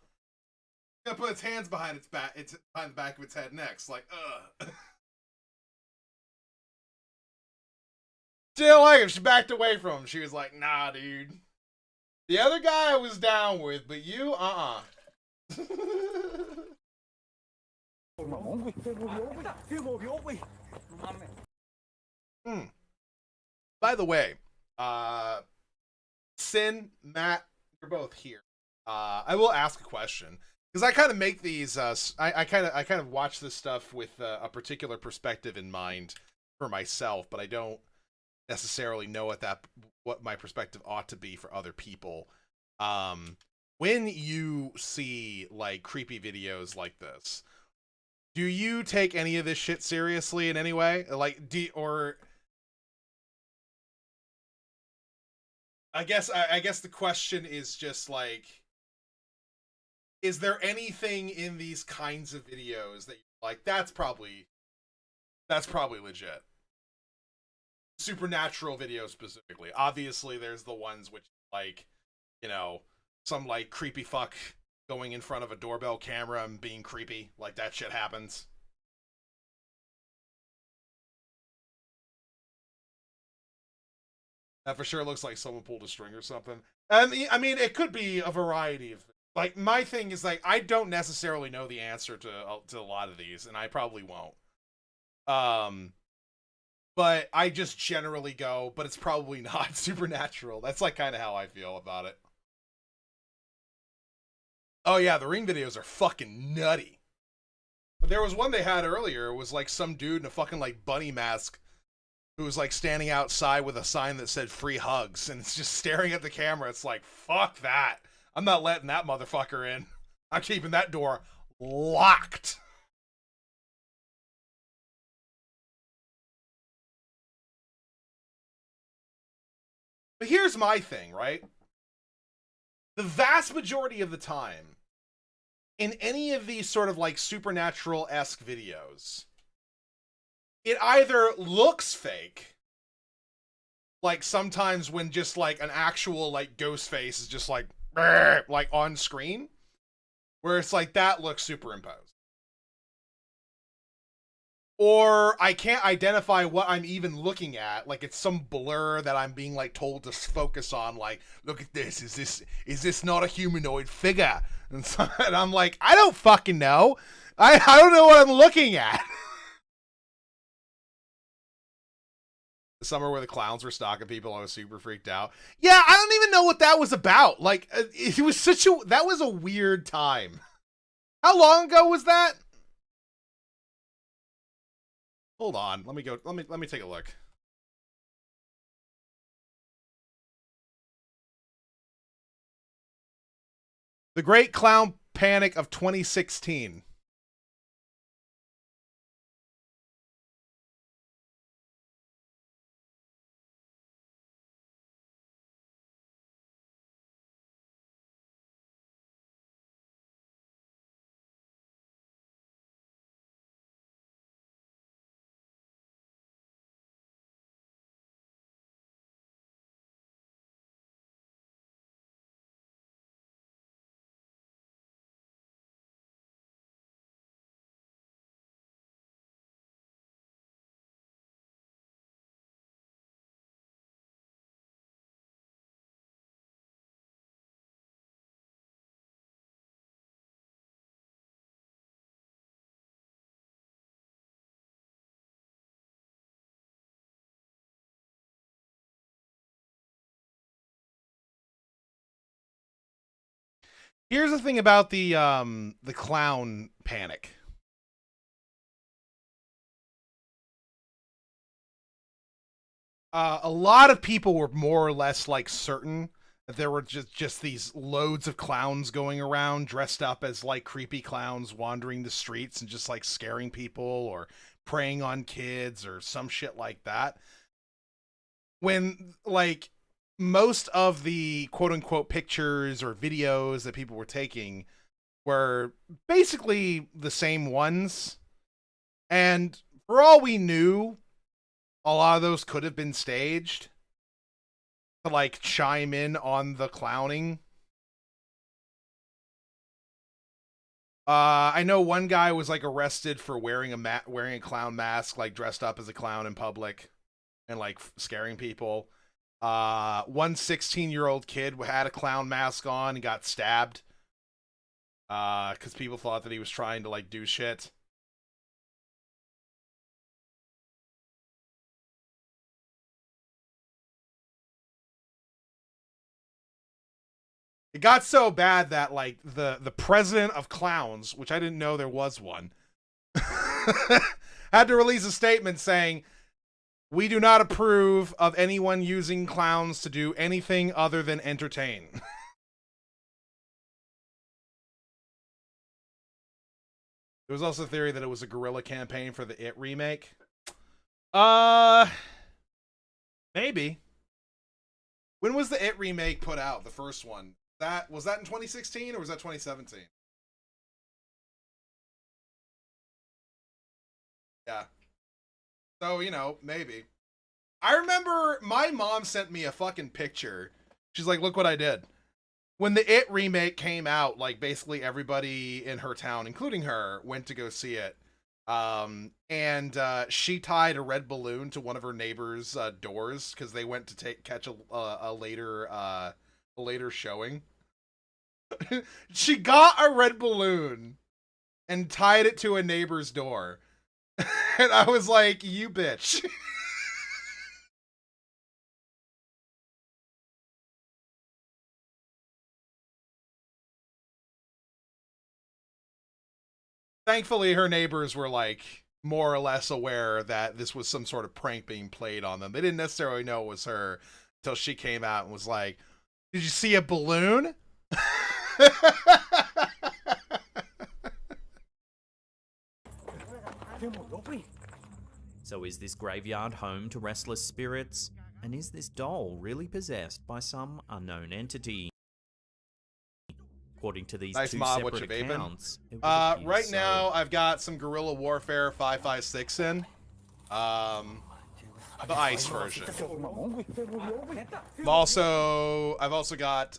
S1: Gonna put its hands behind its back, behind the back of its head next, like, ugh. Still like him. She backed away from him. She was like, nah, dude. The other guy I was down with, but you, By the way, Sin, Matt, you're both here. I will ask a question because I kind of make these. I kind of watch this stuff with a particular perspective in mind for myself, but I don't necessarily know what my perspective ought to be for other people. When you see like creepy videos like this, do you take any of this shit seriously in any way? Like, I guess the question is just like, is there anything in these kinds of videos that you're like, that's probably legit? Supernatural videos specifically. Obviously, there's the ones which like, you know, some like creepy fuck going in front of a doorbell camera and being creepy. Like that shit happens. That for sure looks like someone pulled a string or something. And I mean, it could be a variety of. Like my thing is like I don't necessarily know the answer to a lot of these, and I probably won't. But I just generally go, but it's probably not supernatural. That's like kind of how I feel about it. Oh yeah, the Ring videos are fucking nutty. But there was one they had earlier. It was like some dude in a fucking like bunny mask who was like standing outside with a sign that said free hugs, and it's just staring at the camera. It's like, fuck that. I'm not letting that motherfucker in. I'm keeping that door locked. But here's my thing, right? The vast majority of the time, in any of these sort of like supernatural-esque videos, it either looks fake like sometimes when just like an actual like ghost face is just like on screen, where it's like that looks superimposed. Or I can't identify what I'm even looking at. Like it's some blur that I'm being like told to focus on. Like, look at this. Is this not a humanoid figure? And, so, and I'm like, I don't fucking know. I don't know what I'm looking at. The summer where the clowns were stalking people, I was super freaked out. Yeah, I don't even know what that was about. Like, it was that was a weird time. How long ago was that? Hold on, let me take a look. The Great Clown Panic of 2016. Here's the thing about the clown panic. A lot of people were more or less like certain that there were just these loads of clowns going around dressed up as like creepy clowns wandering the streets and just like scaring people or preying on kids or some shit like that. When like most of the quote unquote pictures or videos that people were taking were basically the same ones. And for all we knew, a lot of those could have been staged to like chime in on the clowning. I know one guy was like arrested for wearing a clown mask, like dressed up as a clown in public and like scaring people. One 16-year-old kid had a clown mask on and got stabbed because people thought that he was trying to like do shit. It got so bad that like the president of clowns, which I didn't know there was one, had to release a statement saying, "We do not approve of anyone using clowns to do anything other than entertain." There was also a theory that it was a guerrilla campaign for the It remake. Maybe. When was the It remake put out? The first one. Was that in 2016 or was that 2017? Yeah. So, you know, maybe. I remember my mom sent me a fucking picture. She's like, look what I did. When the It remake came out, like basically everybody in her town, including her, went to go see it. And she tied a red balloon to one of her neighbors' doors because they went to catch a later showing. She got a red balloon and tied it to a neighbor's door. And I was like, you bitch. Thankfully, her neighbors were like more or less aware that this was some sort of prank being played on them. They didn't necessarily know it was her until she came out and was like, "Did you see a balloon?"
S3: So is this graveyard home to restless spirits? And is this doll really possessed by some unknown entity? According to these
S1: nice
S3: two
S1: mob,
S3: separate accounts,
S1: right
S3: so.
S1: now I've got some Guerrilla Warfare 556 in. The ice version. I've also got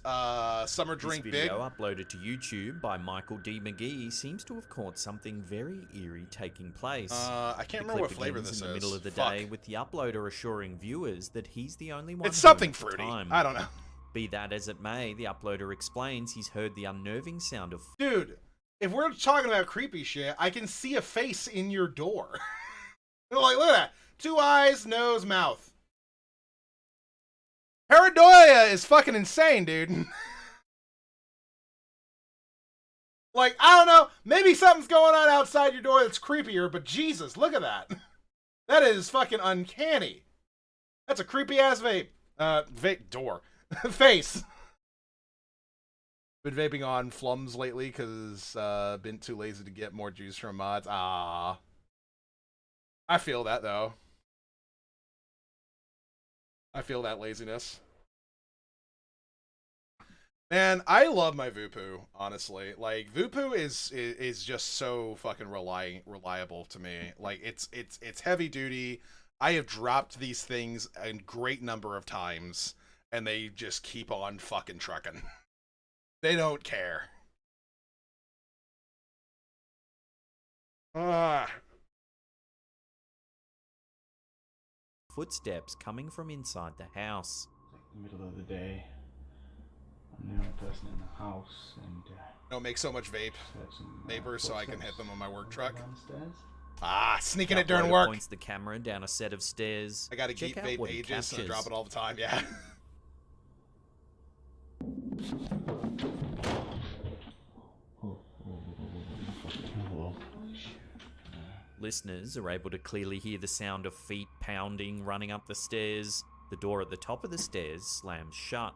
S1: Summer Drink
S3: This
S1: Big.
S3: video uploaded to YouTube by Michael D. McGee seems to have caught something very eerie taking place.
S1: I can't remember what flavor this is.
S3: In the middle of the
S1: Fuck.
S3: day, with the uploader assuring viewers that he's the only one.
S1: It's something
S3: home at the
S1: fruity.
S3: time.
S1: I don't know.
S3: Be that as it may, the uploader explains he's heard the unnerving sound of.
S1: Dude, if we're talking about creepy shit, I can see a face in your door. Like, look at that. 2 eyes, nose, mouth. Paranoia is fucking insane, dude. Like, I don't know. Maybe something's going on outside your door that's creepier, but Jesus, look at that. That is fucking uncanny. That's a creepy ass vape. Vape door. Face. Been vaping on flums lately because been too lazy to get more juice from mods. Ah. I feel that though. I feel that laziness. Man, I love my Voopoo, honestly. Like, Voopoo is just so fucking reliable to me. Like, it's heavy duty. I have dropped these things a great number of times, and they just keep on fucking trucking. They don't care.
S3: Footsteps coming from inside the house.
S14: The middle of the day. I'm the only person in the house, and
S1: Don't make so much vapors so I can hit them on my work truck.
S14: downstairs.
S1: Sneaking
S3: The
S1: it during
S3: uploader
S1: work.
S3: Points the camera down a set of stairs.
S1: I gotta
S3: Check
S1: keep
S3: out
S1: vape
S3: what he
S1: ages and I drop
S3: captures.
S1: it all the time, yeah.
S3: Listeners are able to clearly hear the sound of feet pounding running up the stairs. The door at the top of the stairs slams shut.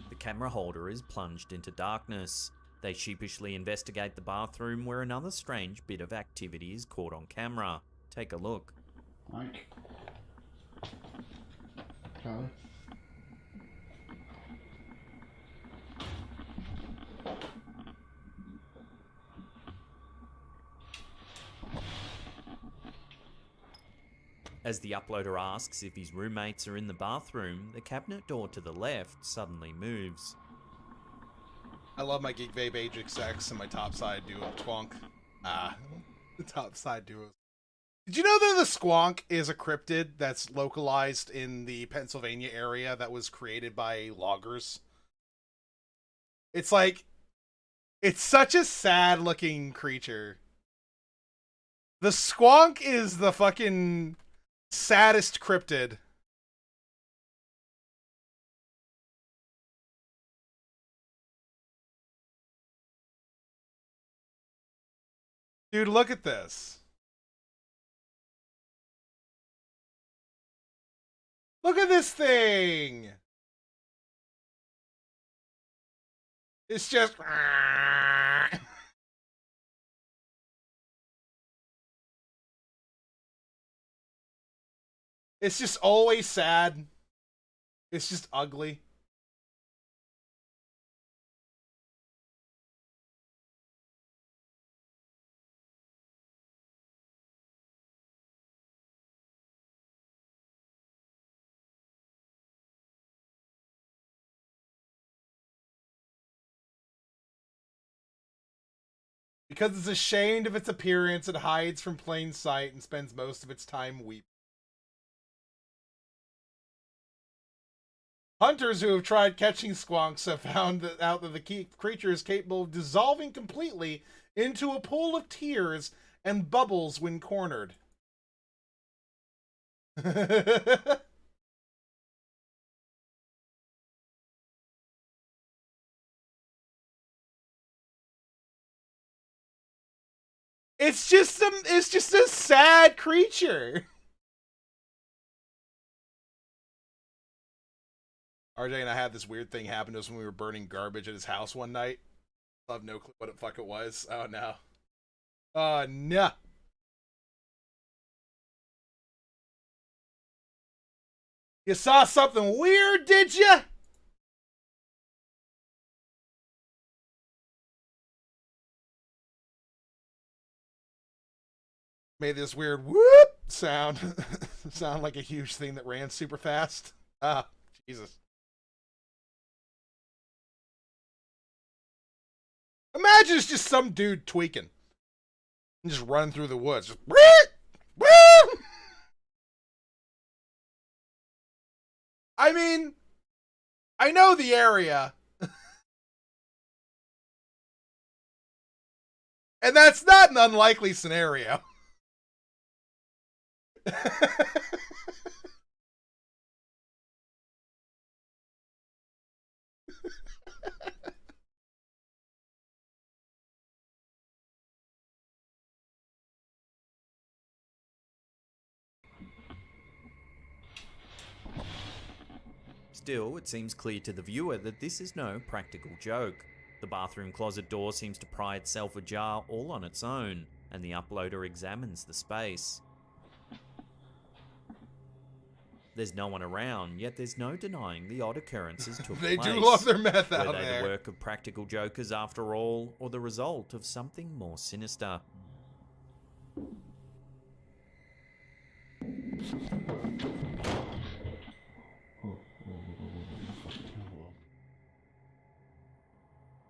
S3: The camera holder is plunged into darkness. They sheepishly investigate the bathroom where another strange bit of activity is caught on camera. Take a look.
S14: Mike. Charlie.
S3: As the uploader asks if his roommates are in the bathroom, the cabinet door to the left suddenly moves.
S1: I love my Geek Vape Ajax X and my topside duo Twonk. The topside duo. Did you know that the Squonk is a cryptid that's localized in the Pennsylvania area that was created by loggers? It's like, it's such a sad looking creature. The Squonk is the fucking saddest cryptid. Dude, look at this. Look at this thing. It's just... It's just always sad. It's just ugly. Because it's ashamed of its appearance, it hides from plain sight and spends most of its time weeping. Hunters who have tried catching squonks have found out that the creature is capable of dissolving completely into a pool of tears and bubbles when cornered. It's just a sad creature. RJ and I had this weird thing happen to us when we were burning garbage at his house one night. I have no clue what the fuck it was. Oh no. Oh no. You saw something weird, did you? made this weird whoop sound. Sound like a huge thing that ran super fast. Ah, Jesus. Imagine it's just some dude tweaking and just running through the woods. Just, I mean, I know the area. And that's not an unlikely scenario.
S3: Still, it seems clear to the viewer that this is no practical joke. The bathroom closet door seems to pry itself ajar all on its own, and the uploader examines the space. There's no one around, yet there's no denying the odd occurrences took
S1: They
S3: place.
S1: do love their meth out
S3: Were they
S1: there.
S3: the work of practical jokers after all, or the result of something more sinister?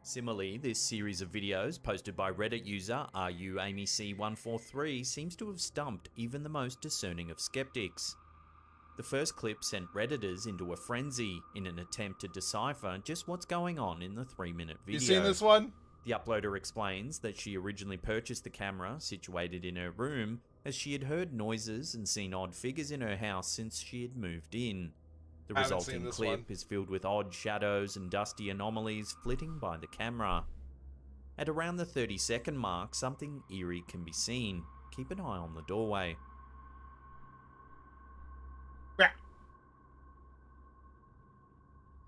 S3: Similarly, this series of videos posted by Reddit user RUAmyC143 seems to have stumped even the most discerning of skeptics. The first clip sent Redditors into a frenzy in an attempt to decipher just what's going on in the 3-minute video.
S1: You seen this one?
S3: The uploader explains that she originally purchased the camera situated in her room as she had heard noises and seen odd figures in her house since she had moved in. The
S1: I haven't seen
S3: resulting
S1: this
S3: clip
S1: one.
S3: is filled with odd shadows and dusty anomalies flitting by the camera. At around the 30-second mark, something eerie can be seen. Keep an eye on the doorway.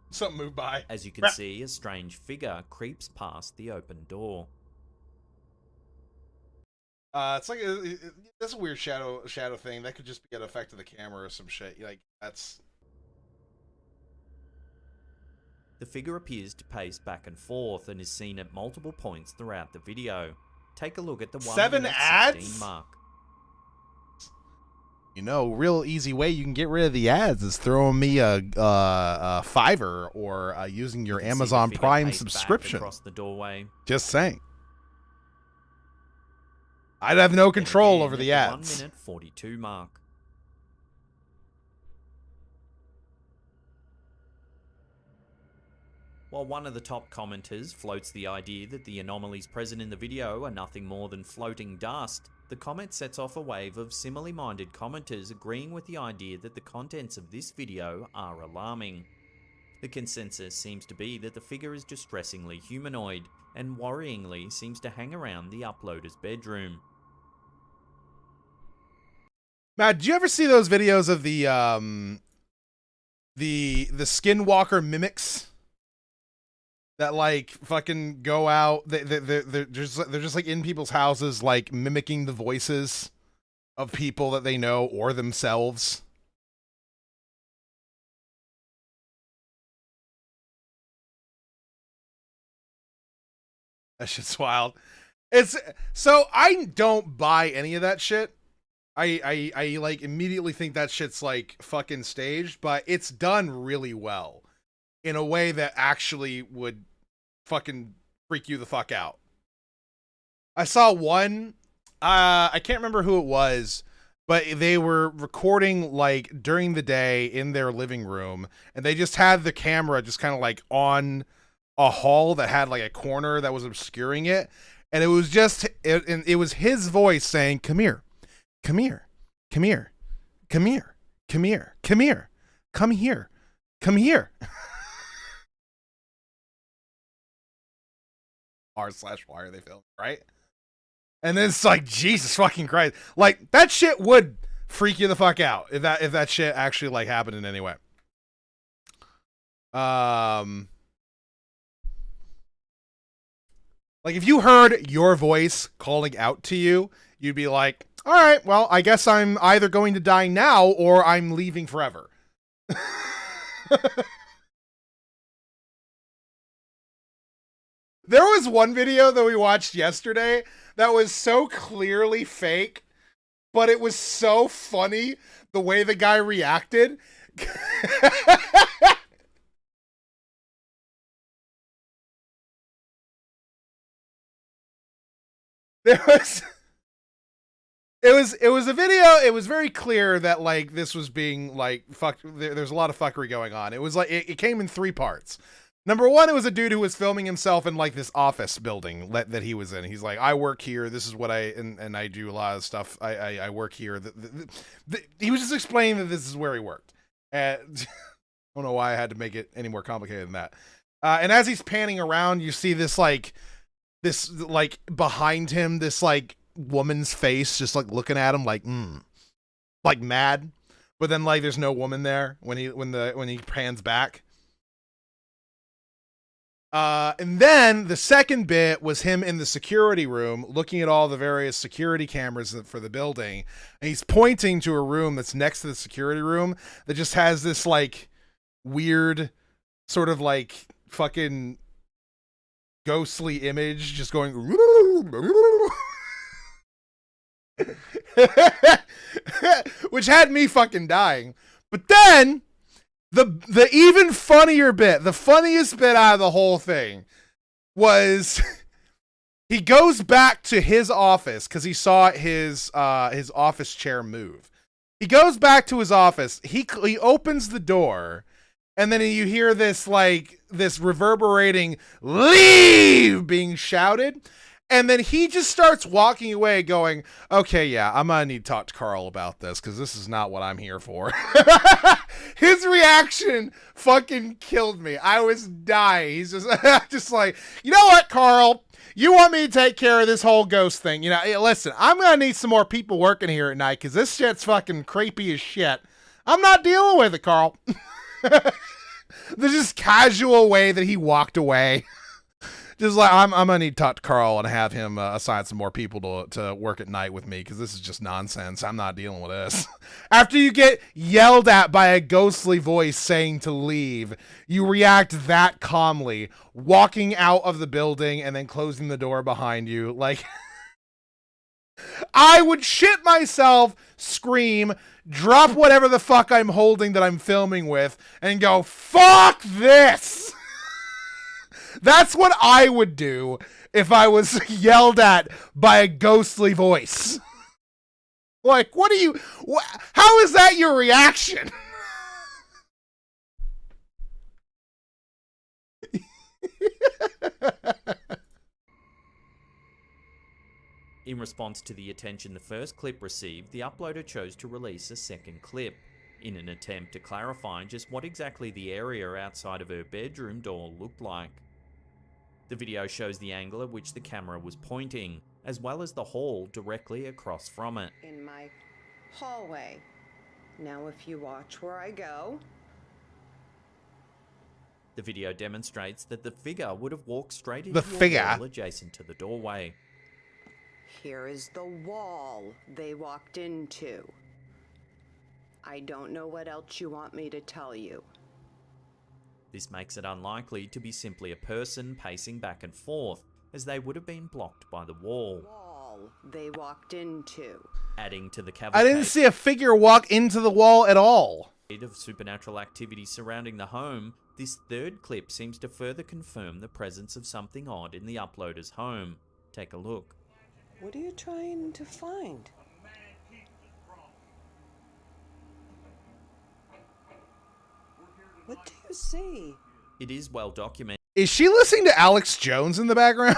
S1: Something moved by.
S3: As you can see, a strange figure creeps past the open door.
S1: It's like that's a weird shadow thing. That could just be an effect of the camera or some shit. Like that's.
S3: The figure appears to pace back and forth and is seen at multiple points throughout the video. Take a look at the
S1: 7
S3: 1:16
S1: ads?
S3: mark.
S1: You know, real easy way you can get rid of the ads is throwing me a Fiverr or using your
S3: You can see the
S1: Amazon
S3: figure
S1: Prime
S3: pace back
S1: subscription.
S3: across the doorway.
S1: Just saying. I'd have no control
S3: Again
S1: over
S3: at
S1: the ads.
S3: 1:42 mark. While one of the top commenters floats the idea that the anomalies present in the video are nothing more than floating dust, the comment sets off a wave of similarly minded commenters agreeing with the idea that the contents of this video are alarming. The consensus seems to be that the figure is distressingly humanoid and worryingly seems to hang around the uploader's bedroom.
S1: Matt, did you ever see those videos of the skinwalker mimics that like fucking go out? They're just like in people's houses, like mimicking the voices of people that they know or themselves. That shit's wild. It's so I don't buy any of that shit. I like immediately think that shit's like fucking staged, but it's done really well in a way that actually would fucking freak you the fuck out. I saw one, I can't remember who it was, but they were recording like during the day in their living room, and they just had the camera just kind of like on a hall that had like a corner that was obscuring it, and it was just it was his voice saying, "Come here. Come here, come here, come here, come here, come here, come here, come here." r/why are they filming, right? And then it's like, Jesus fucking Christ. Like, that shit would freak you the fuck out if that shit actually like happened in any way. Like if you heard your voice calling out to you, you'd be like, all right, well, I guess I'm either going to die now or I'm leaving forever. There was one video that we watched yesterday that was so clearly fake but it was so funny the way the guy reacted. There was it was a video. It was very clear that like this was being like fuck. There's a lot of fuckery going on. It was like it came in 3 parts. Number 1, it was a dude who was filming himself in like this office building that he was in. He's like, I work here. This is what and I do a lot of stuff. I work here. He was just explaining that this is where he worked. I don't know why I had to make it any more complicated than that. And as he's panning around, you see this like behind him, this like woman's face just like looking at him like mad. But then like there's no woman there when he pans back. And then the second bit was him in the security room looking at all the various security cameras for the building. And he's pointing to a room that's next to the security room that just has this like weird sort of like fucking ghostly image just going which had me fucking dying. But then the even funnier bit, the funniest bit out of the whole thing was he goes back to his office because he saw his office chair move. He goes back to his office. He opens the door, and then you hear this like this reverberating "leave" being shouted. And then he just starts walking away going, okay, yeah, I'm going to need to talk to Carl about this because this is not what I'm here for. His reaction fucking killed me. I was dying. He's just like, you know what, Carl? You want me to take care of this whole ghost thing. You know, hey, listen, I'm going to need some more people working here at night because this shit's fucking creepy as shit. I'm not dealing with it, Carl. The just casual way that he walked away. Just like, I'm going to need to talk to Carl and have him assign some more people to work at night with me because this is just nonsense. I'm not dealing with this. After you get yelled at by a ghostly voice saying to leave, you react that calmly, walking out of the building and then closing the door behind you. Like, I would shit myself, scream, drop whatever the fuck I'm holding that I'm filming with, and go, fuck this! That's what I would do if I was yelled at by a ghostly voice. Like, how is that your reaction?
S3: In response to the attention the first clip received, the uploader chose to release a second clip, in an attempt to clarify just what exactly the area outside of her bedroom door looked like. The video shows the angle at which the camera was pointing, as well as the hall directly across from it.
S15: In my hallway. Now if you watch where I go.
S3: The video demonstrates that the figure would have walked straight
S1: The
S3: into a
S1: figure?
S3: wall adjacent to the doorway.
S15: Here is the wall they walked into. I don't know what else you want me to tell you.
S3: This makes it unlikely to be simply a person pacing back and forth, as they would have been blocked by the wall.
S15: Wall they walked into.
S3: Adding to the cavalcade
S1: I didn't see a figure walk into the wall at all.
S3: of supernatural activity surrounding the home, this third clip seems to further confirm the presence of something odd in the uploader's home. Take a look.
S15: What are you trying to find? What do you see?
S3: It is well documented.
S1: Is she listening to Alex Jones in the background?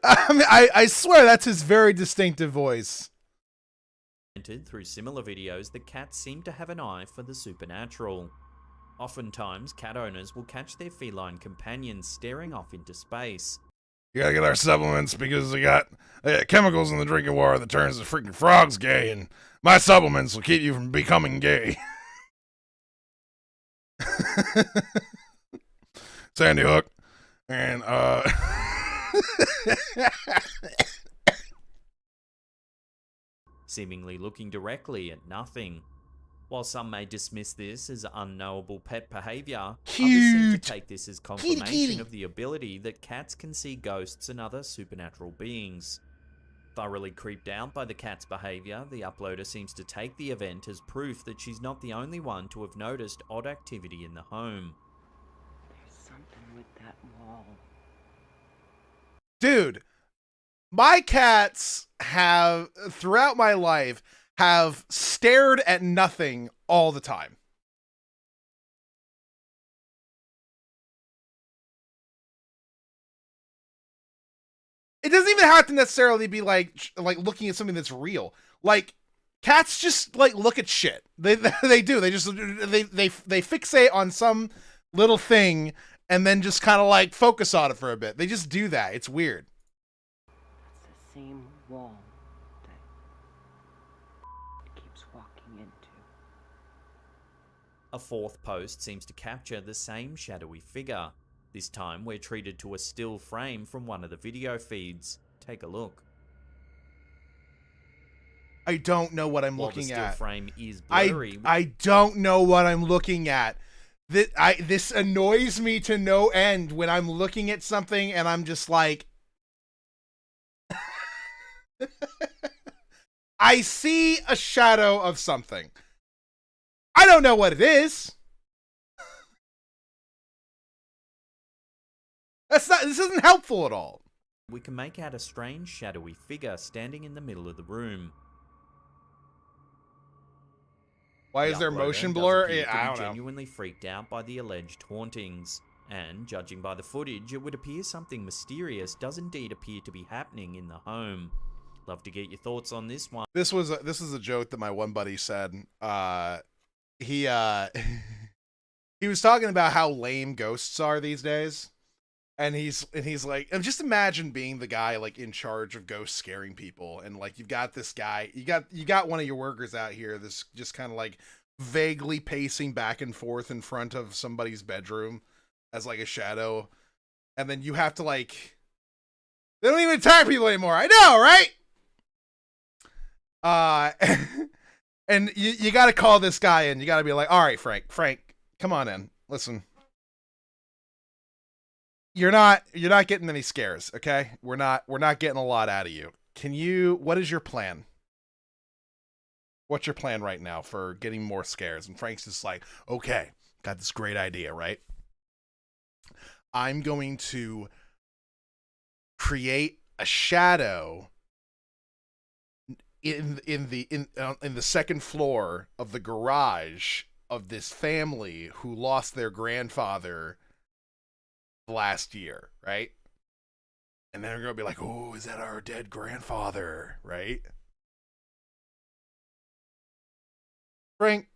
S1: I mean, I swear that's his very distinctive voice.
S3: Through similar videos that cats seem to have an eye for the supernatural. Oftentimes, cat owners will catch their feline companions staring off into space.
S1: You gotta get our supplements because they got chemicals in the drinking water that turns the freaking frogs gay, and my supplements will keep you from becoming gay. Sandy Hook. And,
S3: seemingly looking directly at nothing. While some may dismiss this as unknowable pet behavior, others seem to take this as confirmation of the ability that cats can see ghosts and other supernatural beings. Thoroughly creeped out by the cat's behaviour, the uploader seems to take the event as proof that she's not the only one to have noticed odd activity in the home.
S15: There's something with that wall.
S1: Dude, my cats have, throughout my life, have stared at nothing all the time. It doesn't even have to necessarily be like looking at something that's real. Like, cats just like look at shit. They do. They just they fixate on some little thing and then just kind of like focus on it for a bit. They just do that. It's weird.
S15: That's the same wall that it keeps walking into.
S3: A fourth post seems to capture the same shadowy figure. This time we're treated to a still frame from one of the video feeds. Take a look.
S1: I don't know what I'm
S3: While
S1: looking
S3: the still
S1: at.
S3: frame is blurry.
S1: I don't know what I'm looking at. This annoys me to no end when I'm looking at something and I'm just like, I see a shadow of something. I don't know what it is. This isn't helpful at all.
S3: We can make out a strange shadowy figure standing in the middle of the room.
S1: Why
S3: The
S1: is there
S3: uploader
S1: motion
S3: does
S1: blur?
S3: appear to
S1: I
S3: be
S1: don't know.
S3: genuinely freaked out by the alleged hauntings. And, judging by the footage, it would appear something mysterious does indeed appear to be happening in the home. Love to get your thoughts on this one.
S1: This is a joke that my one buddy said. He was talking about how lame ghosts are these days. And he's like, just imagine being the guy like in charge of ghosts scaring people, and like you've got this guy, you got one of your workers out here, this just kind of like vaguely pacing back and forth in front of somebody's bedroom as like a shadow, and then you have to like, they don't even attack people anymore. I know, right? And you got to call this guy in. You got to be like, all right, Frank, come on in. Listen. You're not getting any scares, okay? We're not getting a lot out of you. What is your plan? What's your plan right now for getting more scares? And Frank's just like, okay, got this great idea, right? I'm going to create a shadow in the second floor of the garage of this family who lost their grandfather last year, right? And then they're gonna be like, oh, is that our dead grandfather, right? Frank,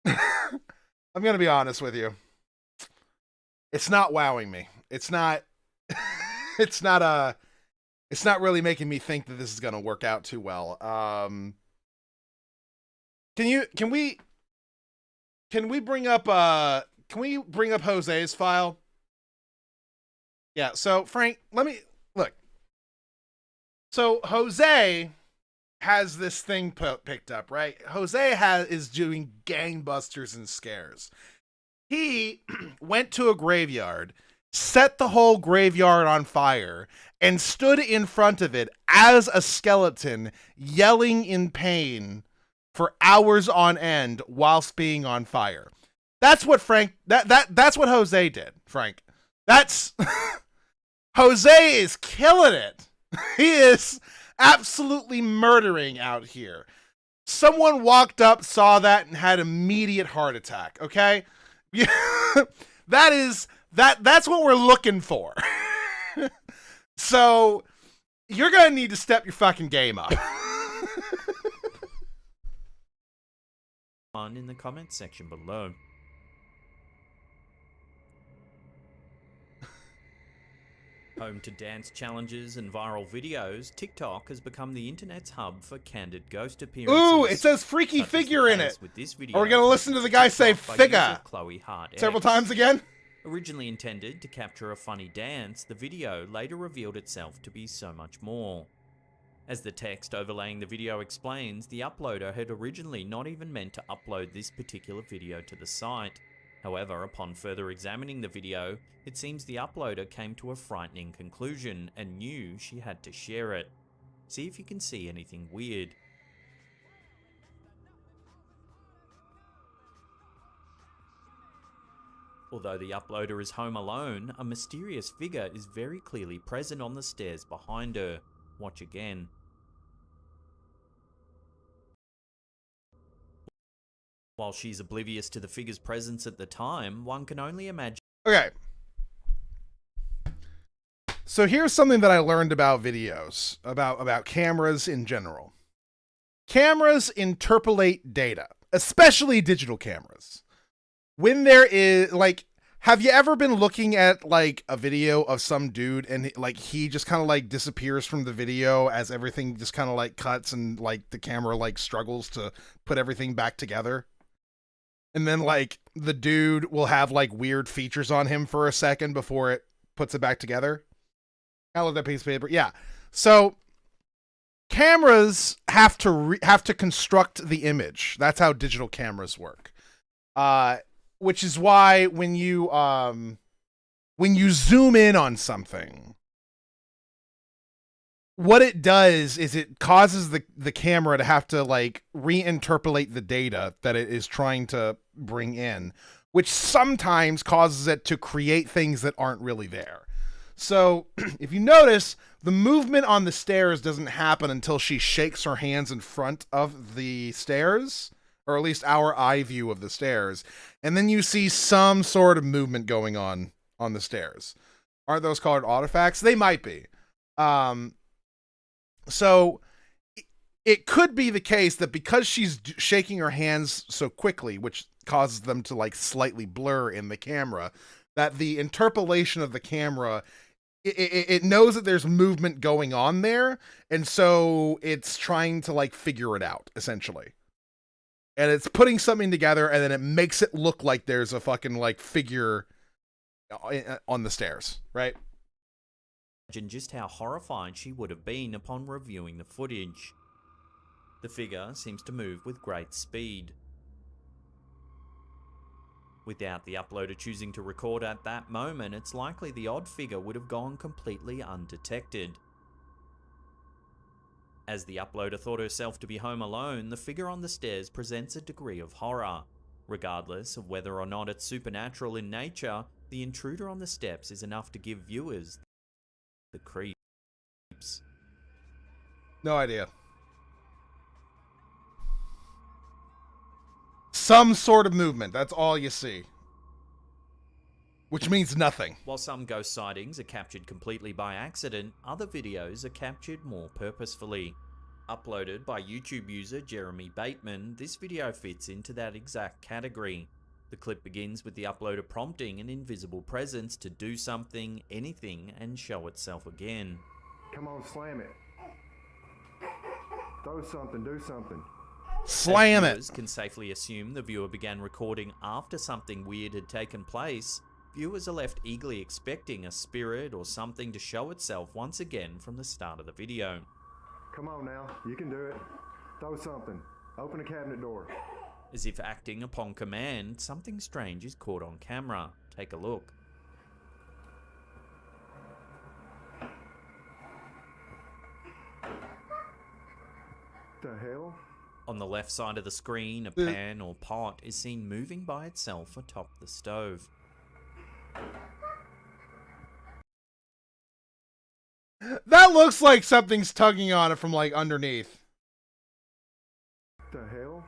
S1: I'm gonna be honest with you, it's not wowing me. It's not it's not really making me think that this is gonna work out too well. Can we bring up Jose's file? Yeah, so Frank, let me look. So Jose has this thing picked up, right? Jose is doing gangbusters and scares. He went to a graveyard, set the whole graveyard on fire, and stood in front of it as a skeleton, yelling in pain for hours on end whilst being on fire. That's what that's what Jose did, Frank. That's Jose is killing it. He is absolutely murdering out here. Someone walked up, saw that, and had immediate heart attack, okay? That's what we're looking for. So you're gonna need to step your fucking game up.
S3: On in the comments section below. Home to dance challenges and viral videos, TikTok has become the internet's hub for candid ghost appearances.
S1: Ooh, it says freaky figure in it.
S3: With this video,
S1: Are we going to listen to the guy say figure
S3: Chloe Hart
S1: several times again?
S3: Originally intended to capture a funny dance, the video later revealed itself to be so much more. As the text overlaying the video explains, the uploader had originally not even meant to upload this particular video to the site. However, upon further examining the video, it seems the uploader came to a frightening conclusion and knew she had to share it. See if you can see anything weird. Although the uploader is home alone, a mysterious figure is very clearly present on the stairs behind her. Watch again. While she's oblivious to the figure's presence at the time, one can only imagine.
S1: Okay. So here's something that I learned about videos, about cameras in general. Cameras interpolate data, especially digital cameras. When there is, like, have you ever been looking at, like, a video of some dude and, like, he just kind of, like, disappears from the video as everything just kind of, like, cuts and, like, the camera, like, struggles to put everything back together? And then, like, the dude will have, like, weird features on him for a second before it puts it back together. I love that piece of paper. Yeah. So cameras have to construct the image. That's how digital cameras work. Which is why when you zoom in on something, what it does is it causes the camera to have to, like, reinterpolate the data that it is trying to bring in, which sometimes causes it to create things that aren't really there. So if you notice, the movement on the stairs doesn't happen until she shakes her hands in front of the stairs, or at least our eye view of the stairs. And then you see some sort of movement going on the stairs. Aren't those called artifacts? They might be. So it could be the case that because she's shaking her hands so quickly, which causes them to, like, slightly blur in the camera, that the interpolation of the camera, it knows that there's movement going on there, and so it's trying to, like, figure it out, essentially. And it's putting something together, and then it makes it look like there's a fucking, like, figure on the stairs, right?
S3: Imagine just how horrified she would have been upon reviewing the footage. The figure seems to move with great speed. Without the uploader choosing to record at that moment, it's likely the odd figure would have gone completely undetected. As the uploader thought herself to be home alone, the figure on the stairs presents a degree of horror. Regardless of whether or not it's supernatural in nature, the intruder on the steps is enough to give viewers the creeps.
S1: No idea. Some sort of movement, that's all you see. Which means nothing.
S3: While some ghost sightings are captured completely by accident, other videos are captured more purposefully. Uploaded by YouTube user Jeremy Bateman, this video fits into that exact category. The clip begins with the uploader prompting an invisible presence to do something, anything, and show itself again.
S5: Come on, slam it. Throw something, do something.
S1: Slam it.
S3: Viewers can safely assume the viewer began recording after something weird had taken place. Viewers are left eagerly expecting a spirit or something to show itself once again from the start of the video.
S5: Come on now, you can do it. Throw something. Open the cabinet door.
S3: As if acting upon command, something strange is caught on camera. Take a look.
S5: The hell?
S3: On the left side of the screen, a pan or pot is seen moving by itself atop the stove.
S1: That looks like something's tugging on it from, like, underneath.
S5: The hell?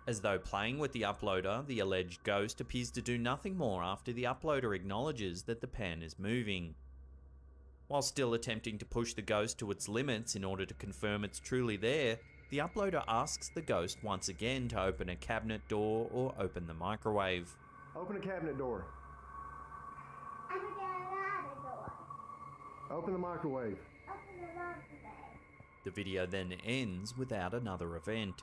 S3: As though playing with the uploader, the alleged ghost appears to do nothing more after the uploader acknowledges that the pan is moving. While still attempting to push the ghost to its limits in order to confirm it's truly there, the uploader asks the ghost once again to open a cabinet door or open the microwave.
S5: Open the cabinet door. Open the microwave.
S3: The video then ends without another event.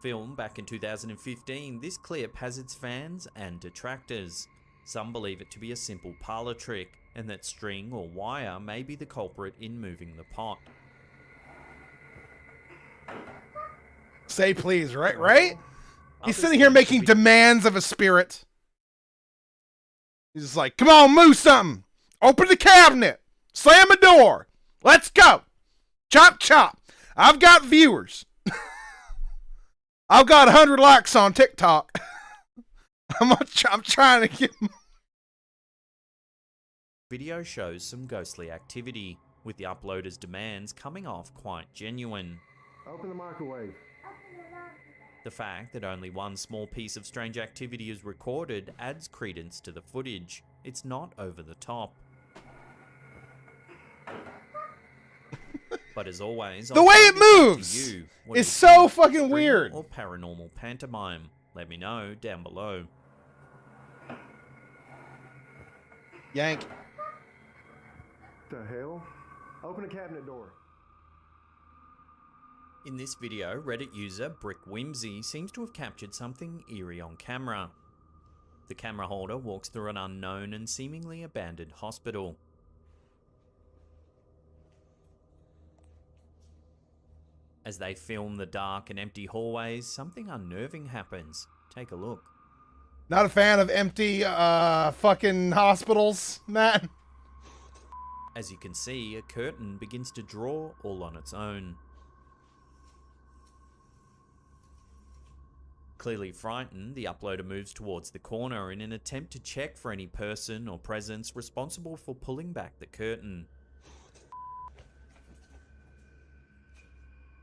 S3: Filmed back in 2015, this clip has its fans and detractors. Some believe it to be a simple parlor trick, and that string or wire may be the culprit in moving the pot.
S1: Say please, right? He's sitting here making demands of a spirit. He's just like, come on, move something. Open the cabinet. Slam the door. Let's go. Chop chop. I've got viewers. I've got 100 likes on TikTok. I'm trying to get.
S3: Video shows some ghostly activity, with the uploader's demands coming off quite genuine.
S5: Open the microwave.
S3: The fact that only one small piece of strange activity is recorded adds credence to the footage. It's not over the top. But as always,
S1: The way it moves is so fucking weird.
S3: Or paranormal pantomime. Let me know down below.
S1: Yank.
S5: The hell? Open a cabinet door.
S3: In this video, Reddit user Brick Whimsy seems to have captured something eerie on camera. The camera holder walks through an unknown and seemingly abandoned hospital. As they film the dark and empty hallways, something unnerving happens. Take a look.
S1: Not a fan of empty fucking hospitals, Matt.
S3: As you can see, a curtain begins to draw all on its own. Clearly frightened, the uploader moves towards the corner in an attempt to check for any person or presence responsible for pulling back the curtain.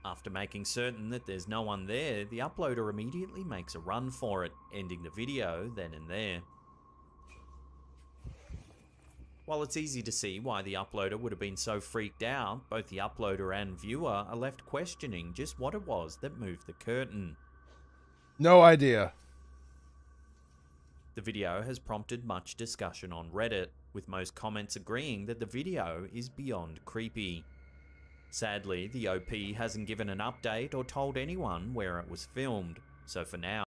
S3: After making certain that there's no one there, the uploader immediately makes a run for it, ending the video then and there. While it's easy to see why the uploader would have been so freaked out, both the uploader and viewer are left questioning just what it was that moved the curtain.
S1: No idea.
S3: The video has prompted much discussion on Reddit, with most comments agreeing that the video is beyond creepy. Sadly, the OP hasn't given an update or told anyone where it was filmed, so for now...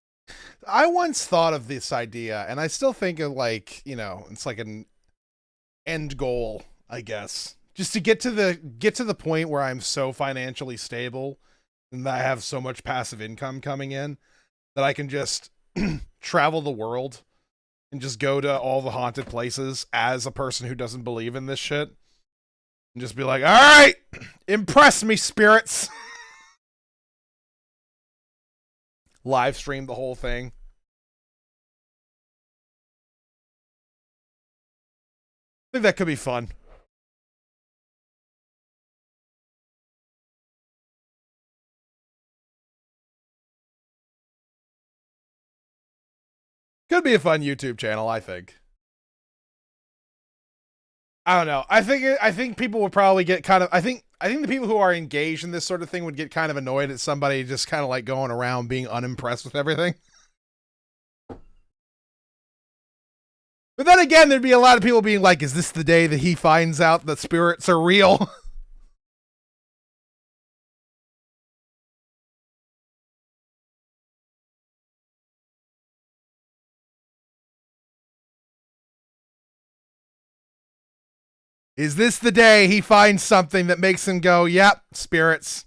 S1: I once thought of this idea, and I still think of, like, you know, it's like an end goal, I guess. Just to get to the point where I'm so financially stable and that I have so much passive income coming in that I can just travel the world and just go to all the haunted places as a person who doesn't believe in this shit. And just be like, all right, impress me, spirits. Live stream the whole thing. I think that could be fun. Could be a fun YouTube channel, I think. I don't know. I think people would probably get kind of I think the people who are engaged in this sort of thing would get kind of annoyed at somebody just kind of like going around being unimpressed with everything. But then again, there'd be a lot of people being like, is this the day that he finds out that spirits are real? Is this the day he finds something that makes him go, yep, spirits?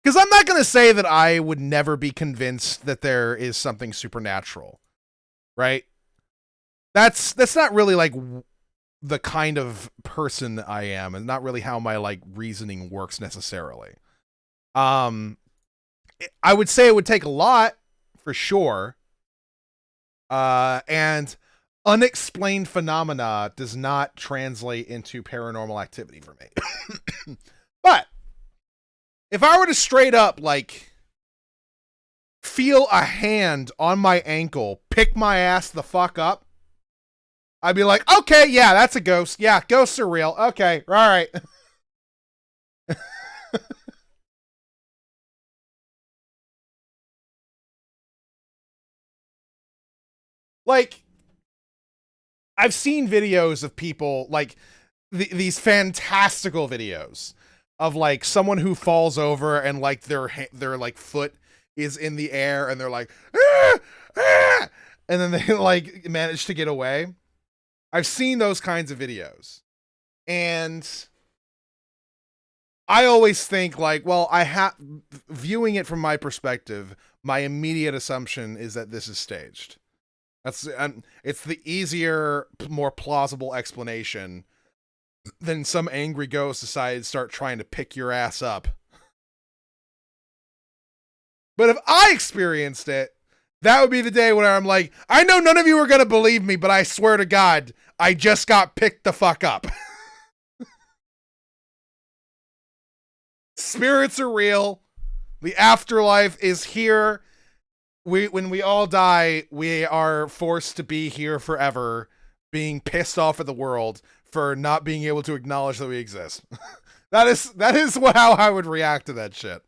S1: Because I'm not going to say that I would never be convinced that there is something supernatural, right? That's not really like the kind of person I am, and not really how my like reasoning works necessarily. I would say it would take a lot for sure. And unexplained phenomena does not translate into paranormal activity for me. But if I were to straight up like feel a hand on my ankle, pick my ass the fuck up, I'd be like, okay, yeah, that's a ghost. Yeah, ghosts are real. Okay, all right. Like, I've seen videos of people, like, these fantastical videos of, like, someone who falls over and, like, their like, foot is in the air and they're like, ah, ah, and then they, like, manage to get away. I've seen those kinds of videos. And I always think, like, well, viewing it from my perspective, my immediate assumption is that this is staged. It's the easier, more plausible explanation then some angry ghost decided to start trying to pick your ass up. But if I experienced it, that would be the day when I'm like, I know none of you are going to believe me, but I swear to God, I just got picked the fuck up. Spirits are real. The afterlife is here. When we all die, we are forced to be here forever, being pissed off at the world for not being able to acknowledge that we exist. that is how I would react to that shit.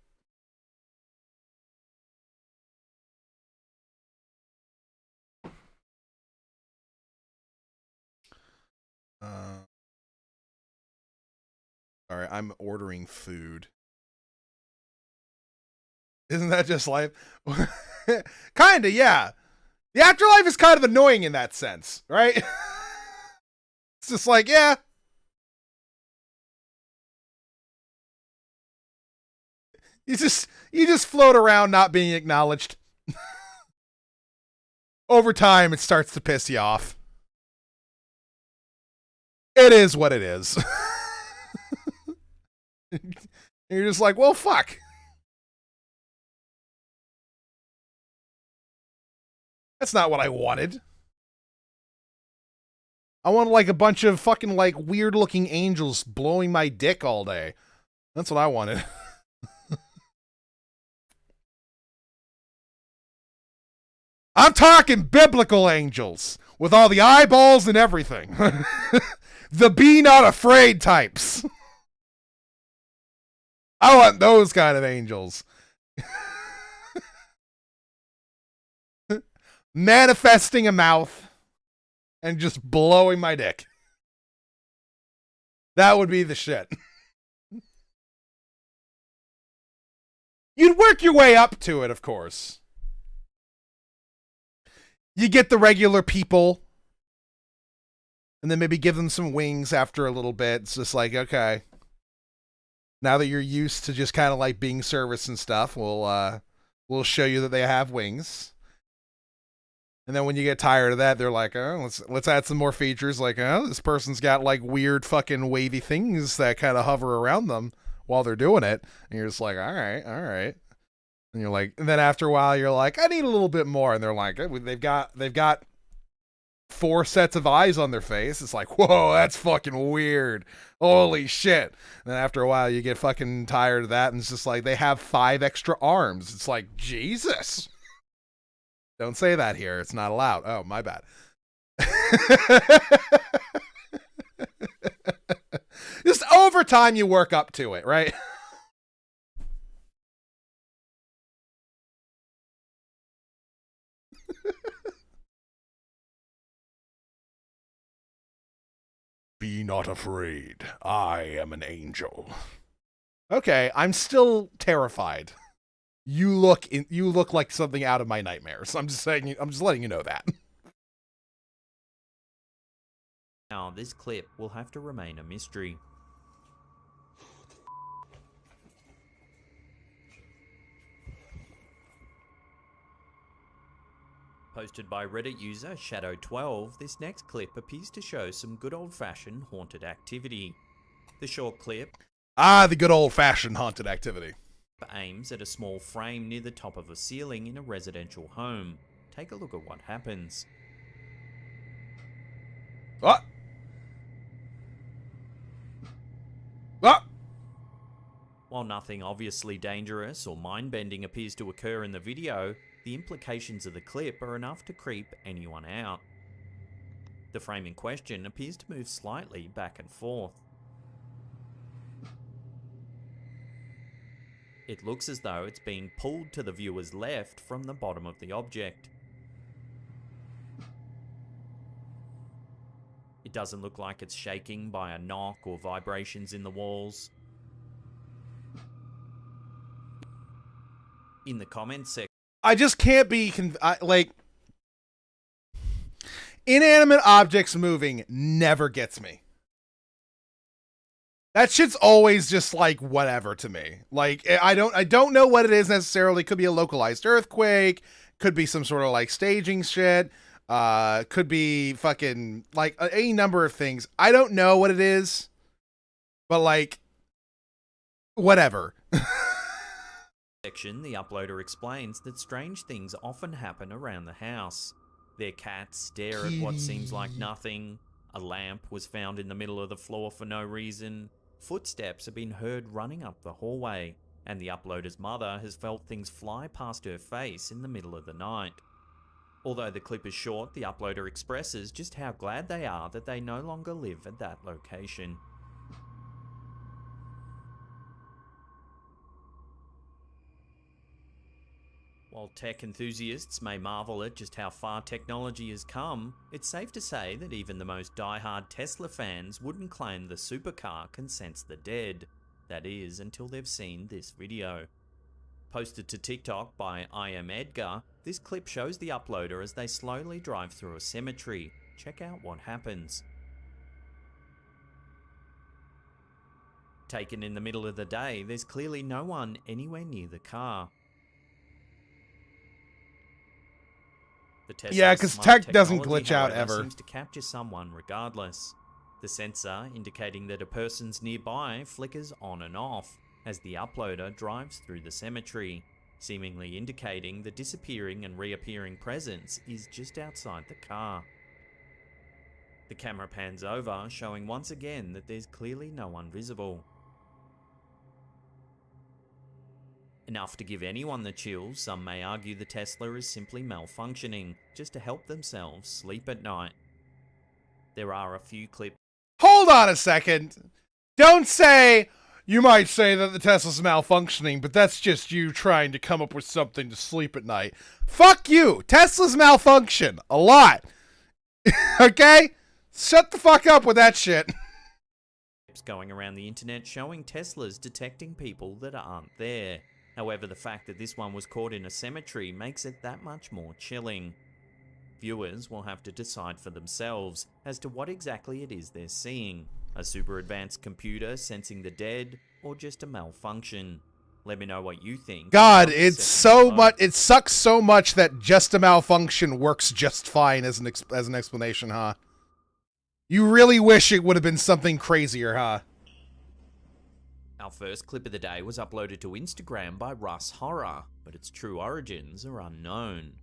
S1: All right, I'm ordering food. Isn't that just life? Kinda, yeah. The afterlife is kind of annoying in that sense, right? It's just like, yeah. You just float around not being acknowledged. Over time, it starts to piss you off. It is what it is. You're just like, well, fuck. That's not what I wanted. I wanted like a bunch of fucking like weird looking angels blowing my dick all day. That's what I wanted. I'm talking biblical angels with all the eyeballs and everything. The be not afraid types. I want those kind of angels. Manifesting a mouth and just blowing my dick. That would be the shit. You'd work your way up to it, of course. You get the regular people, and then maybe give them some wings after a little bit. It's just like, okay, now that you're used to just kind of like being service and stuff, we'll show you that they have wings. And then when you get tired of that, they're like, oh, let's add some more features. Like, oh, this person's got like weird fucking wavy things that kind of hover around them while they're doing it. And you're just like, all right. And you're like, and then after a while, you're like, I need a little bit more. And they're like, they've got 4 sets of eyes on their face. It's like, whoa, that's fucking weird. Holy shit. And then after a while, you get fucking tired of that. And it's just like, they have 5 extra arms. It's like, Jesus. Don't say that here. It's not allowed. Oh, my bad. Just over time, you work up to it, right? Be not afraid. I am an angel. Okay, I'm still terrified. You look like something out of my nightmares. I'm just letting you know that.
S3: Now, this clip will have to remain a mystery. Posted by Reddit user Shadow12, this next clip appears to show some good old-fashioned haunted activity. The short clip...
S1: the good old-fashioned haunted activity.
S3: ...aims at a small frame near the top of a ceiling in a residential home. Take a look at what happens.
S1: What? What?
S3: While nothing obviously dangerous or mind-bending appears to occur in the video, the implications of the clip are enough to creep anyone out. The frame in question appears to move slightly back and forth. It looks as though it's being pulled to the viewer's left from the bottom of the object. It doesn't look like it's shaking by a knock or vibrations in the walls. In the comments section,
S1: I just can't be like, inanimate objects moving never gets me. That shit's always just like whatever to me. Like, I don't know what it is necessarily. Could be a localized earthquake, could be some sort of like staging shit, could be fucking like any number of things. I don't know what it is. But like, whatever.
S3: Section, the uploader explains that strange things often happen around the house. Their cats stare at what seems like nothing. A lamp was found in the middle of the floor for no reason. Footsteps have been heard running up the hallway, and the uploader's mother has felt things fly past her face in the middle of the night. Although the clip is short, the uploader expresses just how glad they are that they no longer live at that location. While tech enthusiasts may marvel at just how far technology has come, it's safe to say that even the most die-hard Tesla fans wouldn't claim the supercar can sense the dead. That is, until they've seen this video. Posted to TikTok by I Am Edgar, this clip shows the uploader as they slowly drive through a cemetery. Check out what happens. Taken in the middle of the day, there's clearly no one anywhere near the car.
S1: Yeah, because tech doesn't glitch out ever.
S3: Seems to capture someone regardless. The sensor, indicating that a person's nearby, flickers on and off as the uploader drives through the cemetery, seemingly indicating the disappearing and reappearing presence is just outside the car. The camera pans over, showing once again that there's clearly no one visible. Enough to give anyone the chills, some may argue the Tesla is simply malfunctioning, just to help themselves sleep at night. There are a few clips.
S1: Hold on a second. Don't say, you might say that the Tesla's malfunctioning, but that's just you trying to come up with something to sleep at night. Fuck you. Tesla's malfunction. A lot. Okay? Shut the fuck up with that shit.
S3: Going around the internet showing Teslas detecting people that aren't there. However, the fact that this one was caught in a cemetery makes it that much more chilling. Viewers will have to decide for themselves as to what exactly it is they're seeing. A super advanced computer sensing the dead, or just a malfunction. Let me know what you think.
S1: God, it's so much. It sucks so much that just a malfunction works just fine as an explanation, huh? You really wish it would have been something crazier, huh?
S3: Our first clip of the day was uploaded to Instagram by Russ Horror, but its true origins are unknown.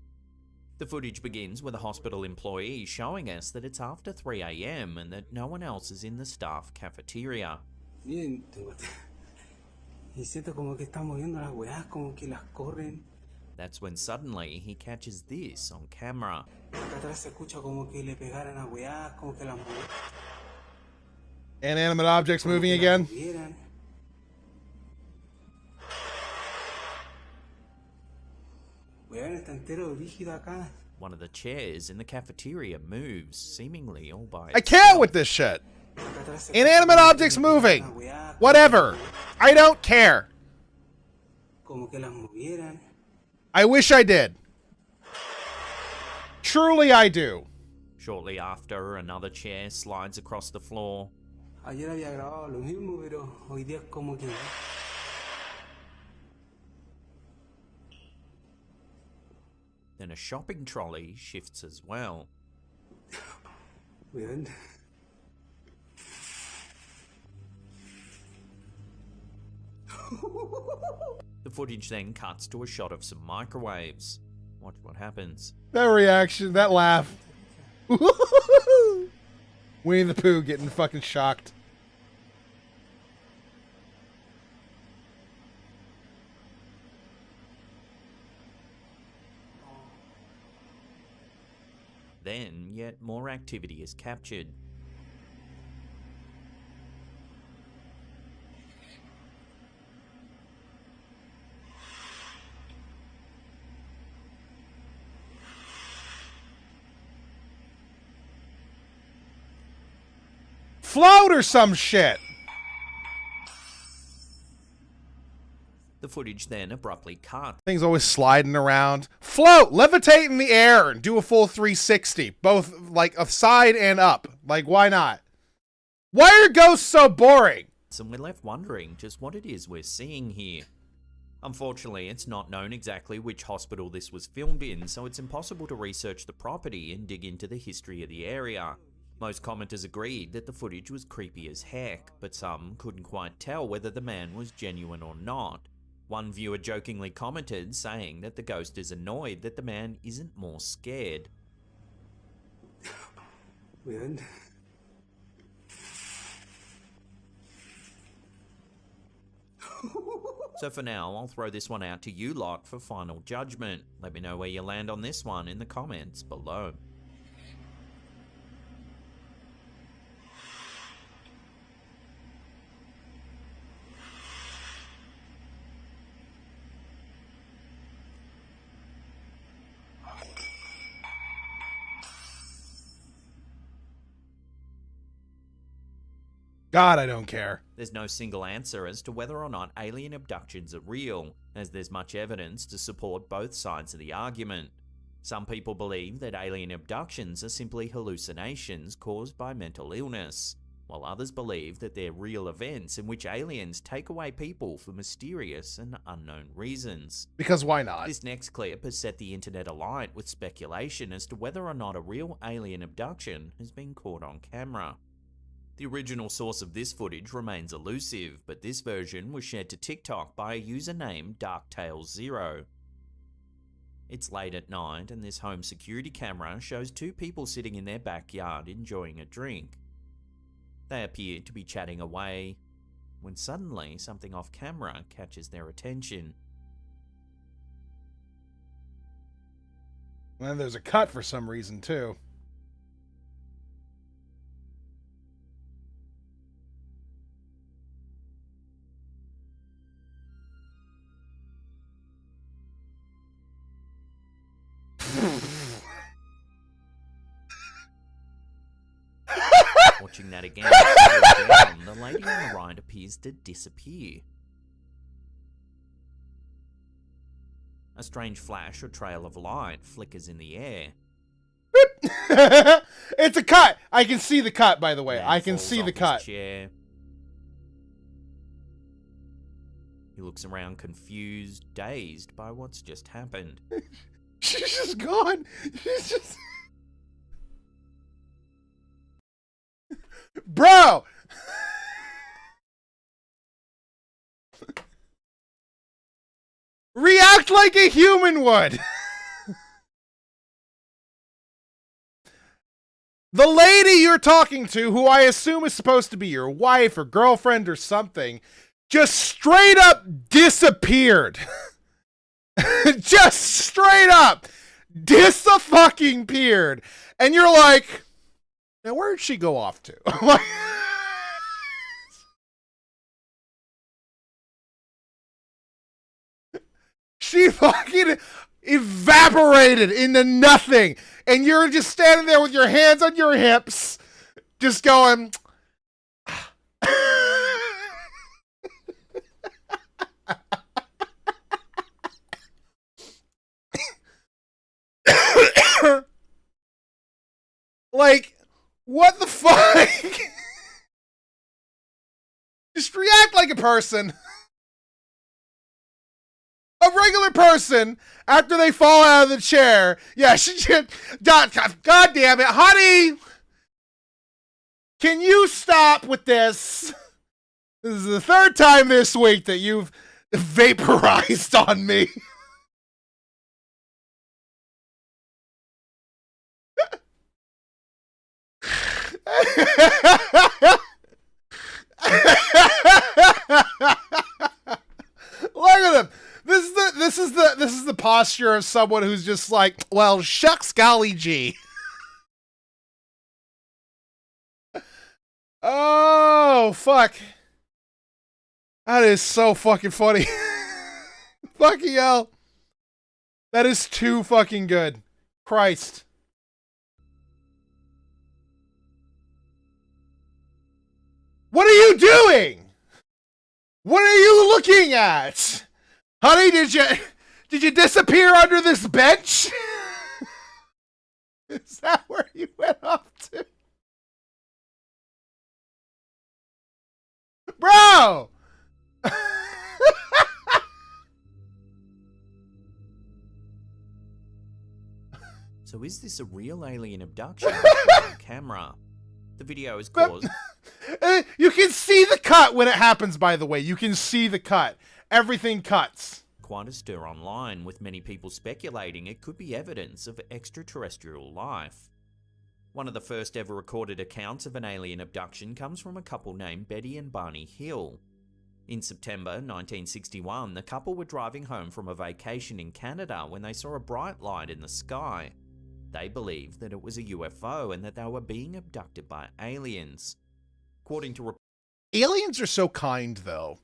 S3: The footage begins with a hospital employee showing us that it's after 3 AM and that no one else is in the staff cafeteria. That's when suddenly he catches this on camera.
S1: Inanimate objects moving again.
S3: One of the chairs in the cafeteria moves, seemingly all by itself.
S1: I can't with this shit. Inanimate objects moving. Whatever. I don't care. I wish I did. Truly I do.
S3: Shortly after, another chair slides across the floor. Then a shopping trolley shifts as well. The footage then cuts to a shot of some microwaves. Watch what happens.
S1: That reaction, that laugh. Winnie the Pooh getting fucking shocked.
S3: Then, yet more activity is captured.
S1: Float or some shit.
S3: The footage then abruptly cut.
S1: Things always sliding around. Float, levitate in the air, and do a full 360. Both, like, side and up. Like, why not? Why are ghosts so boring?
S3: And we're left wondering just what it is we're seeing here. Unfortunately, it's not known exactly which hospital this was filmed in, so it's impossible to research the property and dig into the history of the area. Most commenters agreed that the footage was creepy as heck, but some couldn't quite tell whether the man was genuine or not. One viewer jokingly commented, saying that the ghost is annoyed that the man isn't more scared.
S16: Man.
S3: So for now, I'll throw this one out to you lot for final judgment. Let me know where you land on this one in the comments below.
S1: God, I don't care.
S3: There's no single answer as to whether or not alien abductions are real, as there's much evidence to support both sides of the argument. Some people believe that alien abductions are simply hallucinations caused by mental illness, while others believe that they're real events in which aliens take away people for mysterious and unknown reasons.
S1: Because why not?
S3: This next clip has set the internet alight with speculation as to whether or not a real alien abduction has been caught on camera. The original source of this footage remains elusive, but this version was shared to TikTok by a user named DarkTales0. It's late at night, and this home security camera shows two people sitting in their backyard enjoying a drink. They appear to be chatting away, when suddenly something off camera catches their attention.
S1: And there's a cut for some reason, too.
S3: Watching that again, down, the lady on the right appears to disappear. A strange flash or trail of light flickers in the air.
S1: It's a cut! I can see the cut, by the way.
S3: Man
S1: I can
S3: falls
S1: see
S3: off
S1: the
S3: his
S1: cut.
S3: chair. He looks around confused, dazed by what's just happened.
S1: She's just gone. She's just... Bro! React like a human would! The lady you're talking to, who I assume is supposed to be your wife or girlfriend or something, just straight up disappeared. Just straight up dis-a-fucking-peared. And you're like, now where'd she go off to? She fucking evaporated into nothing. And you're just standing there with your hands on your hips, just going... Like, what the fuck? Just react like a person. A regular person after they fall out of the chair. Yeah, she just... God damn it, honey! Can you stop with this? This is the third time this week that you've vaporized on me. Look at him. This is the posture of someone who's just like, well, shucks golly gee. Oh fuck. That is so fucking funny. Fucking hell. That is too fucking good. Christ. What are you doing? What are you looking at? Honey, did you disappear under this bench? Is that where you went off to? Bro!
S3: So is this a real alien abduction on camera? The video is
S1: But-
S3: caused...
S1: You can see the cut when it happens, by the way. You can see the cut. Everything cuts.
S3: quite a stir online, with many people speculating it could be evidence of extraterrestrial life. One of the first ever recorded accounts of an alien abduction comes from a couple named Betty and Barney Hill. In September 1961, the couple were driving home from a vacation in Canada when they saw a bright light in the sky. They believed that it was a UFO and that they were being abducted by aliens. According to
S1: Aliens are so kind, though.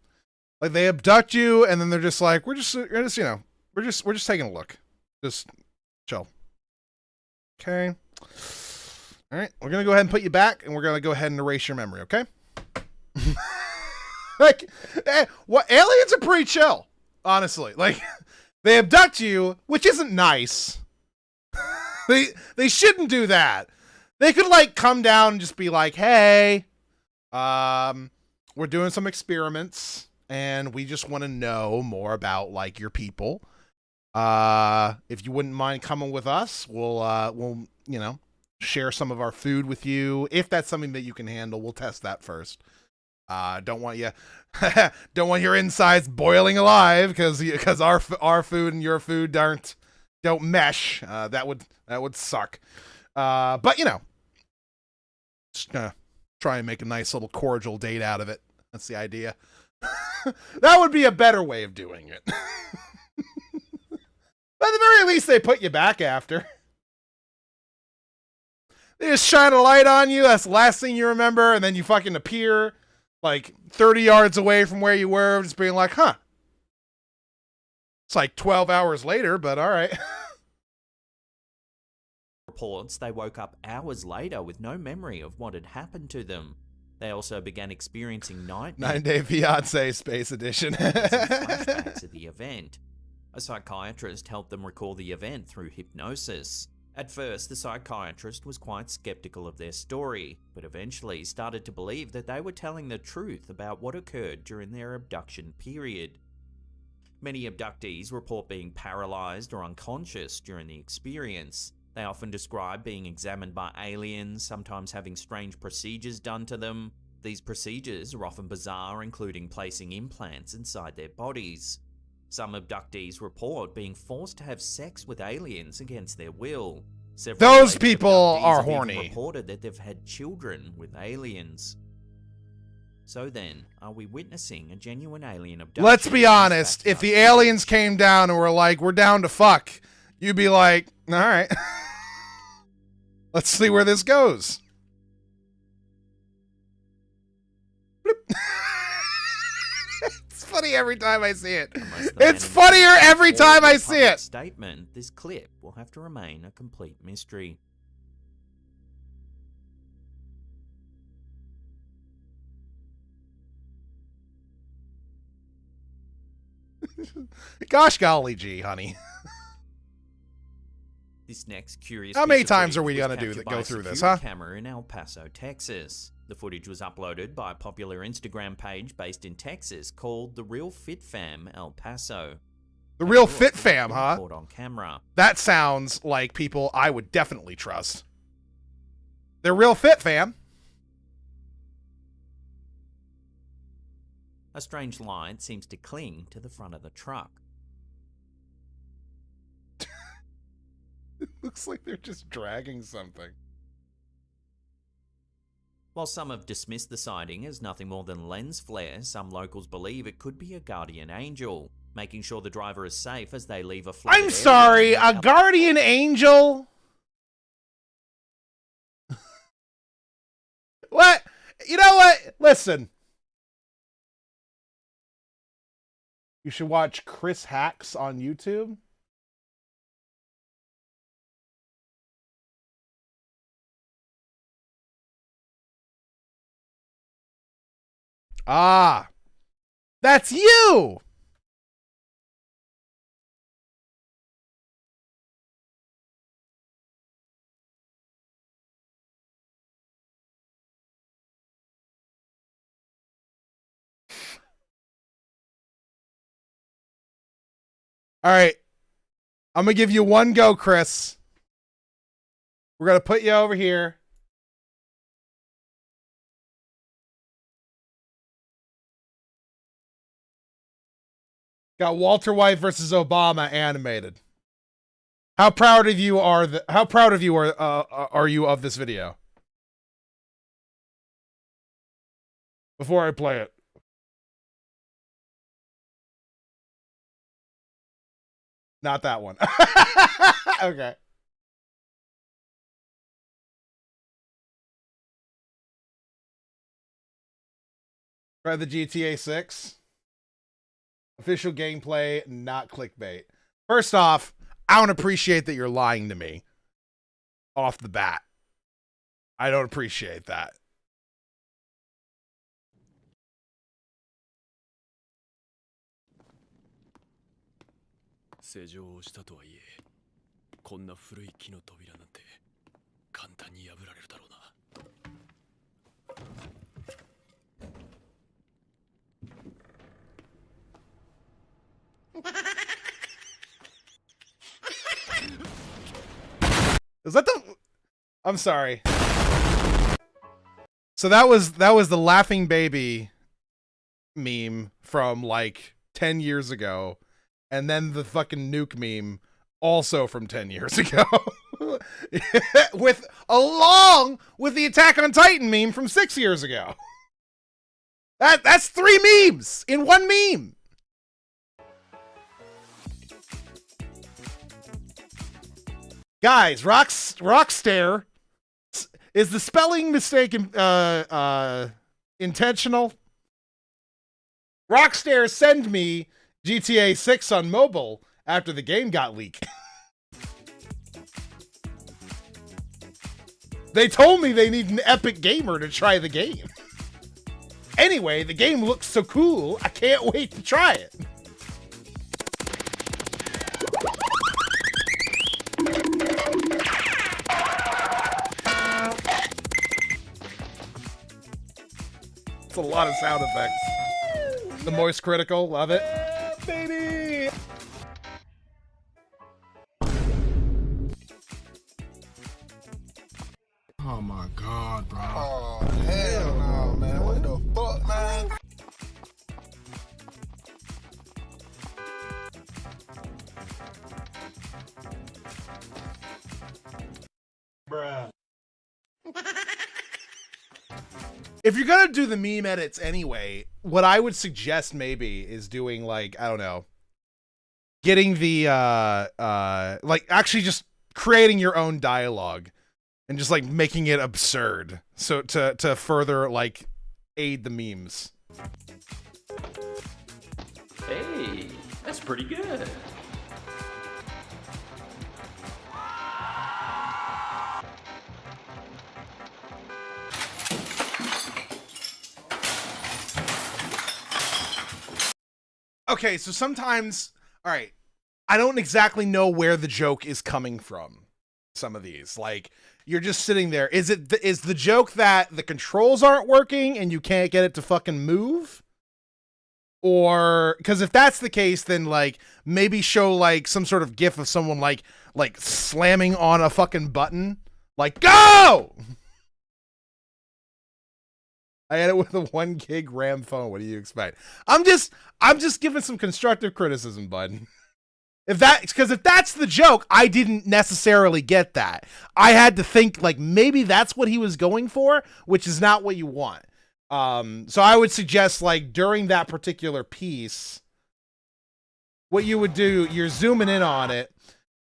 S1: Like, they abduct you, and then they're just like, we're just taking a look. Just chill. Okay. All right, we're gonna go ahead and put you back, and we're gonna go ahead and erase your memory. Okay. Like, what? Aliens are pretty chill, honestly. Like, they abduct you, which isn't nice. They shouldn't do that. They could like come down and just be like, hey, we're doing some experiments and we just want to know more about like your people. If you wouldn't mind coming with us, we'll share some of our food with you. If that's something that you can handle, we'll test that first. Don't want your insides boiling alive because our food and your food don't mesh. That would suck. But just gonna try and make a nice little cordial date out of it. That's the idea. That would be a better way of doing it. But at the very least, they put you back after. They just shine a light on you. That's the last thing you remember, and then you fucking appear like 30 yards away from where you were, just being like, huh. It's like 12 hours later, but all right.
S3: reports, they woke up hours later with no memory of what had happened to them. They also began experiencing nightmares.
S1: 9-Day Fiancé Space Edition.
S3: Flashbacks of the event. A psychiatrist helped them recall the event through hypnosis. At first, the psychiatrist was quite skeptical of their story, but eventually started to believe that they were telling the truth about what occurred during their abduction period. Many abductees report being paralyzed or unconscious during the experience. They often describe being examined by aliens, sometimes having strange procedures done to them. These procedures are often bizarre, including placing implants inside their bodies. Some abductees report being forced to have sex with aliens against their will. Several
S1: Those
S3: alleged
S1: people
S3: abductees
S1: are
S3: have even
S1: horny.
S3: reported that they've had children with aliens. So then, are we witnessing a genuine alien abduction?
S1: Let's be honest. If the aliens came down and were like, we're down to fuck, you'd be like, all right. Let's see where this goes. It's funny every time I see it. It's funnier every time I see it.
S3: Statement, this clip will have to remain a complete mystery.
S1: Gosh golly gee, honey.
S3: This next curious
S1: How many
S3: piece of
S1: times are
S3: footage
S1: we
S3: was
S1: gonna
S3: captured by
S1: go
S3: a
S1: through this,
S3: security
S1: huh?
S3: camera in El Paso, Texas. The footage was uploaded by a popular Instagram page based in Texas called The Real Fit Fam El Paso.
S1: The Real Fit Fam, huh?
S3: Caught on camera.
S1: That sounds like people I would definitely trust. They're Real Fit Fam.
S3: A strange light seems to cling to the front of the truck.
S1: It looks like they're just dragging something.
S3: While some have dismissed the sighting as nothing more than lens flare, some locals believe it could be a guardian angel, making sure the driver is safe as they leave a flooded
S1: I'm
S3: area
S1: sorry, a
S3: without-
S1: guardian angel? What? You know what? Listen. You should watch Chris Hacks on YouTube. Ah, that's you. All right. I'm going to give you one go, Chris. We're going to put you over here. Got Walter White versus Obama animated. How proud of you are you of this video? Before I play it. Not that one. Okay. Try the GTA 6. Official gameplay, not clickbait. First off, I don't appreciate that you're lying to me. Off the bat. I don't appreciate that. Is that the... I'm sorry. So that was the laughing baby meme from like 10 years ago. And then the fucking nuke meme also from 10 years ago. Along with the Attack on Titan meme from 6 years ago. That's 3 memes in one meme. Guys, Rockstare, is the spelling mistake intentional? Rockstare send me GTA 6 on mobile after the game got leaked. They told me they need an epic gamer to try the game. Anyway, the game looks so cool, I can't wait to try it. It's a lot of sound effects. The Moist Critical, love it. Baby!
S16: Oh my god, bro. Oh, hell no, man. What the fuck, man?
S1: Bruh. If you're gonna do the meme edits anyway, what I would suggest maybe is doing like, I don't know, getting the like actually just creating your own dialogue and just like making it absurd so to further like aid the memes.
S17: Hey, that's pretty good.
S1: Okay, so sometimes, all right, I don't exactly know where the joke is coming from. Some of these, like, you're just sitting there. Is the joke that the controls aren't working and you can't get it to fucking move? Or, because if that's the case, then like maybe show like some sort of gif of someone like slamming on a fucking button, like go. I had it with a 1 gig RAM phone. What do you expect? I'm just giving some constructive criticism, bud. If that's the joke, I didn't necessarily get that. I had to think like maybe that's what he was going for, which is not what you want. So I would suggest like during that particular piece, what you would do, you're zooming in on it.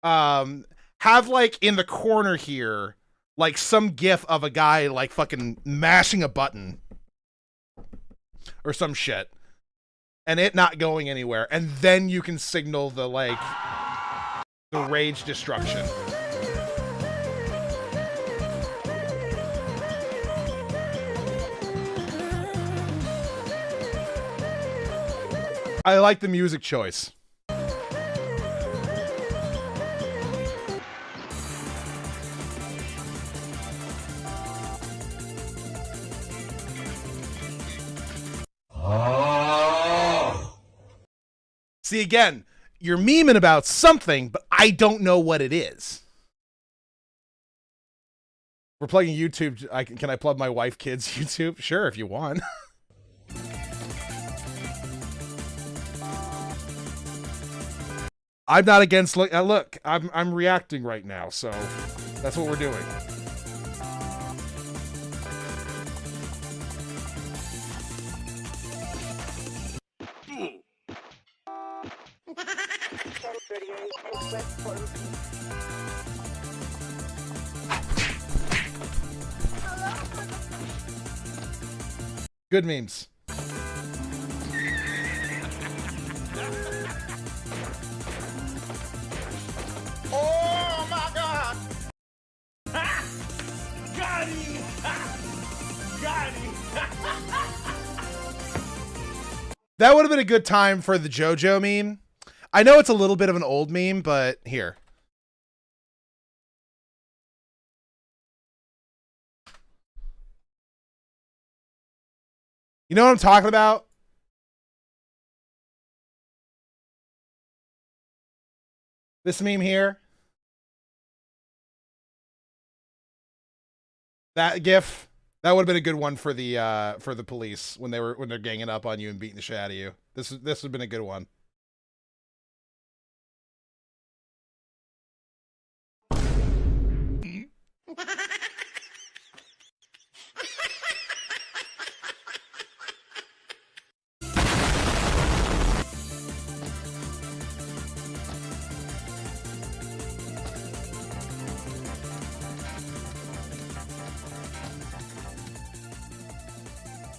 S1: Have like in the corner here, like some gif of a guy like fucking mashing a button. Or some shit, and it not going anywhere, and then you can signal the like the rage destruction. I like the music choice. See, again, you're memeing about something, but I don't know what it is. We're plugging YouTube. Can I plug my wife, kids, YouTube? Sure, if you want. I'm not against look, I'm reacting right now, so that's what we're doing. Good memes.
S16: Oh my God!
S18: Got him! Got him!
S1: That would have been a good time for the JoJo meme. I know it's a little bit of an old meme, but here. You know what I'm talking about? This meme here. That GIF. That would have been a good one for the police when they're ganging up on you and beating the shit out of you. This would have been a good one.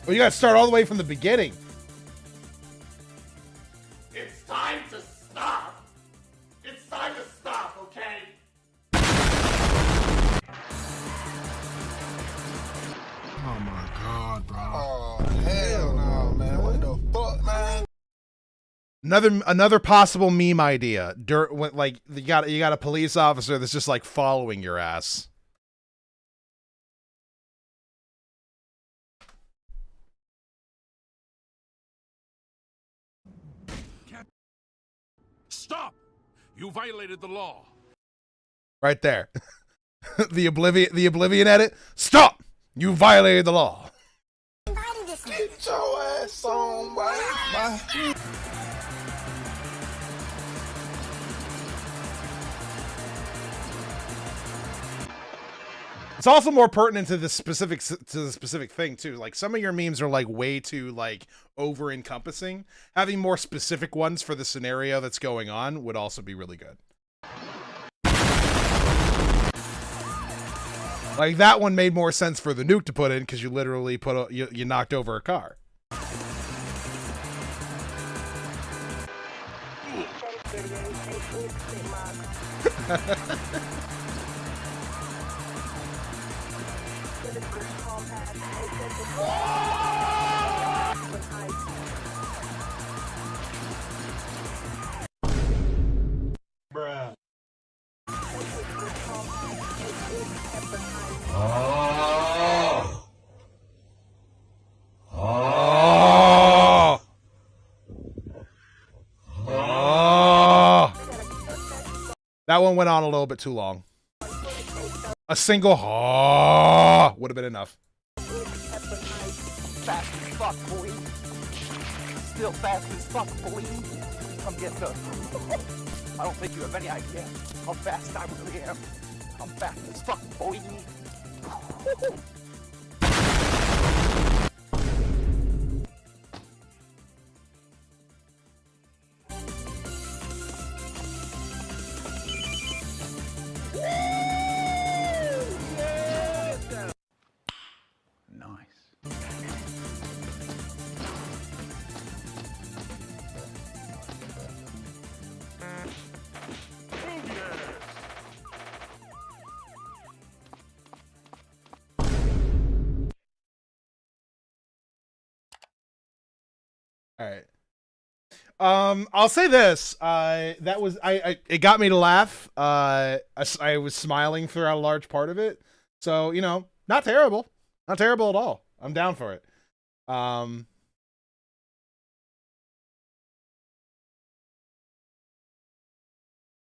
S1: Well, you gotta start all the way from the beginning.
S18: It's time to stop! It's time to stop, okay?
S16: Oh my God, bro. Oh hell no, man. What the fuck, man?
S1: Another possible meme idea. Like you got a police officer that's just like following your ass.
S18: Stop! You violated the law.
S1: Right there. the oblivion edit. Stop! You violated the law.
S16: Get your ass on, boy.
S1: It's also more pertinent to the specific thing too. Like some of your memes are like way too like over encompassing. Having more specific ones for the scenario that's going on would also be really good. Like that one made more sense for the nuke to put in because you literally you knocked over a car.
S18: Bruh.
S1: Oh. Oh. Oh. That one went on a little bit too long. A single ha would have been enough.
S19: Fast as fuck, boy. Still fast as fuck, boy. Come get some. I don't think you have any idea how fast I really am. I'm fast as fuck, boy.
S1: All right. I'll say this. That was it got me to laugh. I was smiling throughout a large part of it. So, you know, not terrible. Not terrible at all. I'm down for it. I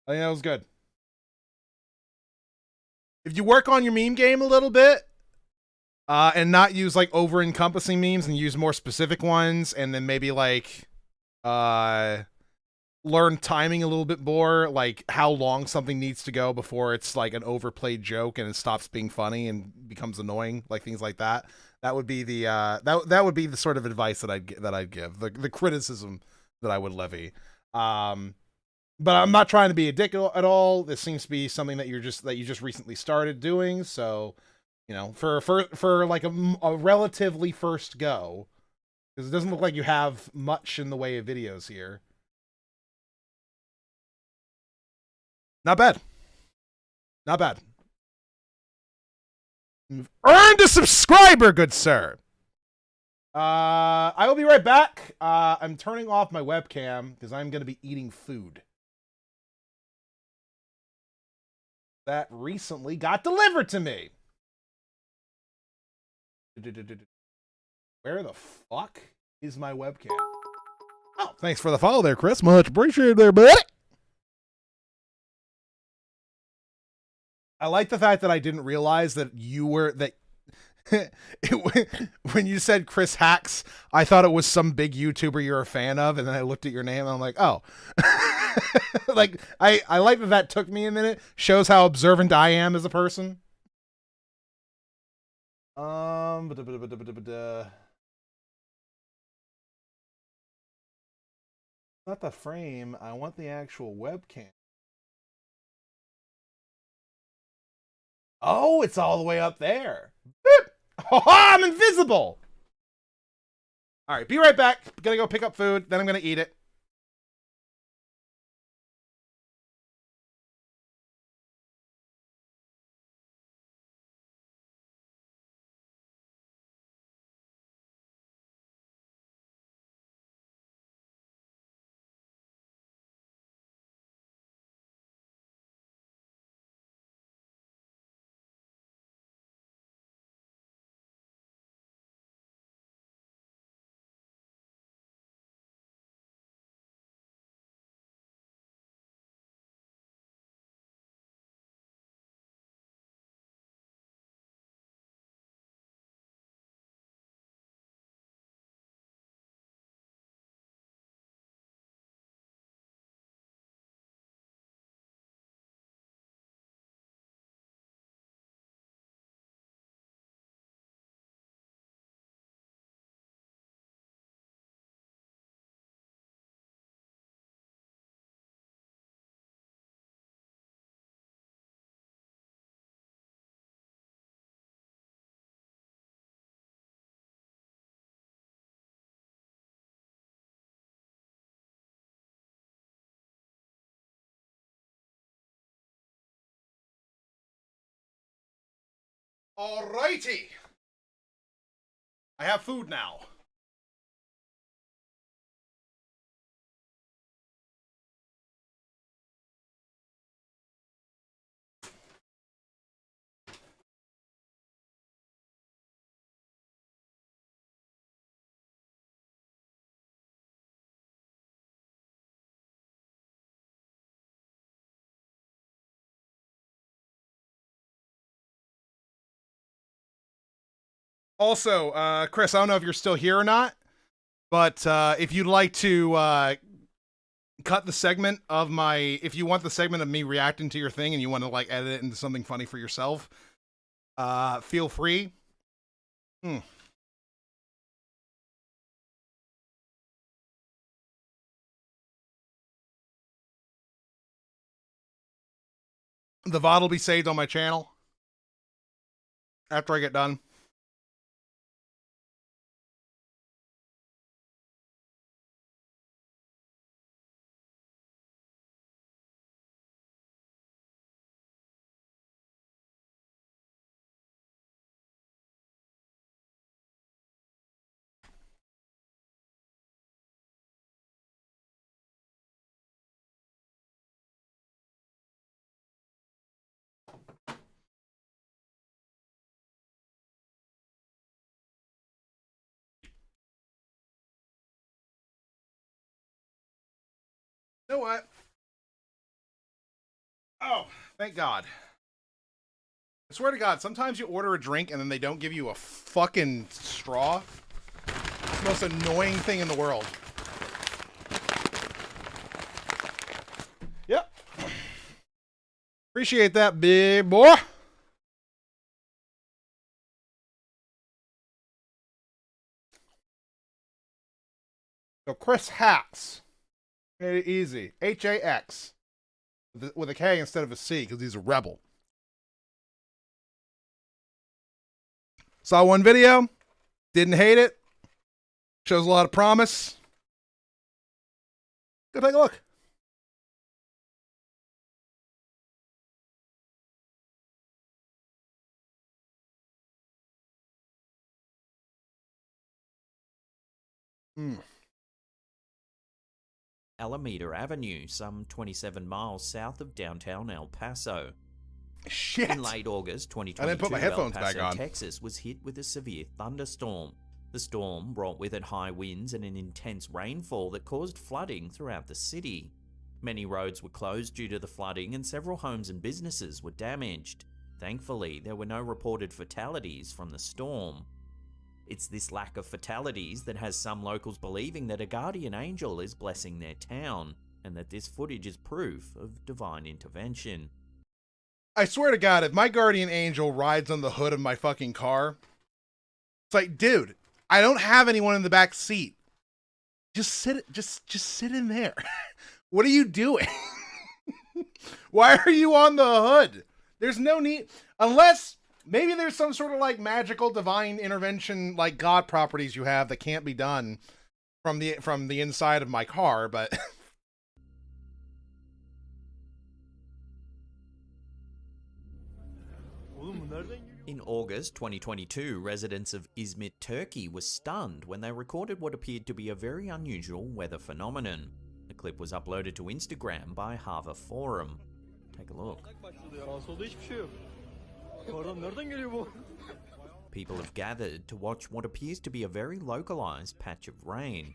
S1: think that was good. If you work on your meme game a little bit, and not use like over encompassing memes and use more specific ones, and then maybe like learn timing a little bit more, like how long something needs to go before it's like an overplayed joke and it stops being funny and becomes annoying, like things like that. That would be the that would be the sort of advice that I'd give, the criticism that I would levy. But I'm not trying to be a dick at all. This seems to be something that you just recently started doing, so you know, for like a relatively first go, because it doesn't look like you have much in the way of videos here. Not bad. Not bad. You've earned a subscriber, good sir. I will be right back. I'm turning off my webcam because I'm going to be eating food that recently got delivered to me. Where the fuck is my webcam? Oh, thanks for the follow there, Chris. Much appreciated there, buddy. I like the fact that I didn't realize that you were that when you said Chris Hacks, I thought it was some big YouTuber you're a fan of, and then I looked at your name and I'm like, oh. Like I like that took me a minute. Shows how observant I am as a person. Not the frame. I want the actual webcam. Oh, it's all the way up there. Boop. Oh, I'm invisible. All right, be right back. Gonna go pick up food, then I'm gonna eat it. Alrighty. I have food now. Also, Chris, I don't know if you're still here or not, but if you'd like to cut the segment of if you want the segment of me reacting to your thing and you want to like edit it into something funny for yourself, feel free. The VOD will be saved on my channel after I get done. You know what? Oh, thank God. I swear to God, sometimes you order a drink and then they don't give you a fucking straw. It's the most annoying thing in the world. Appreciate that, big boy. So Chris Hacks made it easy. Hax with a K instead of a C because he's a rebel. Saw one video, didn't hate it. Shows a lot of promise. Go take a look.
S3: Alameda Avenue, some 27 miles south of downtown El Paso.
S1: Shit.
S3: In late August 2022,
S1: I didn't put my headphones
S3: El Paso,
S1: back on.
S3: Texas was hit with a severe thunderstorm. The storm brought with it high winds and an intense rainfall that caused flooding throughout the city. Many roads were closed due to the flooding and several homes and businesses were damaged. Thankfully, there were no reported fatalities from the storm. It's this lack of fatalities that has some locals believing that a guardian angel is blessing their town, and that this footage is proof of divine intervention.
S1: I swear to God, if my guardian angel rides on the hood of my fucking car, it's like, dude, I don't have anyone in the back seat. Just sit in there. What are you doing? Why are you on the hood? There's no need, unless maybe there's some sort of like magical divine intervention, like God properties you have that can't be done from the inside of my car, but
S3: In August 2022, residents of Izmit, Turkey were stunned when they recorded what appeared to be a very unusual weather phenomenon. The clip was uploaded to Instagram by Hava Forum. Take a look. People have gathered to watch what appears to be a very localized patch of rain.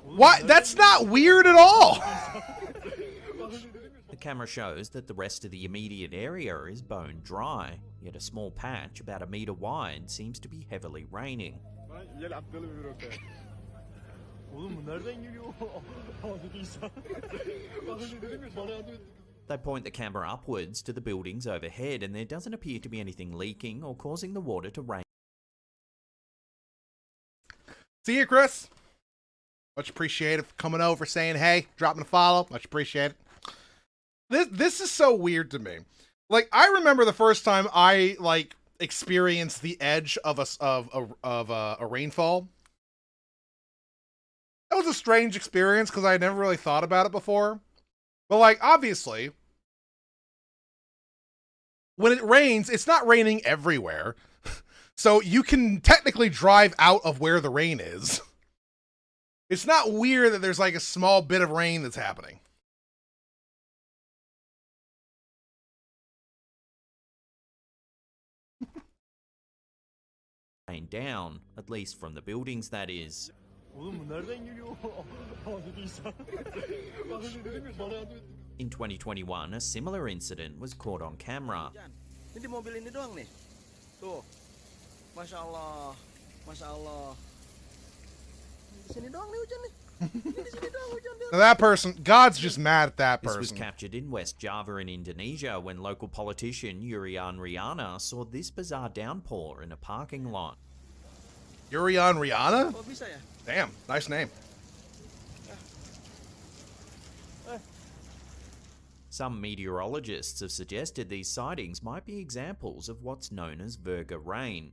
S1: What? That's not weird at all.
S3: The camera shows that the rest of the immediate area is bone dry, yet a small patch about a meter wide seems to be heavily raining. They point the camera upwards to the buildings overhead, and there doesn't appear to be anything leaking or causing the water to rain.
S1: See you, Chris. Much appreciated for coming over, saying hey, dropping a follow. Much appreciated. This is so weird to me. Like, I remember the first time I like experienced the edge of a rainfall. That was a strange experience because I had never really thought about it before. But like, obviously, when it rains, it's not raining everywhere. So you can technically drive out of where the rain is. It's not weird that there's like a small bit of rain that's happening.
S3: Rain down, at least from the buildings, that is. In 2021, a similar incident was caught on camera.
S19: Ini di mobil ini doang nih. Tuh. Masya Allah. Masya Allah. Di sini doang nih hujan nih. Ini di sini doang hujan dia.
S1: Now that person, God's just mad at that person.
S3: This was captured in West Java in Indonesia when local politician Urian Riana saw this bizarre downpour in a parking lot.
S1: Urian Riana?
S19: Oh, bisa ya?
S1: Damn, nice name.
S3: Some meteorologists have suggested these sightings might be examples of what's known as virga rain.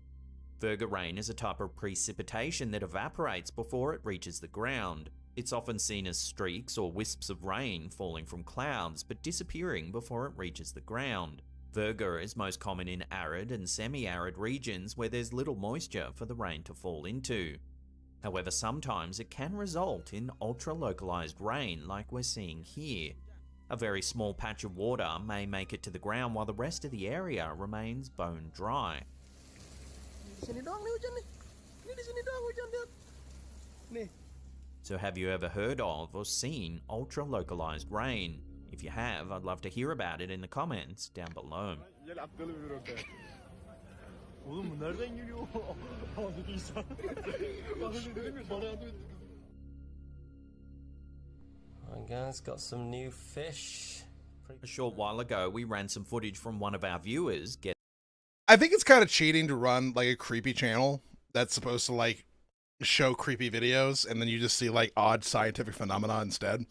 S3: Virga rain is a type of precipitation that evaporates before it reaches the ground. It's often seen as streaks or wisps of rain falling from clouds but disappearing before it reaches the ground. Virga is most common in arid and semi-arid regions where there's little moisture for the rain to fall into. However, sometimes it can result in ultra-localized rain like we're seeing here. A very small patch of water may make it to the ground while the rest of the area remains bone dry.
S19: Di sini doang nih hujan nih. Ini di sini doang hujan dia. Nih.
S3: So have you ever heard of or seen ultra-localized rain? If you have, I'd love to hear about it in the comments down below.
S19: Oğlum bu nereden geliyor? Ağzıysa.
S20: Alright guys, got some new fish.
S3: A short while ago, we ran some footage from one of our viewers
S1: I think it's kind of cheating to run like a creepy channel that's supposed to like show creepy videos, and then you just see like odd scientific phenomena instead.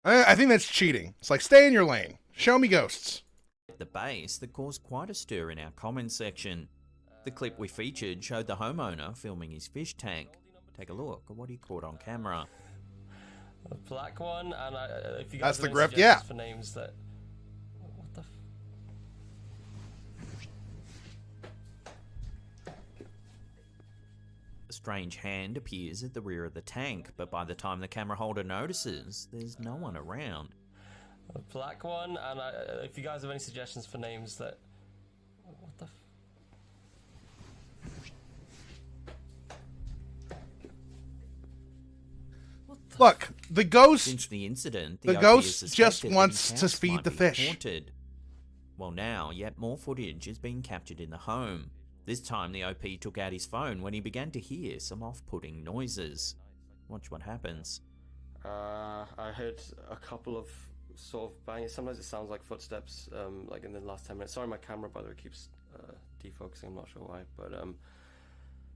S1: I think that's cheating. It's like, stay in your lane. Show me ghosts.
S3: at the base that caused quite a stir in our comments section. The clip we featured showed the homeowner filming his fish tank. Take a look at what he caught on camera.
S20: A black one, and if you
S1: That's
S20: guys
S1: the
S20: have any
S1: grip,
S20: suggestions
S1: yeah.
S20: for names that... What the...
S3: A strange hand appears at the rear of the tank, but by the time the camera holder notices, there's no one around.
S20: A black one, and if you guys have any suggestions for names that... What the...
S1: Look, the ghost.
S3: Since the incident,
S1: the
S3: OP
S1: ghost
S3: has
S1: just
S3: suspected that
S1: wants
S3: his
S1: to
S3: house
S1: feed
S3: might
S1: the
S3: be
S1: fish.
S3: Haunted. Well, now yet more footage is being captured in the home. This time, the OP took out his phone when he began to hear some off-putting noises. Watch what happens.
S20: I heard a couple of sort of banging. Sometimes it sounds like footsteps, like in the last 10 minutes. Sorry, my camera, by the way, keeps defocusing. I'm not sure why, but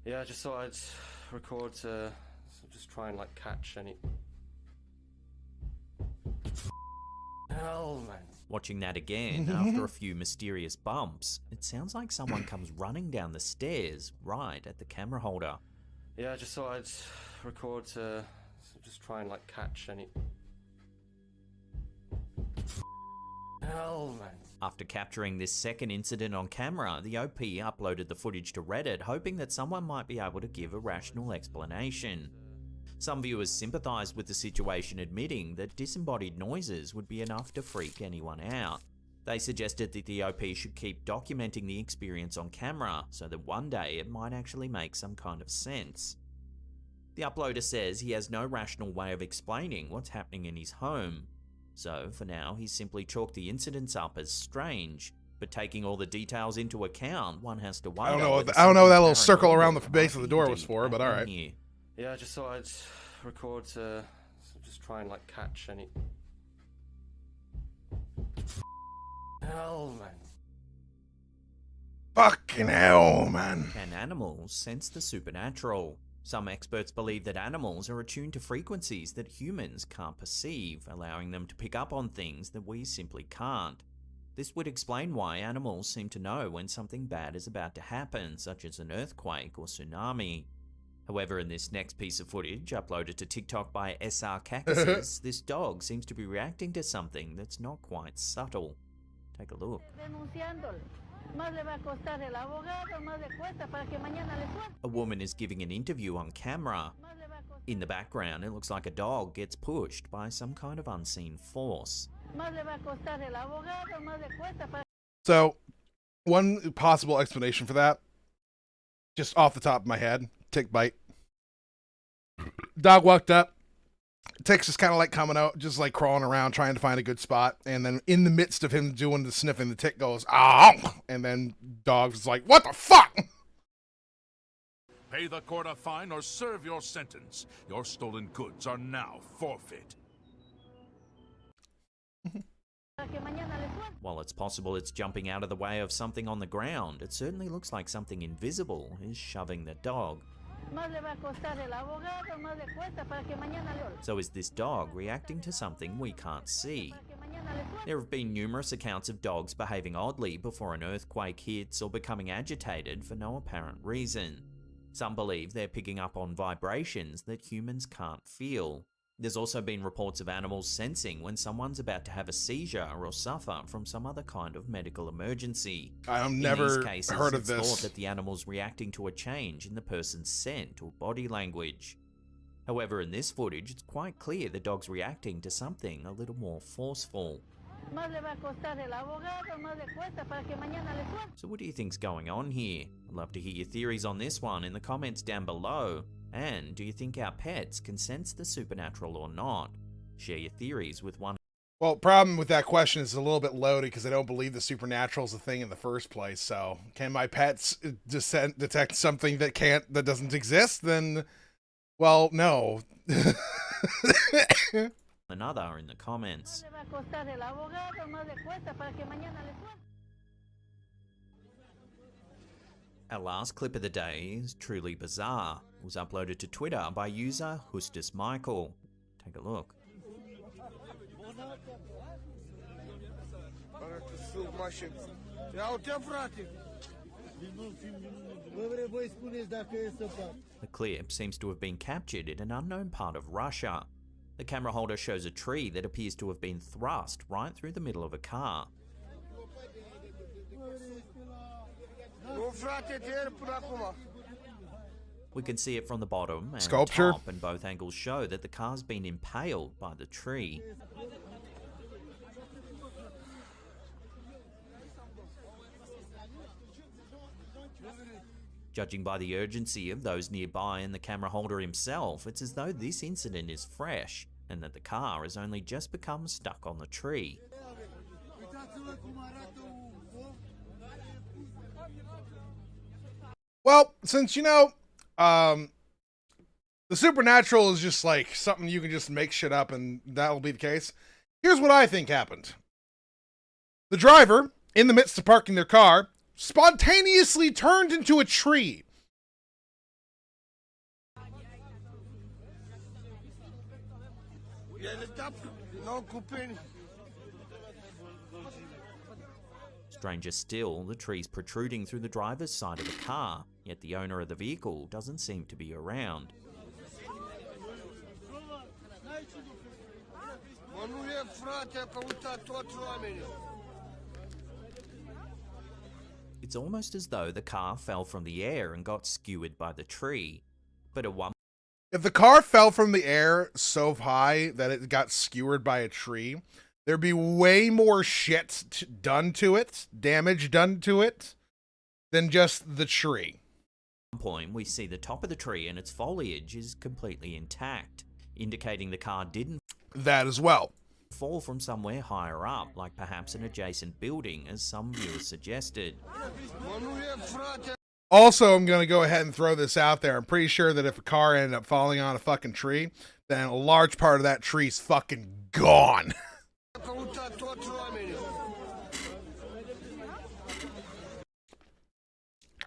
S20: yeah, I just thought I'd record to just try and like catch any. Hell, man.
S3: Watching that again, after a few mysterious bumps, it sounds like someone comes running down the stairs right at the camera holder.
S20: Yeah, I just thought I'd record to just try and like catch any. Hell, man.
S3: After capturing this second incident on camera, the OP uploaded the footage to Reddit, hoping that someone might be able to give a rational explanation. Some viewers sympathised with the situation, admitting that disembodied noises would be enough to freak anyone out. They suggested that the OP should keep documenting the experience on camera, so that one day it might actually make some kind of sense. The uploader says he has no rational way of explaining what's happening in his home. So, for now, he's simply chalked the incidents up as strange, but taking all the details into account, one has to wonder.
S1: I don't know what
S3: whether
S1: I don't know what that
S3: something
S1: little circle around the
S3: paranormal
S1: base of
S3: might
S1: the
S3: be
S1: door was
S3: indeed
S1: for, but all
S3: happening
S1: right.
S3: here.
S20: Yeah, I just thought I'd record to just try and like catch any. Hell, man.
S1: Fucking hell, man.
S3: Can animals sense the supernatural? Some experts believe that animals are attuned to frequencies that humans can't perceive, allowing them to pick up on things that we simply can't. This would explain why animals seem to know when something bad is about to happen, such as an earthquake or tsunami. However, in this next piece of footage, uploaded to TikTok by SR Cactuses, this dog seems to be reacting to something that's not quite subtle. Take a look. A woman is giving an interview on camera. In the background, it looks like a dog gets pushed by some kind of unseen force.
S1: So, one possible explanation for that, just off the top of my head, tick bite. Dog walked up. Tick's just kind of like coming out, just like crawling around, trying to find a good spot. And then in the midst of him doing the sniffing, the tick goes, "Ow!" And then dog's like, "What the fuck?"
S21: Pay the court a fine or serve your sentence. Your stolen goods are now forfeit.
S3: While it's possible it's jumping out of the way of something on the ground, it certainly looks like something invisible is shoving the dog. So is this dog reacting to something we can't see? There have been numerous accounts of dogs behaving oddly before an earthquake hits or becoming agitated for no apparent reason. Some believe they're picking up on vibrations that humans can't feel. There's also been reports of animals sensing when someone's about to have a seizure or suffer from some other kind of medical emergency.
S1: I've
S3: In
S1: never
S3: these cases,
S1: heard of
S3: it's thought
S1: this.
S3: that the animal's reacting to a change in the person's scent or body language. However, in this footage, it's quite clear the dog's reacting to something a little more forceful. So what do you think's going on here? I'd love to hear your theories on this one in the comments down below. And do you think our pets can sense the supernatural or not? Share your theories with one.
S1: Well, problem with that question is a little bit loaded because I don't believe the supernatural is a thing in the first place. So, can my pets detect something that doesn't exist? Then, well, no.
S3: another in the comments. Our last clip of the day is truly bizarre. It was uploaded to Twitter by user Hustus Michael. Take a look. The clip seems to have been captured in an unknown part of Russia. The camera holder shows a tree that appears to have been thrust right through the middle of a car. We can see it from the bottom and
S1: Sculpture.
S3: top, and both angles show that the car's been impaled by the tree. Judging by the urgency of those nearby and the camera holder himself, it's as though this incident is fresh and that the car has only just become stuck on the tree.
S1: Well, since the supernatural is just like something you can just make shit up and that'll be the case, here's what I think happened. The driver, in the midst of parking their car, spontaneously turned into a tree.
S3: Stranger still, the tree's protruding through the driver's side of the car, yet the owner of the vehicle doesn't seem to be around. It's almost as though the car fell from the air and got skewered by the tree. But at one
S1: If the car fell from the air so high that it got skewered by a tree, there'd be way more shit done to it, damage done to it, than just the tree.
S3: At one point, we see the top of the tree and its foliage is completely intact, indicating the car didn't
S1: that as well
S3: fall from somewhere higher up, like perhaps an adjacent building, as some viewers suggested.
S1: Also, I'm going to go ahead and throw this out there. I'm pretty sure that if a car ended up falling on a fucking tree, then a large part of that tree's fucking gone.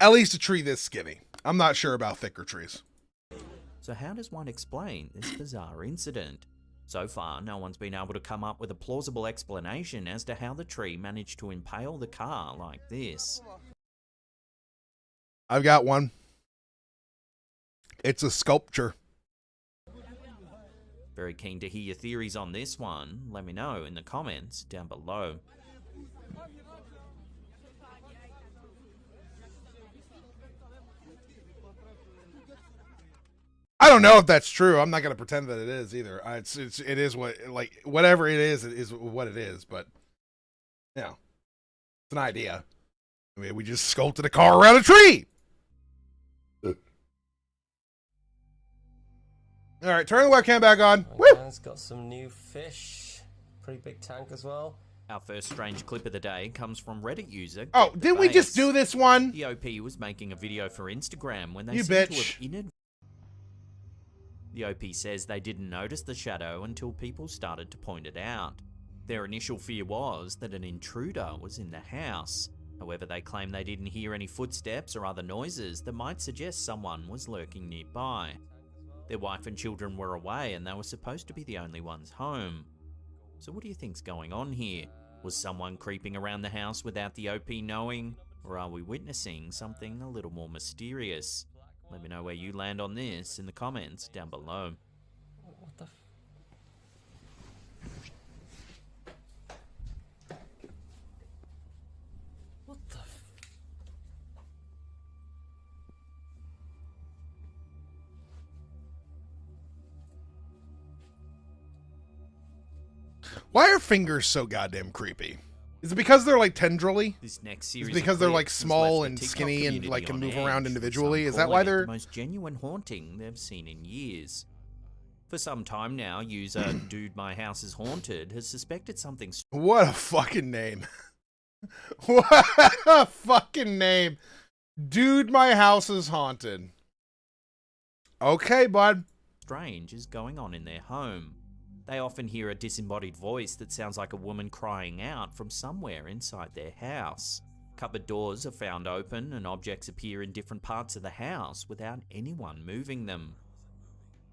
S1: At least a tree this skinny. I'm not sure about thicker trees.
S3: So how does one explain this bizarre incident? So far, no one's been able to come up with a plausible explanation as to how the tree managed to impale the car like this.
S1: I've got one. It's a sculpture.
S3: Very keen to hear your theories on this one. Let me know in the comments down below.
S1: I don't know if that's true. I'm not going to pretend that it is either. It is what, like, whatever it is what it is. But, you know, it's an idea. I mean, we just sculpted a car around a tree. All right, turn the webcam back on. Woo!
S2: It's got some new fish. Pretty big tank as well.
S3: Our first strange clip of the day comes from Reddit user.
S1: Oh, didn't we just do this one?
S3: The OP was making a video for Instagram when they
S1: You
S3: seemed
S1: bitch.
S3: to have inadvertently. The OP says they didn't notice the shadow until people started to point it out. Their initial fear was that an intruder was in the house. However, they claim they didn't hear any footsteps or other noises that might suggest someone was lurking nearby. Their wife and children were away and they were supposed to be the only ones home. So what do you think's going on here? Was someone creeping around the house without the OP knowing? Or are we witnessing something a little more mysterious? Let me know where you land on this in the comments down below.
S2: What the What the
S1: Why are fingers so goddamn creepy? Is it because they're like tendrily?
S3: This next
S1: Is
S3: series
S1: it because
S3: of
S1: they're like
S3: clips has
S1: small
S3: left
S1: and
S3: the TikTok
S1: skinny and
S3: community
S1: like can
S3: on
S1: move
S3: edge,
S1: around
S3: with
S1: individually?
S3: some
S1: Is that why
S3: calling it
S1: they're
S3: the most genuine haunting they've seen in years? For some time now, user Dude My House is Haunted has suspected something.
S1: What a fucking name. What a fucking name. Dude, my house is haunted. Okay, bud.
S3: Strange is going on in their home. they often hear a disembodied voice that sounds like a woman crying out from somewhere inside their house. Cupboard doors are found open and objects appear in different parts of the house without anyone moving them.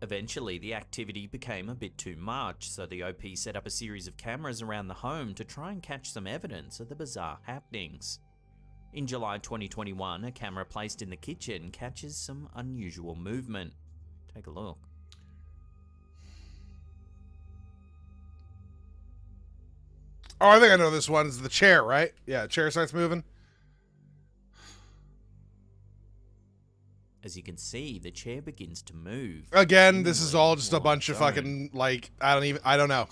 S3: Eventually, the activity became a bit too much, so the OP set up a series of cameras around the home to try and catch some evidence of the bizarre happenings. In July 2021, a camera placed in the kitchen catches some unusual movement. Take a look.
S1: Oh, I think I know this one. It's the chair, right? Yeah, the chair starts moving.
S3: As you can see, the chair begins to move.
S1: Again, this is all just a bunch of fucking, like, I don't know.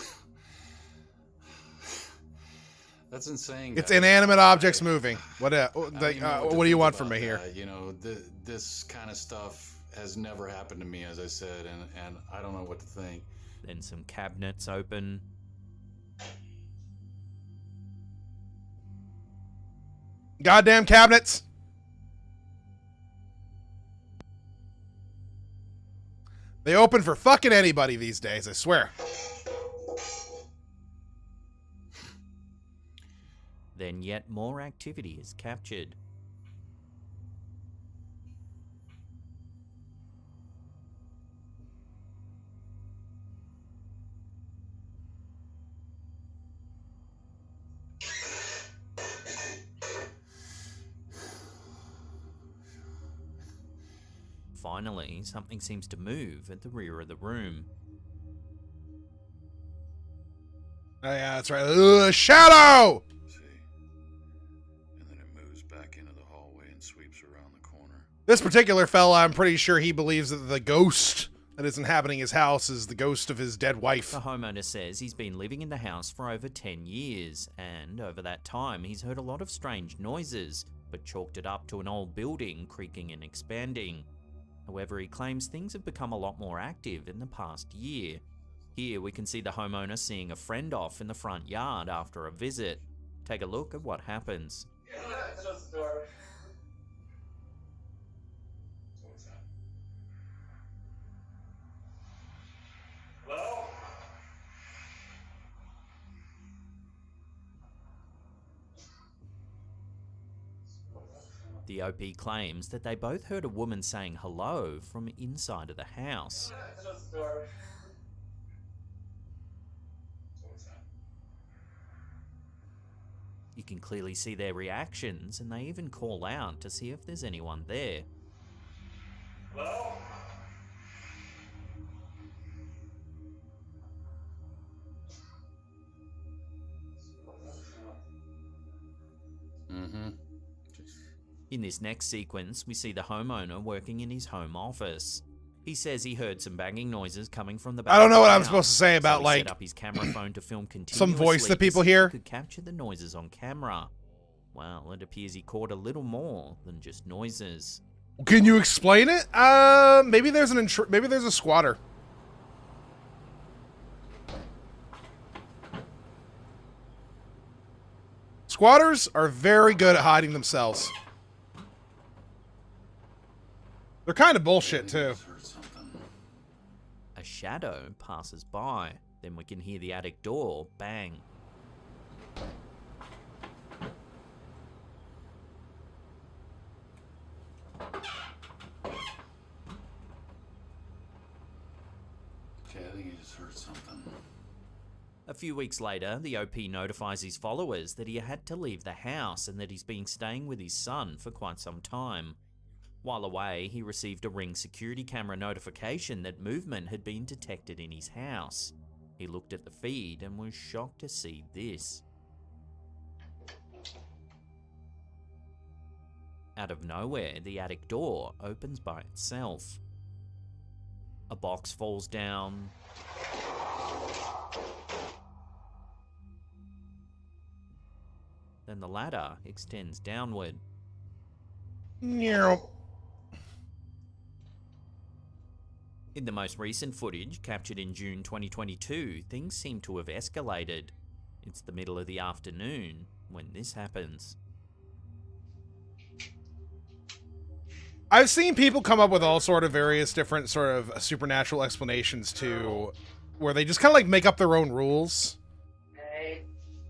S4: That's insane.
S1: It's
S4: guys.
S1: inanimate objects moving. What
S4: What
S1: do you want from me here?
S4: You know, this kind of stuff has never happened to me, as I said, and I don't know what to think.
S3: Then some cabinets open.
S1: Goddamn cabinets! They open for fucking anybody these days, I swear.
S3: Then yet more activity is captured. Finally, something seems to move at the rear of the room.
S1: Oh yeah, that's right. Shadow!
S4: See? And then it moves back into the hallway and sweeps around the corner.
S1: This particular fella, I'm pretty sure he believes that the ghost that is inhabiting his house is the ghost of his dead wife.
S3: The homeowner says he's been living in the house for over 10 years, and over that time he's heard a lot of strange noises, but chalked it up to an old building creaking and expanding. However, he claims things have become a lot more active in the past year. Here we can see the homeowner seeing a friend off in the front yard after a visit. Take a look at what happens. The OP claims that they both heard a woman saying hello from inside of the house. You can clearly see their reactions, and they even call out to see if there's anyone there.
S18: Hello?
S4: Mm-hmm.
S3: In this next sequence, we see the homeowner working in his home office. He says he heard some banging noises coming from the back.
S1: I don't know what
S3: of the
S1: I'm
S3: house,
S1: supposed to say about,
S3: so he
S1: like,
S3: set up his camera phone to film
S1: some voice that
S3: continuously
S1: people
S3: to see if
S1: hear.
S3: he could capture the noises on camera. Well, it appears he caught a little more than just noises.
S1: Can you explain it? Maybe there's maybe there's a squatter. Squatters are very good at hiding themselves. They're kind of bullshit too.
S3: A shadow passes by. Then we can hear the attic door bang.
S4: Okay, I think he just heard something.
S3: A few weeks later, the OP notifies his followers that he had to leave the house and that he's been staying with his son for quite some time. While away, he received a Ring security camera notification that movement had been detected in his house. He looked at the feed and was shocked to see this. Out of nowhere, the attic door opens by itself. A box falls down. Then the ladder extends downward.
S1: Meow.
S3: In the most recent footage, captured in June 2022, things seem to have escalated. It's the middle of the afternoon when this happens.
S1: I've seen people come up with all sort of various different sort of supernatural explanations to where they just kind of like make up their own rules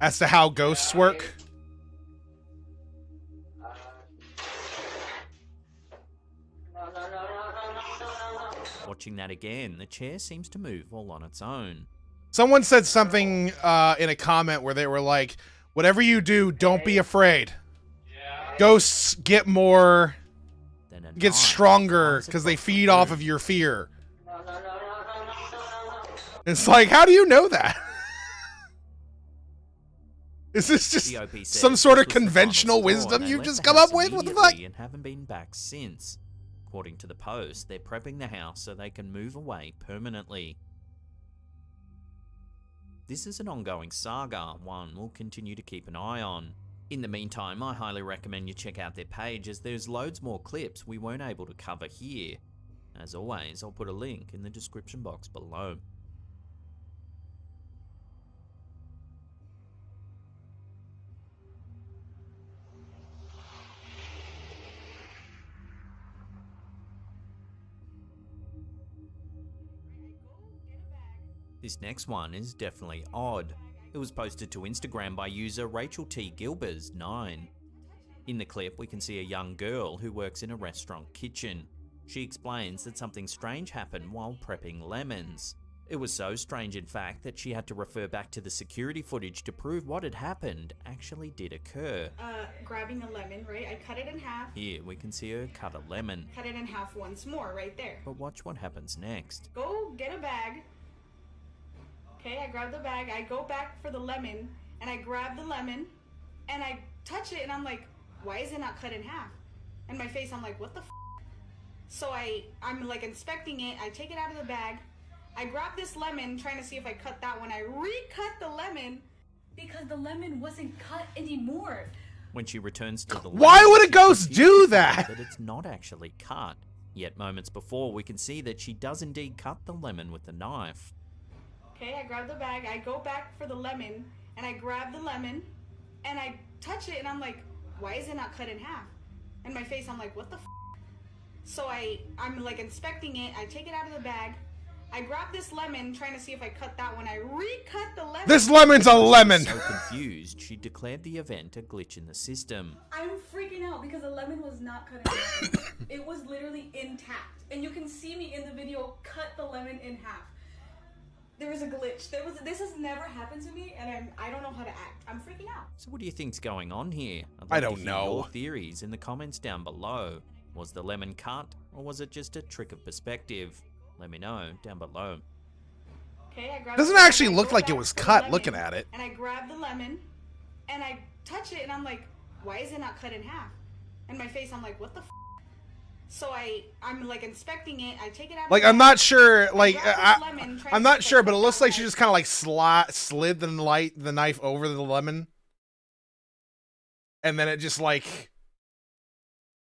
S1: as to how ghosts work.
S3: Watching that again, the chair seems to move all on its own.
S1: Someone said something in a comment where they were like, whatever you do, don't be afraid. Ghosts get more... get stronger because they feed off of your fear. It's like, how do you know that? Is this just some sort of conventional wisdom you've just come up with? What the fuck?
S3: And haven't been back since. According to the Post, they're prepping the house so they can move away permanently. This is an ongoing saga, one we'll continue to keep an eye on. In the meantime, I highly recommend you check out their page as there's loads more clips we weren't able to cover here. As always, I'll put a link in the description box below. This next one is definitely odd. It was posted to Instagram by user Rachel T. Gilbers 9. In the clip, we can see a young girl who works in a restaurant kitchen. She explains that something strange happened while prepping lemons. It was so strange, in fact, that she had to refer back to the security footage to prove what had happened actually did occur.
S6: Grabbing a lemon, right? I cut it in half.
S3: Here, we can see her cut a lemon.
S6: Cut it in half once more, right there.
S3: But watch what happens next.
S6: Go get a bag. Okay, I grab the bag, I go back for the lemon, and I grab the lemon, and I touch it, and I'm like, why is it not cut in half? And my face, I'm like, what the f? So I'm like inspecting it, I take it out of the bag, I grab this lemon, trying to see if I cut that one, I recut the lemon, because the lemon wasn't cut anymore.
S3: When she returns to the
S1: Why would a ghost do that?
S3: That it's not actually cut. Yet moments before, we can see that she does indeed cut the lemon with the knife.
S6: Okay, I grab the bag, I go back for the lemon, and I grab the lemon, and I touch it, and I'm like, why is it not cut in half? And my face, I'm like, what the f? So I'm like inspecting it, I take it out of the bag, I grab this lemon, trying to see if I cut that one, I recut the lemon.
S1: This lemon's a lemon!
S3: So confused, she declared the event a glitch in the system.
S6: I'm freaking out because the lemon was not cut in half. It was literally intact. And you can see me in the video cut the lemon in half. There was a glitch. This has never happened to me, and I don't know how to act. I'm freaking out.
S3: So what do you think's going on here?
S1: I don't know.
S3: Your theories in the comments down below. Was the lemon cut, or was it just a trick of perspective? Let me know down below.
S6: Okay, I grab
S1: Doesn't
S6: the
S1: actually
S6: lemon,
S1: look
S6: I go
S1: like it
S6: back
S1: was
S6: for the
S1: cut
S6: lemon,
S1: looking at it.
S6: And I grab the lemon, and I touch it, and I'm like, why is it not cut in half? And my face, I'm like, what the f? So I'm like inspecting it, I take it out.
S1: Like, I'm not sure, like, I'm not sure, but it looks like she just kind of like slid the knife over the lemon. And then it just like,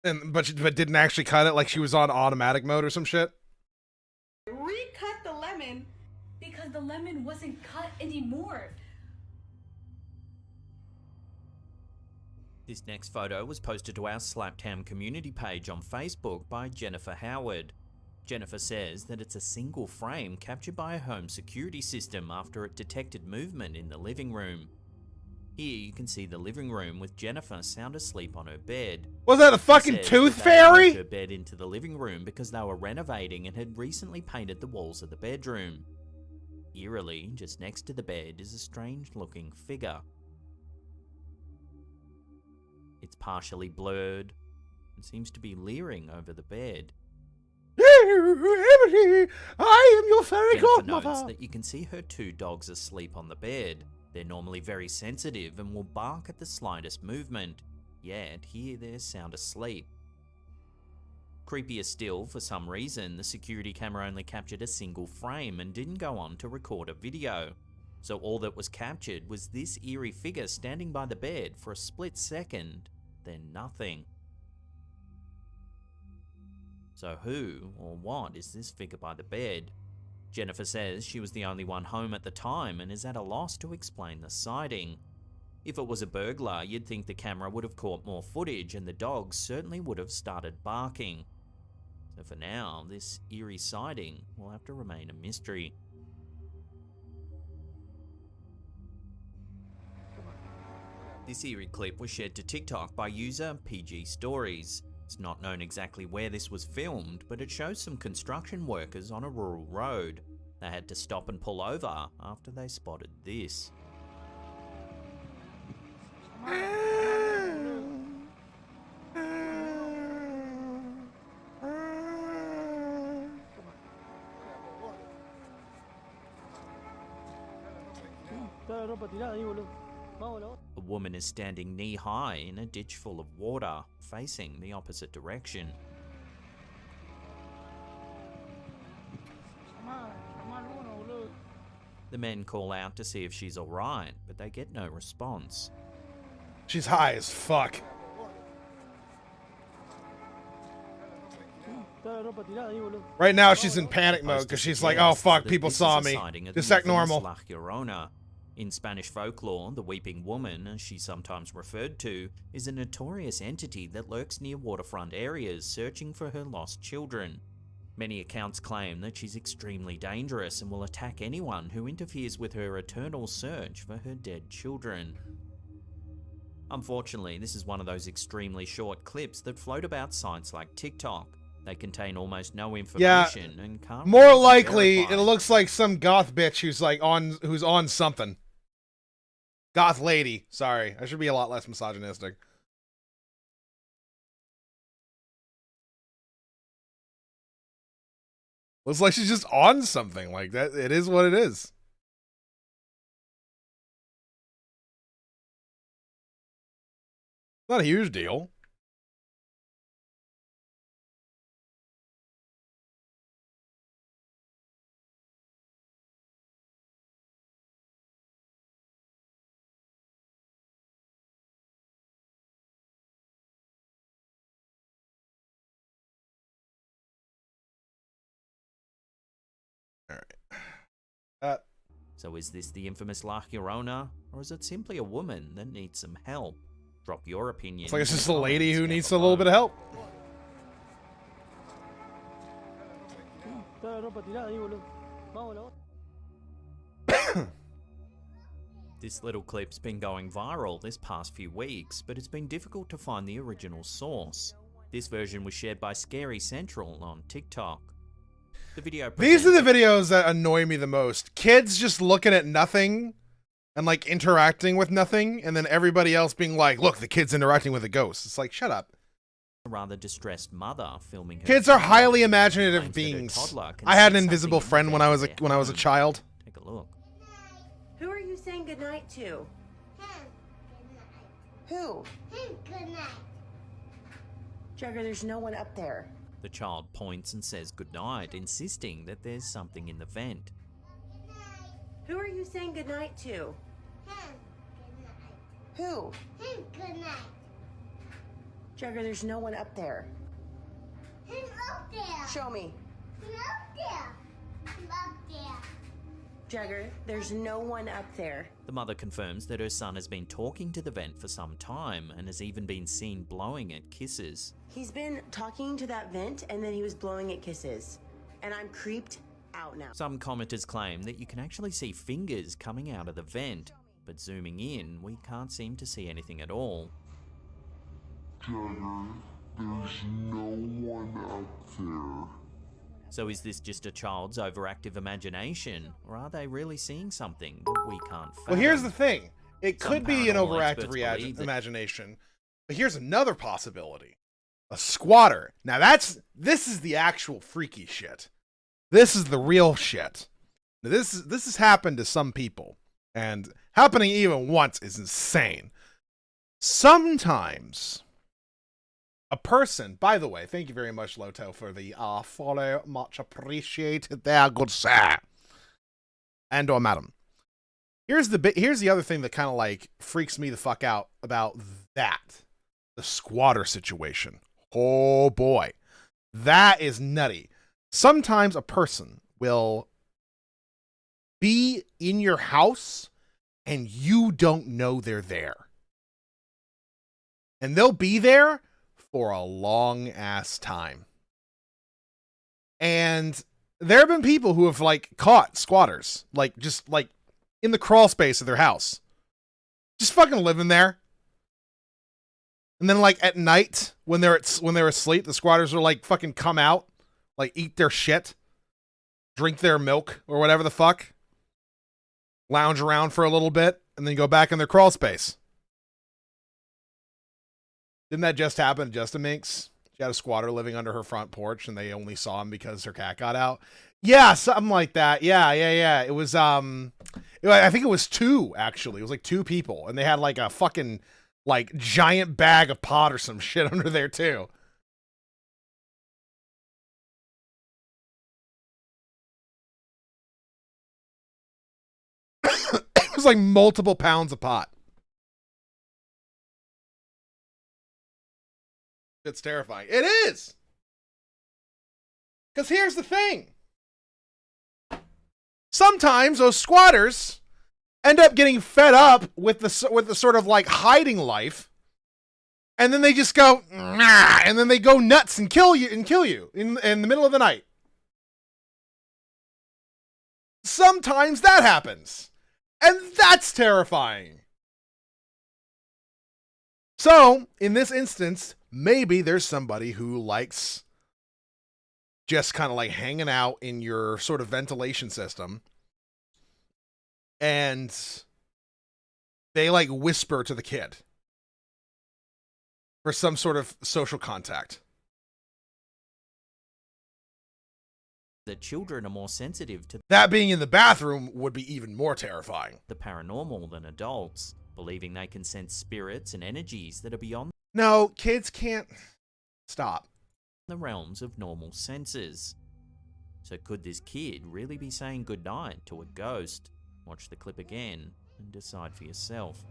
S1: but didn't actually cut it, like she was on automatic mode or some shit.
S6: Recut the lemon because the lemon wasn't cut anymore.
S3: This next photo was posted to our Slaptam community page on Facebook by Jennifer Howard. Jennifer says that it's a single frame captured by a home security system after it detected movement in the living room. Here you can see the living room with Jennifer sound asleep on her bed.
S1: Was that a fucking tooth fairy?
S3: She moved her bed into the living room because they were renovating and had recently painted the walls of the bedroom. Eerily, just next to the bed is a strange looking figure. It's partially blurred and seems to be leering over the bed.
S1: I am your fairy
S3: Jennifer
S1: godmother.
S3: notes that you can see her two dogs asleep on the bed. They're normally very sensitive and will bark at the slightest movement, yet here they're sound asleep. Creepier still, for some reason, the security camera only captured a single frame and didn't go on to record a video. So all that was captured was this eerie figure standing by the bed for a split second, then nothing. So who or what is this figure by the bed? Jennifer says she was the only one home at the time and is at a loss to explain the sighting. If it was a burglar, you'd think the camera would have caught more footage and the dogs certainly would have started barking. So for now, this eerie sighting will have to remain a mystery. This eerie clip was shared to TikTok by user PG Stories. It's not known exactly where this was filmed, but it shows some construction workers on a rural road. They had to stop and pull over after they spotted this. A woman is standing knee-high in a ditch full of water, facing the opposite direction. The men call out to see if she's alright, but they get no response.
S1: She's high as fuck. Right now she's in panic mode because she's like, oh fuck, people saw me. Just act normal.
S3: La Llorona. In Spanish folklore, the Weeping Woman, as she's sometimes referred to, is a notorious entity that lurks near waterfront areas searching for her lost children. Many accounts claim that she's extremely dangerous and will attack anyone who interferes with her eternal search for her dead children. Unfortunately, this is one of those extremely short clips that float about sites like TikTok. They contain almost no information and can't
S1: more
S3: really be
S1: likely
S3: verified.
S1: it looks like some goth bitch who's on something. Goth lady. Sorry, I should be a lot less misogynistic. Looks like she's just on something like that. It is what it is. Not a huge deal.
S3: So is this the infamous La Llorona, or is it simply a woman that needs some help? Drop your opinion.
S1: It's like it's
S3: in
S1: just
S3: the
S1: a lady
S3: comments
S1: who
S3: down
S1: needs a little bit of help.
S3: This little clip's been going viral this past few weeks, but it's been difficult to find the original source. This version was shared by Scary Central on TikTok. The video
S1: These are the videos that annoy me the most. Kids just looking at nothing and like interacting with nothing, and then everybody else being like, look, the kid's interacting with a ghost. It's like, shut up.
S3: A rather distressed mother filming her
S1: Kids are
S3: child
S1: highly
S3: claims
S1: imaginative
S3: that her
S1: beings.
S3: toddler can
S1: I had
S3: see
S1: an invisible
S3: something
S1: friend when I was a
S3: in their
S1: child.
S3: Take a look.
S15: Who are you saying goodnight to? Who?
S8: Good night.
S15: Jagger, there's no one up there.
S3: The child points and says goodnight, insisting that there's something in the vent.
S15: Who are you saying goodnight to? Who?
S8: Good night.
S15: Jagger, there's no one up there.
S8: Who's up there?
S15: Show me.
S8: Who's up there? Who's up there?
S15: Jagger, there's no one up there.
S3: The mother confirms that her son has been talking to the vent for some time and has even been seen blowing it kisses.
S15: He's been talking to that vent and then he was blowing it kisses. And I'm creeped out now.
S3: Some commenters claim that you can actually see fingers coming out of the vent, but zooming in, we can't seem to see anything at all.
S8: Jagger, there's no one up there.
S3: So is this just a child's overactive imagination, or are they really seeing something that we can't fathom?
S1: Well, here's the thing. It
S3: Some
S1: could be an
S3: paranormal
S1: overactive
S3: experts believe that-
S1: imagination, but here's another possibility. A squatter. Now this is the actual freaky shit. This is the real shit. Now, this has happened to some people, and happening even once is insane. Sometimes a person, by the way, thank you very much, Loto, for the follow. Much appreciated there, good sir. And or madam. Here's the other thing that kind of like freaks me the fuck out about that. The squatter situation. Oh boy. That is nutty. Sometimes a person will be in your house and you don't know they're there. And they'll be there for a long ass time. And there have been people who have like caught squatters, like just like in the crawl space of their house. Just fucking living there. And then like at night when they're asleep, the squatters are like fucking come out, like eat their shit, drink their milk or whatever the fuck, lounge around for a little bit, and then go back in their crawl space. Didn't that just happen to Just a Minx? She had a squatter living under her front porch, and they only saw him because her cat got out. Yeah, something like that. Yeah. It was I think it was 2 actually. It was like 2 people, and they had like a fucking like giant bag of pot or some shit under there too. It was like multiple pounds of pot. It's terrifying. It is. Because here's the thing. Sometimes those squatters end up getting fed up with the sort of like hiding life, and then they just go, nah, and then they go nuts and kill you in the middle of the night. Sometimes that happens, and that's terrifying. So, in this instance, maybe there's somebody who likes just kind of like hanging out in your sort of ventilation system, and they like whisper to the kid for some sort of social contact.
S3: That children are more sensitive to
S1: that being in the bathroom would be even more terrifying.
S3: The paranormal than adults, believing they can sense spirits and energies that are beyond
S1: No, kids can't. Stop.
S3: The realms of normal senses. So could this kid really be saying goodnight to a ghost? Watch the clip again and decide for yourself.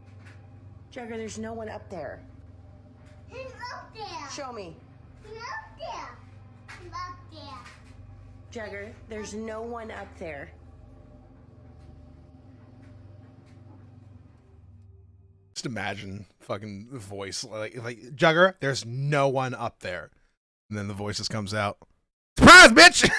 S15: Jagger, there's no one up there.
S7: He's up there.
S15: Show me.
S7: He's up there. He's up there.
S15: Jagger, there's no one up there.
S1: Just imagine fucking the voice like Jugger, there's no one up there. And then the voice just comes out. Surprise, bitch!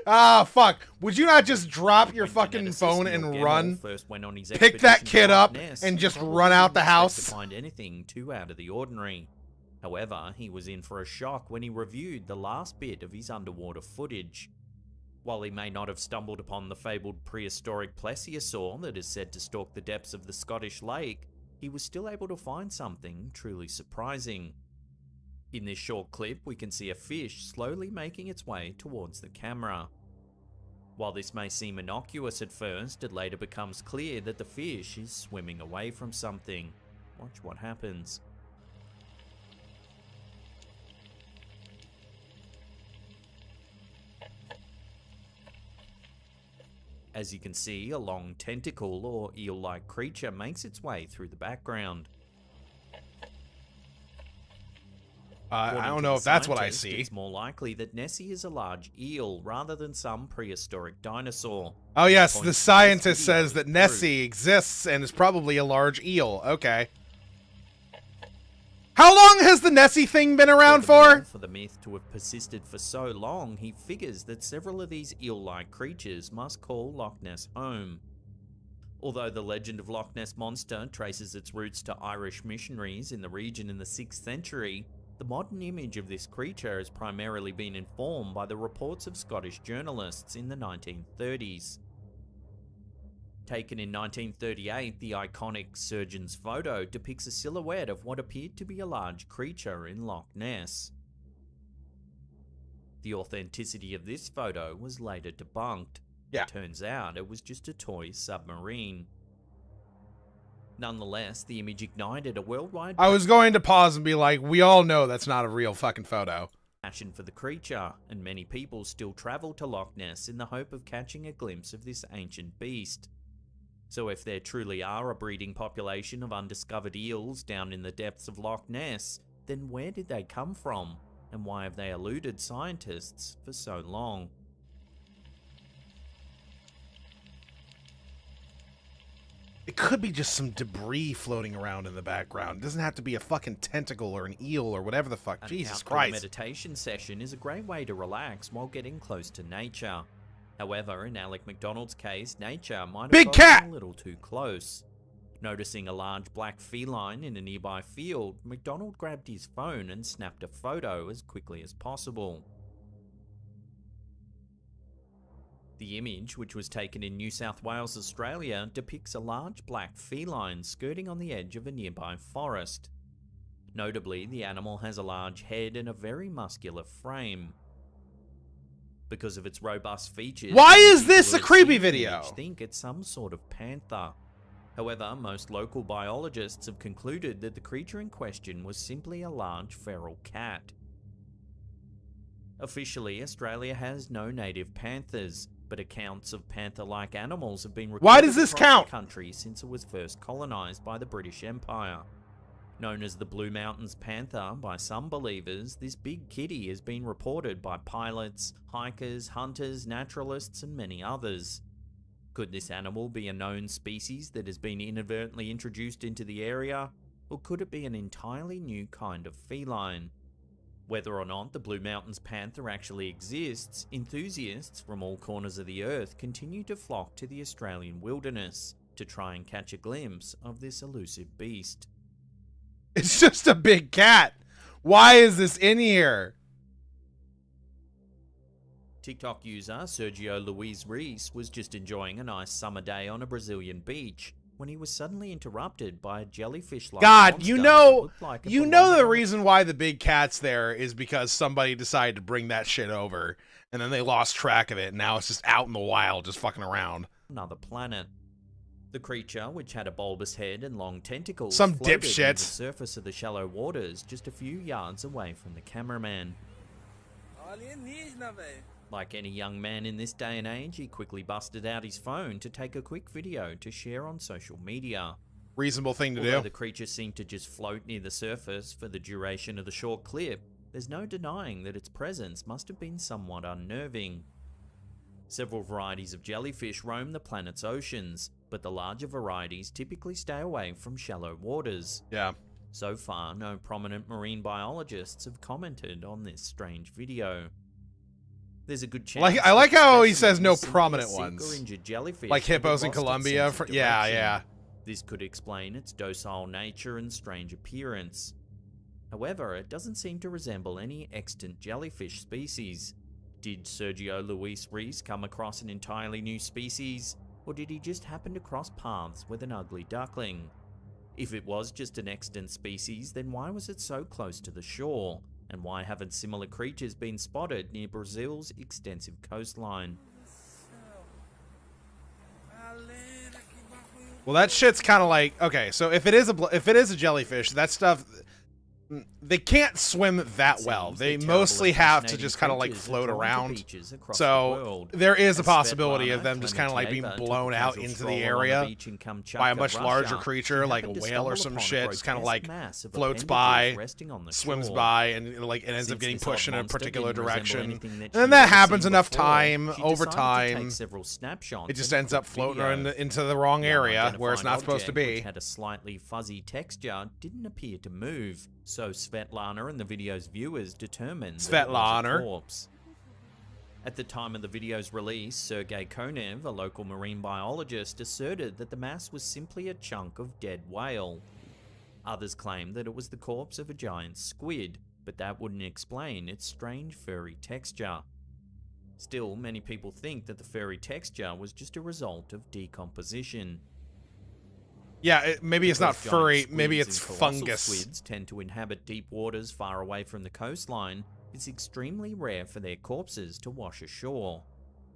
S1: Ah, fuck. Would you not just drop your fucking phone and run? Pick that kid up and just run out the house?
S3: To find anything too out of the ordinary. However, he was in for a shock when he reviewed the last bit of his underwater footage. While he may not have stumbled upon the fabled prehistoric plesiosaur that is said to stalk the depths of the Scottish lake, he was still able to find something truly surprising. In this short clip, we can see a fish slowly making its way towards the camera. While this may seem innocuous at first, it later becomes clear that the fish is swimming away from something. Watch what happens. As you can see, a long tentacle or eel-like creature makes its way through the background.
S1: I don't know if that's what I see.
S3: It's more likely that Nessie is a large eel rather than some prehistoric dinosaur.
S1: Oh yes, the scientist says that Nessie exists and is probably a large eel. Okay. How long has the Nessie thing been around for?
S3: For the myth to have persisted for so long, he figures that several of these eel-like creatures must call Loch Ness home. Although the legend of Loch Ness Monster traces its roots to Irish missionaries in the region in the 6th century, the modern image of this creature has primarily been informed by the reports of Scottish journalists in the 1930s. Taken in 1938, the iconic surgeon's photo depicts a silhouette of what appeared to be a large creature in Loch Ness. The authenticity of this photo was later debunked.
S1: Yeah.
S3: It turns out it was just a toy submarine. Nonetheless, the image ignited a worldwide
S1: I was going to pause and be like, we all know that's not a real fucking photo.
S3: passion for the creature, and many people still travel to Loch Ness in the hope of catching a glimpse of this ancient beast. So if there truly are a breeding population of undiscovered eels down in the depths of Loch Ness, then where did they come from, and why have they eluded scientists for so long?
S1: It could be just some debris floating around in the background. It doesn't have to be a fucking tentacle or an eel or whatever the fuck. Jesus Christ.
S3: A meditation session is a great way to relax while getting close to nature. However, in Alec McDonald's case, nature might have
S1: Big
S3: gotten
S1: cat!
S3: a little too close. Noticing a large black feline in a nearby field, McDonald grabbed his phone and snapped a photo as quickly as possible. The image, which was taken in New South Wales, Australia, depicts a large black feline skirting on the edge of a nearby forest. Notably, the animal has a large head and a very muscular frame. Because of its robust features,
S1: why is
S3: people
S1: this
S3: who
S1: a
S3: have
S1: creepy
S3: seen the
S1: video?
S3: image think it's some sort of panther. However, most local biologists have concluded that the creature in question was simply a large feral cat. Officially, Australia has no native panthers, but accounts of panther-like animals have been recorded
S1: Why does this
S3: across
S1: count?
S3: the country since it was first colonised by the British Empire. Known as the Blue Mountains panther by some believers, this big kitty has been reported by pilots, hikers, hunters, naturalists, and many others. Could this animal be a known species that has been inadvertently introduced into the area, or could it be an entirely new kind of feline? Whether or not the Blue Mountains panther actually exists, enthusiasts from all corners of the earth continue to flock to the Australian wilderness to try and catch a glimpse of this elusive beast.
S1: It's just a big cat. Why is this in here?
S3: TikTok user Sergio Luis Reis was just enjoying a nice summer day on a Brazilian beach when he was suddenly interrupted by a jellyfish-like
S1: God,
S3: monster
S1: you
S3: that
S1: know,
S3: looked like it
S1: you
S3: belonged
S1: know the
S3: on a
S1: reason why the big cat's there is because somebody decided to bring that shit over, and then they lost track of it, and now it's just out in the wild, just fucking around.
S3: another planet. The creature, which had a bulbous head and long tentacles,
S1: Some
S3: floated near
S1: dipshits.
S3: the surface of the shallow waters just a few yards away from the cameraman. Like any young man in this day and age, he quickly busted out his phone to take a quick video to share on social media.
S1: Reasonable thing to
S3: Although
S1: do.
S3: the creature seemed to just float near the surface for the duration of the short clip, there's no denying that its presence must have been somewhat unnerving. Several varieties of jellyfish roam the planet's oceans, but the larger varieties typically stay away from shallow waters.
S1: Yeah.
S3: So far, no prominent marine biologists have commented on this strange video. There's a good chance.
S1: I like how he
S3: that
S1: says no
S3: this simply a
S1: prominent
S3: sick
S1: ones.
S3: or injured jellyfish
S1: Like
S3: that had
S1: hippos in
S3: lost its
S1: Colombia.
S3: sense of
S1: Yeah,
S3: direction.
S1: yeah.
S3: This could explain its docile nature and strange appearance. However, it doesn't seem to resemble any extant jellyfish species. Did Sergio Luis Reis come across an entirely new species, or did he just happen to cross paths with an ugly duckling? If it was just an extant species, then why was it so close to the shore? And why haven't similar creatures been spotted near Brazil's extensive coastline?
S1: Well, that shit's kind of like, okay, so if it is a jellyfish, that stuff, they can't swim that well. They mostly have to just kind of like float around. So there is a possibility of them just kind of like being blown out into the area by a much larger creature, like a whale or some shit. Just kind of like floats by, swims by, and like it ends up getting pushed in a particular direction. And then that happens enough time over time. It just ends up floating into the wrong area where it's not supposed to be.
S3: Which had a slightly fuzzy texture, didn't appear to move. So Svetlana and the video's viewers determined that it was a corpse. At the time of the video's release, Sergei Konev, a local marine biologist, asserted that the mass was simply a chunk of dead whale. Others claimed that it was the corpse of a giant squid, but that wouldn't explain its strange furry texture. Still, many people think that the furry texture was just a result of decomposition.
S1: Yeah, maybe it's not
S3: Because
S1: furry,
S3: giant
S1: maybe
S3: squids
S1: it's
S3: and colossal
S1: fungus.
S3: Squids tend to inhabit deep waters far away from the coastline. It's extremely rare for their corpses to wash ashore.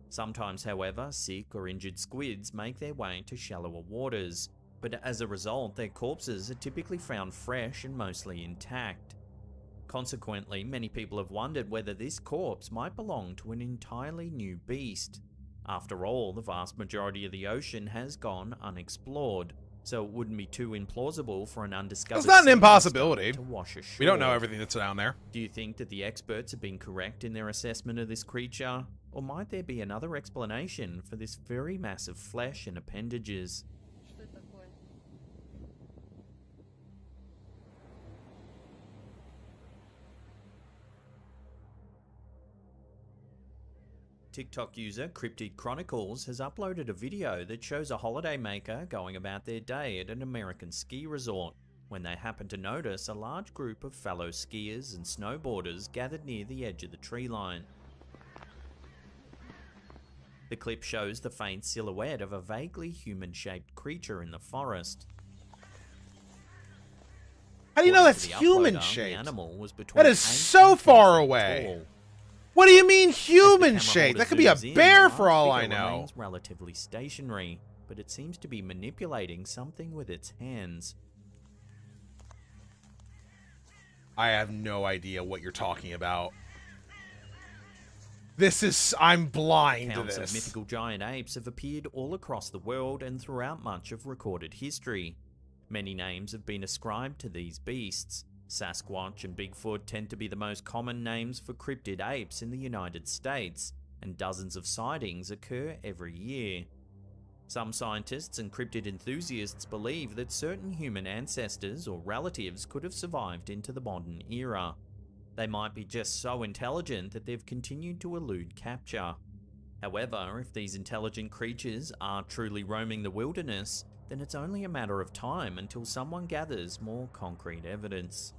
S3: Sometimes, however, sick or injured squids make their way to shallower waters, but as a result, their corpses are typically found fresh and mostly intact. Consequently, many people have wondered whether this corpse might belong to an entirely new beast. After all, the vast majority of the ocean has gone unexplored, so it wouldn't be too implausible for an undiscovered
S1: It's not an
S3: sea
S1: impossibility.
S3: monster to wash ashore.
S1: We don't know everything that's down there.
S3: Do you think that the experts have been correct in their assessment of this creature? Or might there be another explanation for this very massive flesh and appendages? TikTok user Cryptid Chronicles has uploaded a video that shows a holiday maker going about their day at an American ski resort when they happen to notice a large group of fellow skiers and snowboarders gathered near the edge of the tree line. The clip shows the faint silhouette of a vaguely human-shaped creature in the forest.
S1: How do you know that's human-shaped? That is so far away. What do you mean human-shaped? That could be a bear for all I know.
S3: Remains relatively stationary, but it seems to be manipulating something with its hands.
S1: I have no idea what you're talking about. I'm blind to this.
S3: Accounts of mythical giant apes have appeared all across the world and throughout much of recorded history. Many names have been ascribed to these beasts. Sasquatch and Bigfoot tend to be the most common names for cryptid apes in the United States, and dozens of sightings occur every year. Some scientists and cryptid enthusiasts believe that certain human ancestors or relatives could have survived into the modern era. They might be just so intelligent that they've continued to elude capture. However, if these intelligent creatures are truly roaming the wilderness, then it's only a matter of time until someone gathers more concrete evidence.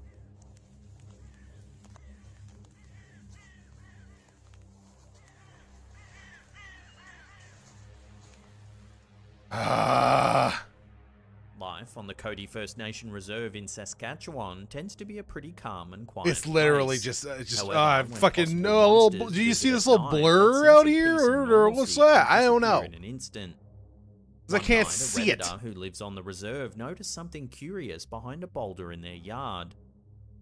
S3: Life on the Cody First Nation Reserve in Saskatchewan tends to be a pretty calm and quiet
S1: It's literally
S3: place.
S1: However, fucking no. Do you see this little blur out here, or what's that? I don't know.
S3: In an instant.
S1: I can't see it.
S3: Who lives on the reserve noticed something curious behind a boulder in their yard.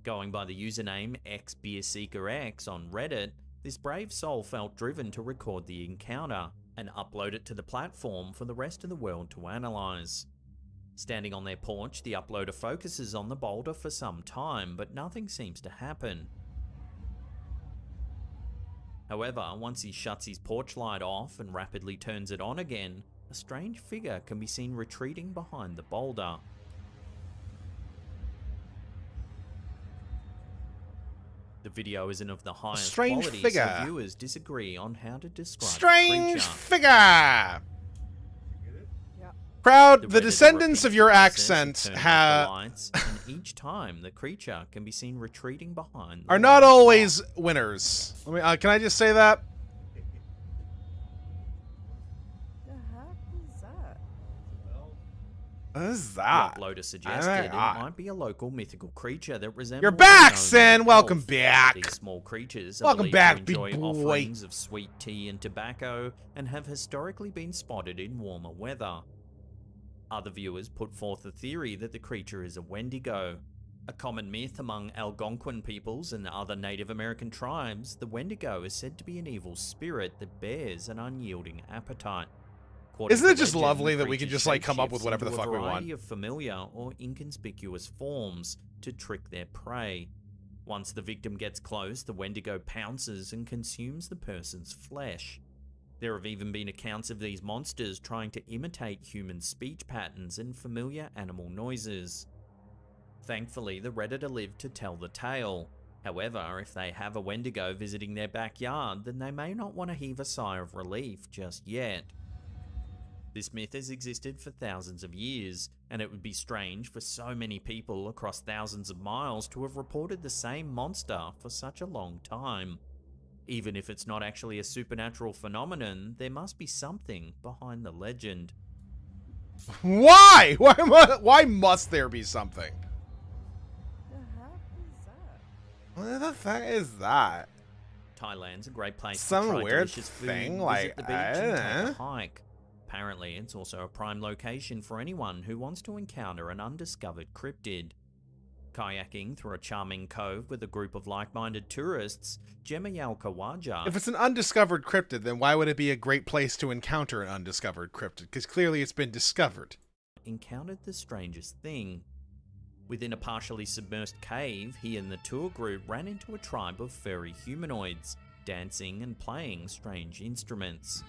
S3: Going by the username XBeerSeekerX on Reddit, this brave soul felt driven to record the encounter and upload it to the platform for the rest of the world to analyze. Standing on their porch, the uploader focuses on the boulder for some time, but nothing seems to happen. However, once he shuts his porch light off and rapidly turns it on again, a strange figure can be seen retreating behind the boulder. The video isn't of the highest quality, so viewers disagree on how to describe the creature.
S1: Strange figure! Crowd, the descendants of your accent
S3: and each time the creature can be seen retreating behind
S1: are not always winners. Let me, can I just say that? What is that?
S3: The uploader suggested it might be a local mythical creature that resembles.
S1: You're back, Sin. Welcome back.
S3: These small creatures
S1: welcome back,
S3: to enjoy
S1: big boy.
S3: Offerings of sweet tea and tobacco, and have historically been spotted in warmer weather. Other viewers put forth the theory that the creature is a Wendigo. A common myth among Algonquin peoples and other Native American tribes, the Wendigo is said to be an evil spirit that bears an unyielding appetite.
S1: Isn't it just lovely that we can just like come up with whatever the fuck we want?
S3: A variety of familiar or inconspicuous forms to trick their prey. Once the victim gets close, the Wendigo pounces and consumes the person's flesh. There have even been accounts of these monsters trying to imitate human speech patterns and familiar animal noises. Thankfully, the Redditor lived to tell the tale. However, if they have a Wendigo visiting their backyard, then they may not want to heave a sigh of relief just yet. This myth has existed for thousands of years, and it would be strange for so many people across thousands of miles to have reported the same monster for such a long time. Even if it's not actually a supernatural phenomenon, there must be something behind the legend.
S1: Why? Why must there be something? What the fuck is that?
S3: Thailand's a great place
S1: Some
S3: to try
S1: weird
S3: delicious
S1: thing,
S3: food,
S1: like,
S3: visit the beach
S1: I
S3: and
S1: don't
S3: take
S1: know.
S3: a hike. Apparently, it's also a prime location for anyone who wants to encounter an undiscovered cryptid. Kayaking through a charming cove with a group of like-minded tourists, Gemayalkawaja.
S1: If it's an undiscovered cryptid, then why would it be a great place to encounter an undiscovered cryptid? Because clearly it's been discovered.
S3: Encountered the strangest thing. Within a partially submerged cave, he and the tour group ran into a tribe of furry humanoids, dancing and playing strange instruments.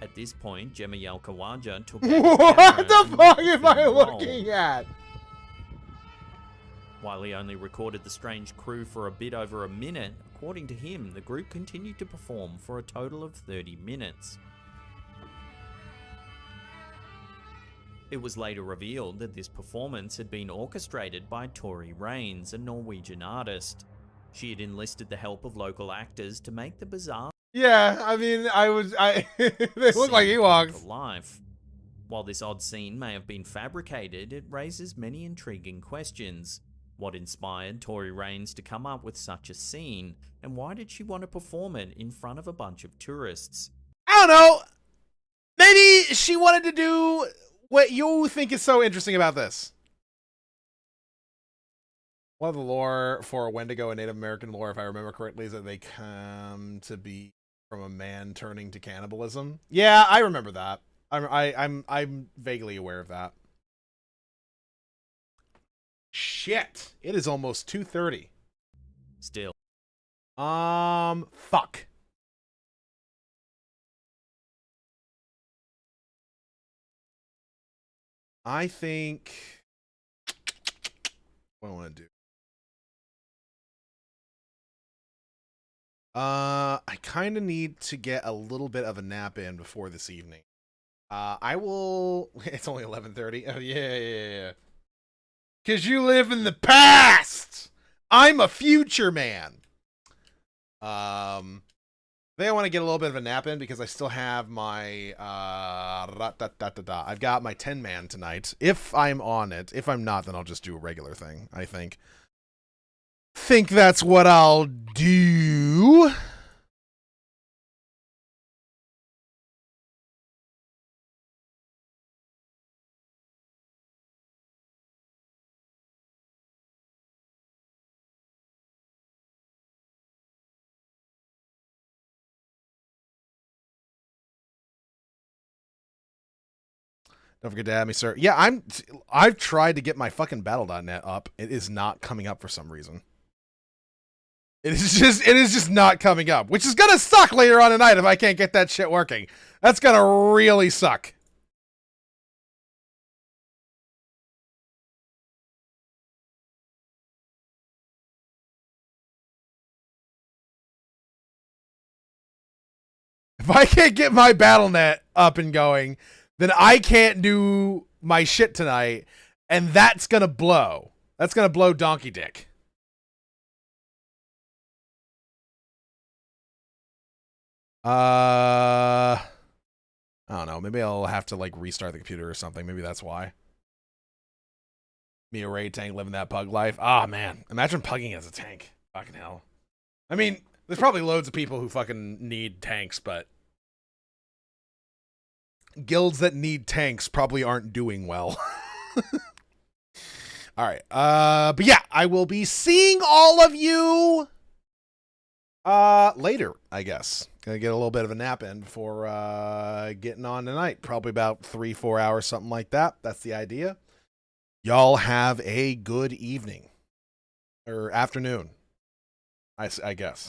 S3: At this point, Gemayalkawaja took out his
S1: What the
S3: camera
S1: fuck
S3: and
S1: am I
S3: roll.
S1: looking at?
S3: While he only recorded the strange crew for a bit over a minute, according to him, the group continued to perform for a total of 30 minutes. It was later revealed that this performance had been orchestrated by Tori Raines, a Norwegian artist. She had enlisted the help of local actors to make the bizarre
S1: Yeah, I mean, they look like
S3: scene come
S1: Ewoks.
S3: to life. While this odd scene may have been fabricated, it raises many intriguing questions. What inspired Tori Raines to come up with such a scene, and why did she want to perform it in front of a bunch of tourists?
S1: I don't know. Maybe she wanted to do what you think is so interesting about this. One of the lore for Wendigo and Native American lore, if I remember correctly, is that they come to be from a man turning to cannibalism. Yeah, I remember that. I'm vaguely aware of that. Shit. It is almost 2:30.
S3: Still.
S1: Fuck. I think what do I want to do? I kind of need to get a little bit of a nap in before this evening. I will. It's only 11:30. Oh yeah. 'Cause you live in the past. I'm a future man. I think I want to get a little bit of a nap in because I still have my I've got my 10-man tonight. If I'm on it. If I'm not, then I'll just do a regular thing, I think. Think that's what I'll do. Don't forget to add me, sir. Yeah, I've tried to get my fucking battle.net up. It is not coming up for some reason. It is just not coming up, which is gonna suck later on tonight if I can't get that shit working. That's gonna really suck. If I can't get my battle.net up and going, then I can't do my shit tonight, and that's gonna blow. That's gonna blow donkey dick. I don't know. Maybe I'll have to like restart the computer or something. Maybe that's why. Me a raid tank living that pug life. Ah, man. Imagine pugging as a tank. Fucking hell. I mean, there's probably loads of people who fucking need tanks, but guilds that need tanks probably aren't doing well. All right. But yeah, I will be seeing all of you later, I guess. Gonna get a little bit of a nap in before getting on tonight. Probably about 3-4 hours, something like that. That's the idea. Y'all have a good evening or afternoon, I guess.